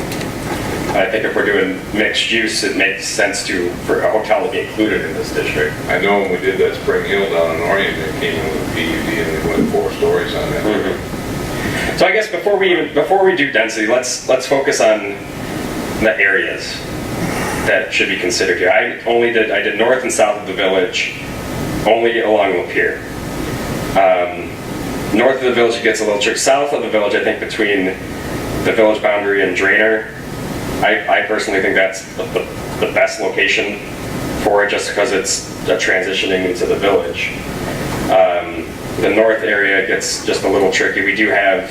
I think if we're doing mixed use, it makes sense for a hotel to be included in this district. I know when we did that Spring Hill down in Orion, they came in with a PUD and they went 4 stories on that. So I guess before we do density, let's focus on the areas that should be considered here. I did north and south of the village, only along Lapeer. North of the village it gets a little tricky. South of the village, I think between the village boundary and Drainer, I personally think that's the best location for it, just because it's transitioning into the village. The north area gets just a little tricky. We do have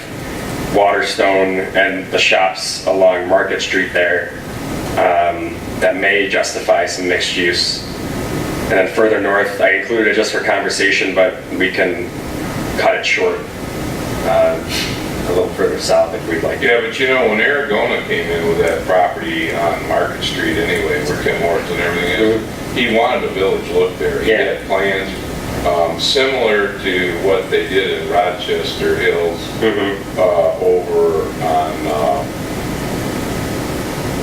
Waterstone and the shops along Market Street there that may justify some mixed use. And then further north, I included it just for conversation, but we can cut it short a little further south if we'd like. Yeah, but you know, when Aragona came in with that property on Market Street anyway, where Tim Hortons and everything is, he wanted a village look there. He had plans similar to what they did in Rochester Hills over on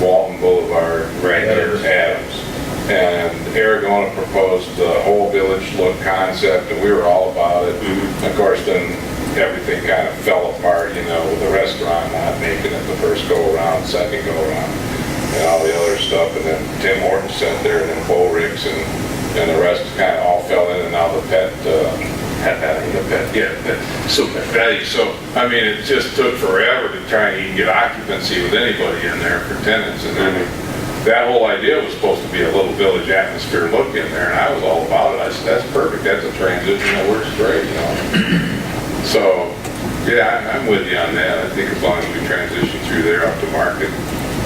Walton Boulevard, right near Adams. And Aragona proposed the whole village look concept, and we were all about it. Of course, then everything kind of fell apart, you know, with the restaurant not making it the first go-around, second go-around, and all the other stuff. And then Tim Hortons sat there, and then Bo Ricks, and the rest kind of all fell in, and now the pet. So, I mean, it just took forever to try and even get occupancy with anybody in there for tenants. And then that whole idea was supposed to be a little village atmosphere look in there, and I was all about it. I said, that's perfect. That's a transition that works great, you know. So, yeah, I'm with you on that. I think as long as we transition through there up to Market.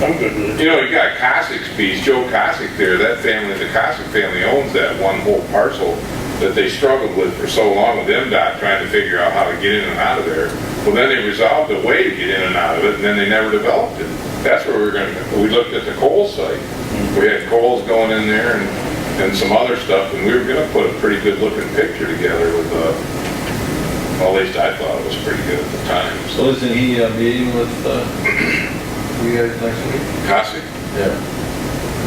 I'm good with it. You know, you got Cossack's piece, Joe Cossack there, that family, the Cossack family owns that one whole parcel that they struggled with for so long with MDOT trying to figure out how to get in and out of there. Well, then they resolved a way to get in and out of it, and then they never developed it. That's where we looked at the coal site. We had coals going in there and some other stuff, and we were gonna put a pretty good looking picture together with, well, at least I thought it was pretty good at the time. So isn't he meeting with you guys next week? Cossack? Yeah.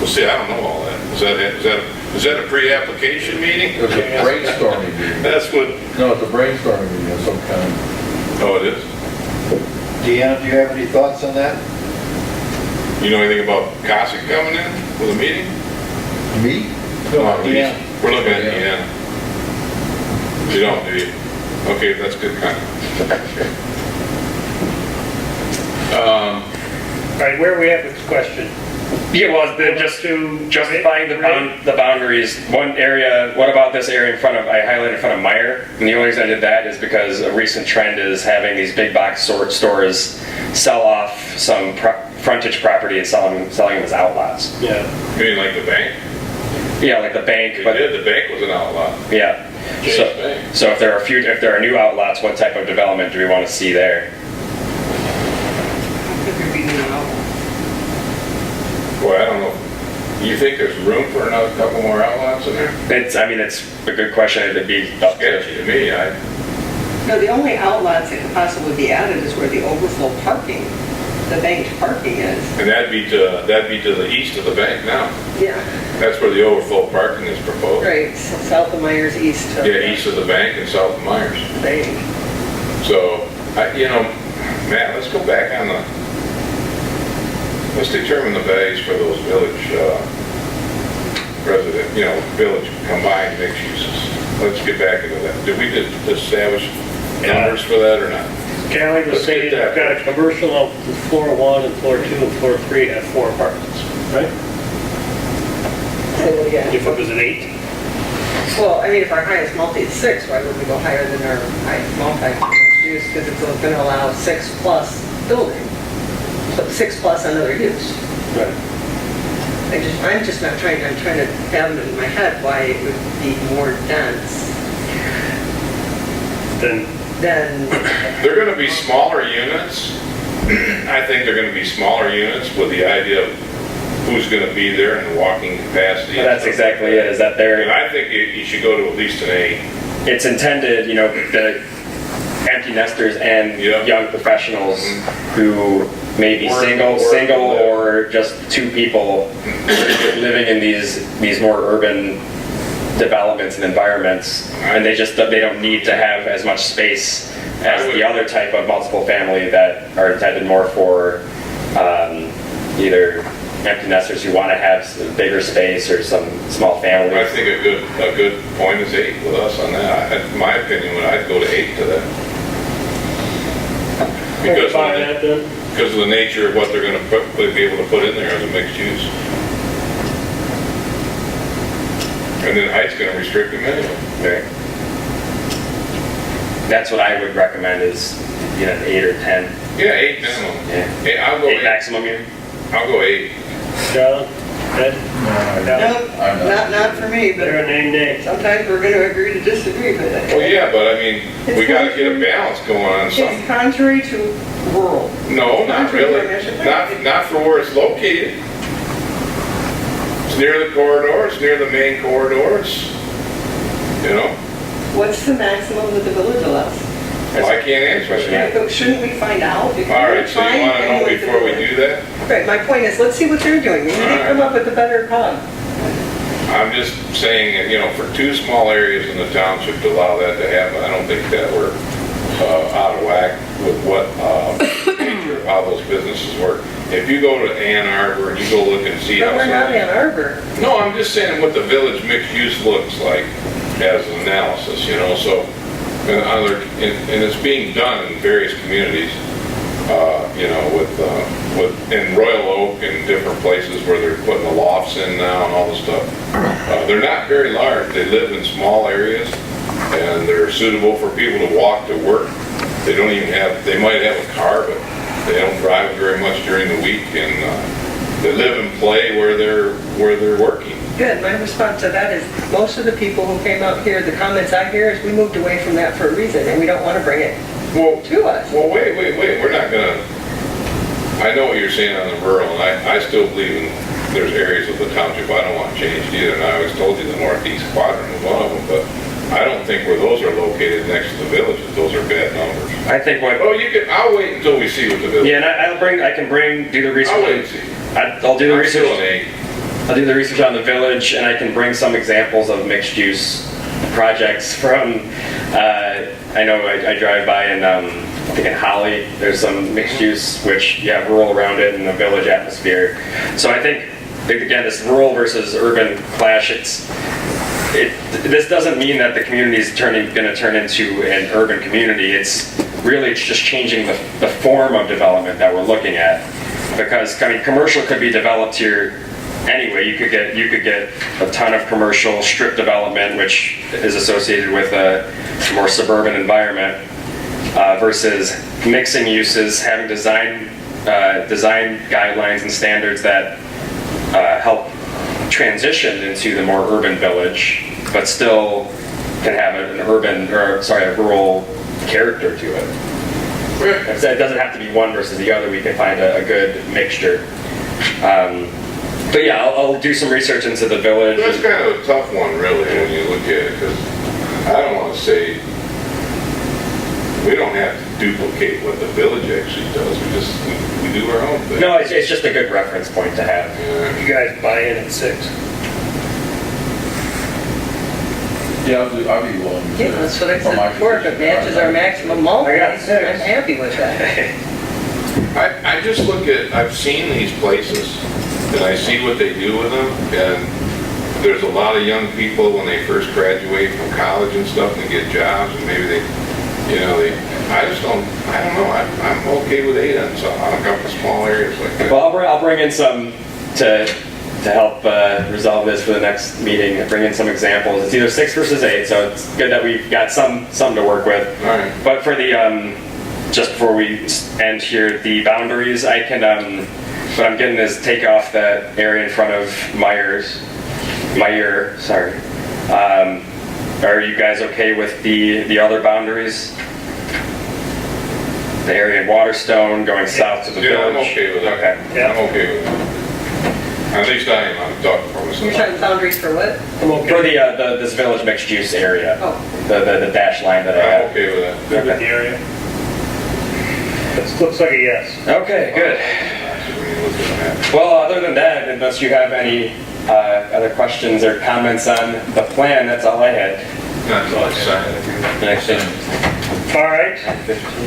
Well, see, I don't know all that. Is that a pre-application meeting? It was a brainstorming meeting. That's what, No, it's a brainstorming meeting of some kind. oh, it is? Deanna, do you have any thoughts on that? You know anything about Cossack coming in with a meeting? Me? No, Deanna. We're looking at Yeah. Deanna. You don't, do you? Okay, that's good kind. All right, where are we at with this question? Yeah, well, just justifying the boundaries. One area, what about this area in front of, I highlighted in front of Meyer, and the only reason I did that is because a recent trend is having these big box stores sell off some frontage property and selling them as outlots. Yeah. You mean like the bank? Yeah, like the bank, They but did, the bank was an outlaw. yeah. Chase Bank. So if there are new outlots, what type of development do we want to see there? Boy, I don't know. You think there's room for another couple more outlots in there? It's a good question. It'd be up Sketchy to me. No, the only outlots that could possibly be added is where the overflow parking, the banked parking is. And that'd be to the east of the bank now. Yeah. That's where the overflow parking is proposed. Right, south of Myers, east of. Yeah, east of the bank and south of Myers. Bank. So, Matt, let's go back on let's determine the values for those village village combined mixed uses. Let's get back into that. Did we establish numbers for that or not? Callie was Let's saying get you've got a commercial on floor 1 and floor 2 and floor 3 have 4 apartments, right? So, yeah. If it was an 8? Well, I mean, if our highest multi is 6, why would we go higher than our highest multi use? Because it's going to allow 6 plus building, so 6 plus another use. Right. I'm just not trying, I'm trying to fathom in my head why it would be more dense Then than, They're going to be smaller units. I think they're going to be smaller units with the idea of, who's gonna be there and the walking capacity. But that's exactly it, is that And they're, I think you should go to at least an 8. it's intended, you know, the empty nesters and Yeah. young professionals who may be Work- single work- or just 2 people living in these more urban developments and environments, and they don't need to have as much space as the other type of multiple family that are intended more for either empty nesters who want to have some bigger space or some small I families. think a good point is 8 with us on that. In my opinion, I'd go to 8 to that. Because Buy that then? of the nature of what they're gonna be able to put in there as a mixed use. And then height's gonna restrict them anyway. Right. That's what I would recommend is, you know, 8 or 10. Yeah, 8 minimum. Yeah. Hey, I'll go 8 8. maximum here. I'll go 8. John? Ed? I'm Not for me, They're but a name. sometimes we're gonna agree to disagree, but Well, yeah, but I mean, we gotta get a balance going on it's something. contrary to rural. No, not really. Not for where it's located. It's near the corridor, it's near the main corridors. You know? What's the maximum that the village allows? Well, I can't answer that. But shouldn't we find out? If All we're right, so you trying wanna know anyway to before we it. do that? Right, my point is, let's see what they're doing. Maybe they come up with a better cog. I'm just saying, you know, for 2 small areas in the township to allow that to happen, I don't think that we're out of whack with what, nature of how those businesses work. If you go to Ann Arbor and you go look and see how. But we're not some- Ann Arbor. No, I'm just saying what the village mixed use looks like as an analysis, you know, so, and it's being done in various communities, you know, in Royal Oak and different places where they're putting the lofts in now and all this stuff. They're not very large, they live in small areas, and they're suitable for people to walk to work. They don't even have, they might have a car, but they don't drive very much during the week, and they live and play where they're working. Good, my response to that is, most of the people who came out here, the comments I hear is, we moved away from that for a reason, and we don't want to bring it Well, to us. Well, wait, we're not gonna, I know what you're saying on the rural, and I still believe in, there's areas of the township I don't want changed either, and I always told you the northeast quadrant was one of them, but I don't think where those are located next to the villages, those are bad numbers. I think what, Oh, I'll wait until we see what the village. yeah, and I can do the research. I'll wait and see. I'll do the I'm still an research. 8. I'll do the research on the village, and I can bring some examples of mixed-use projects from, I know I drive by in, I think in Holly, there's some mixed-use, which you have rural around it and a village atmosphere. So I think, again, this rural versus urban clash, this doesn't mean that the community is going to turn into an urban community. It's just changing the form of development that we're looking at. Because, I mean, commercial could be developed here anyway. You could get a ton of commercial strip development, which is associated with a more suburban environment, versus mixing uses, having design guidelines and standards that help transition into the more urban village, but still can have a rural character to it. It doesn't have to be one versus the other. We can find a good mixture. But yeah, I'll do some research into the village. That's kind of a tough one, really, when you look at it, because I don't want to say, we don't have to duplicate what the village actually does, we do our own thing. No, it's just a good reference point to have. Yeah. You guys buy in at 6. Yeah, I'll be willing to. Yeah, that's what I from my said before, if it position, matches our maximum multi, I got I'm 6. happy with that. I just look at, I've seen these places, and I see what they do with them, and there's a lot of young people when they first graduate from college and stuff and get jobs, and maybe I don't know, I'm okay with 8 on a couple of small areas like that. Well, I'll bring in some to help resolve this for the next meeting. Bring in some examples. It's either 6 versus 8, so it's good that we've got some to work with. All right. But for the just before we end here, the boundaries, I can. What I'm getting is take off that area in front of Meyer. Sorry. Are you guys okay with the other boundaries? The area in Waterstone going south to the Yeah, village? I'm okay with that. Okay. Yeah. I'm okay with that. At least I am, I'm talking for You're myself. talking boundaries for what? I'm okay. For this village mixed use area, Oh. the dash line that I I'm have. okay with that. Good with the area? This looks like a yes. Okay, good. Well, other than that, unless you have any other questions or comments on the plan, that's all I had. That's all I said. Next thing. All right.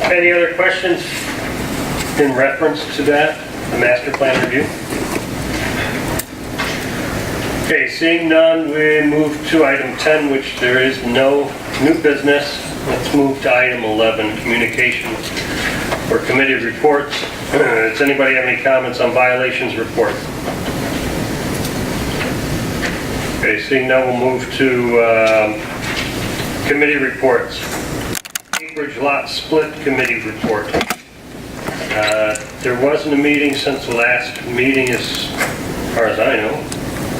Any other questions in reference to that, the master plan review? Okay, seeing none, we move to item 10, which there is no new business. Let's move to item 11, communications or committee reports. Does anybody have any comments on violations report? Okay, seeing none, we'll move to committee reports. Acreage lot split committee report. There wasn't a meeting since the last meeting as far as I know.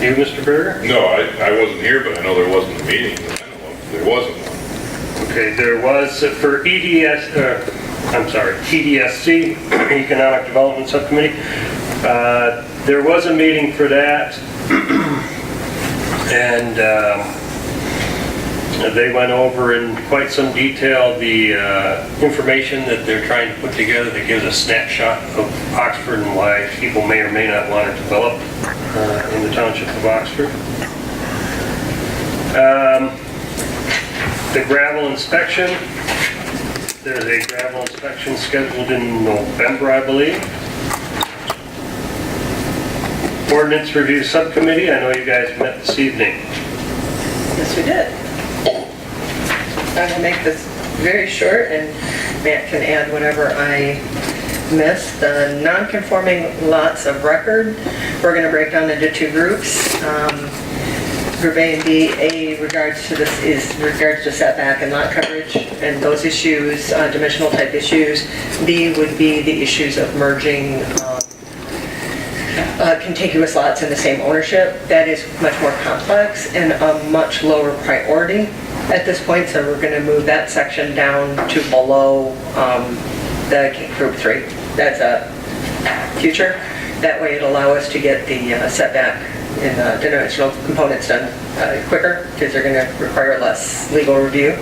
You, Mr. Berger? No, I wasn't here, but I know there wasn't a meeting. I don't know if there wasn't one. Okay, there was for EDSC, Economic Development Subcommittee. There was a meeting for that, and they went over in quite some detail the information that they're trying to put together that gives a snapshot of Oxford and why people may or may not want to develop in the Township of Oxford. The gravel inspection, there's a gravel inspection scheduled in November, I believe. Ordinance Review Subcommittee, I know you guys met this evening. Yes, we did. I'm gonna make this very short, and Matt can add whatever I missed. The non-conforming lots of record, we're gonna break down into two groups. Group A and B, A regards to this is regards to setback and lot coverage and those issues, dimensional type issues. B would be the issues of merging contiguous lots in the same ownership. That is much more complex and a much lower priority at this point, so we're going to move that section down to below the group 3. That's a future. That way it'll allow us to get the setback and dimensional components done quicker, because they're going to require less legal review.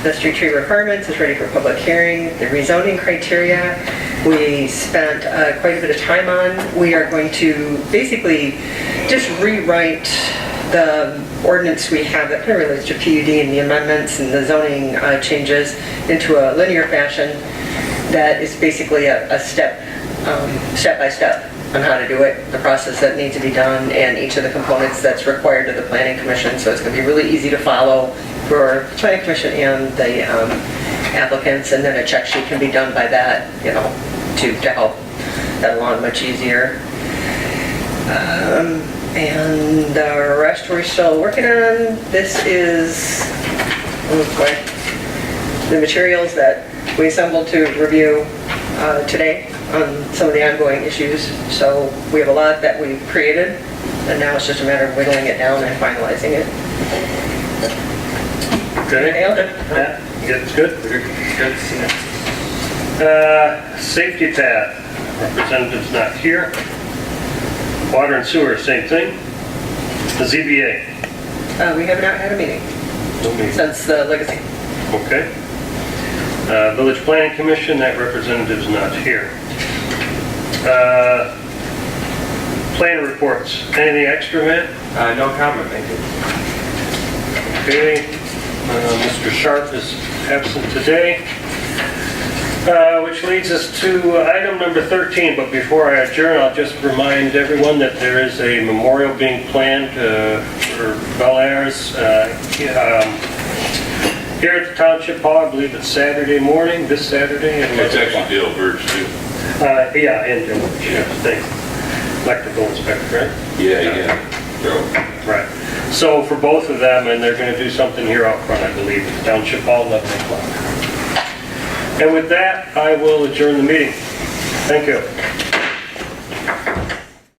The street tree requirements is ready for public hearing. The rezoning criteria, we spent quite a bit of time on. We are going to basically just rewrite the ordinance we have that kind of relates to PUD and the amendments and the zoning changes into a linear fashion that is basically a step-by-step on how to do it, the process that needs to be done, and each of the components that's required of the Planning Commission. So it's going to be really easy to follow for the Planning Commission and the applicants, and then a check sheet can be done by that, you know, to help that along much easier. And the rest we're still working on. This is the materials that we assembled to review today on some of the ongoing issues. So we have a lot that we've created, and now it's just a matter of whittling it down and finalizing it. Okay. Nailed it. Yeah, it's good. Good. Safety path, representative's not here. Water and sewer, same thing. The ZBA. We have not had a meeting No meeting. since the legacy. Okay. Village Planning Commission, that representative's not here. Plan reports, anything extra, Matt? No comment, thank you. Okay. Mr. Sharp is absent today. Which leads us to item number 13, but before I adjourn, I'll just remind everyone that there is a memorial being planned for Bel Airs here at the Township Hall. I believe it's Saturday morning, this Saturday. It's actually Dale Birch too. Yeah, and thanks. Electrical inspector, right? Yeah. Right. So for both of them, and they're going to do something here out front, I believe, at the Township Hall, 11 o'clock. And with that, I will adjourn the meeting. Thank you.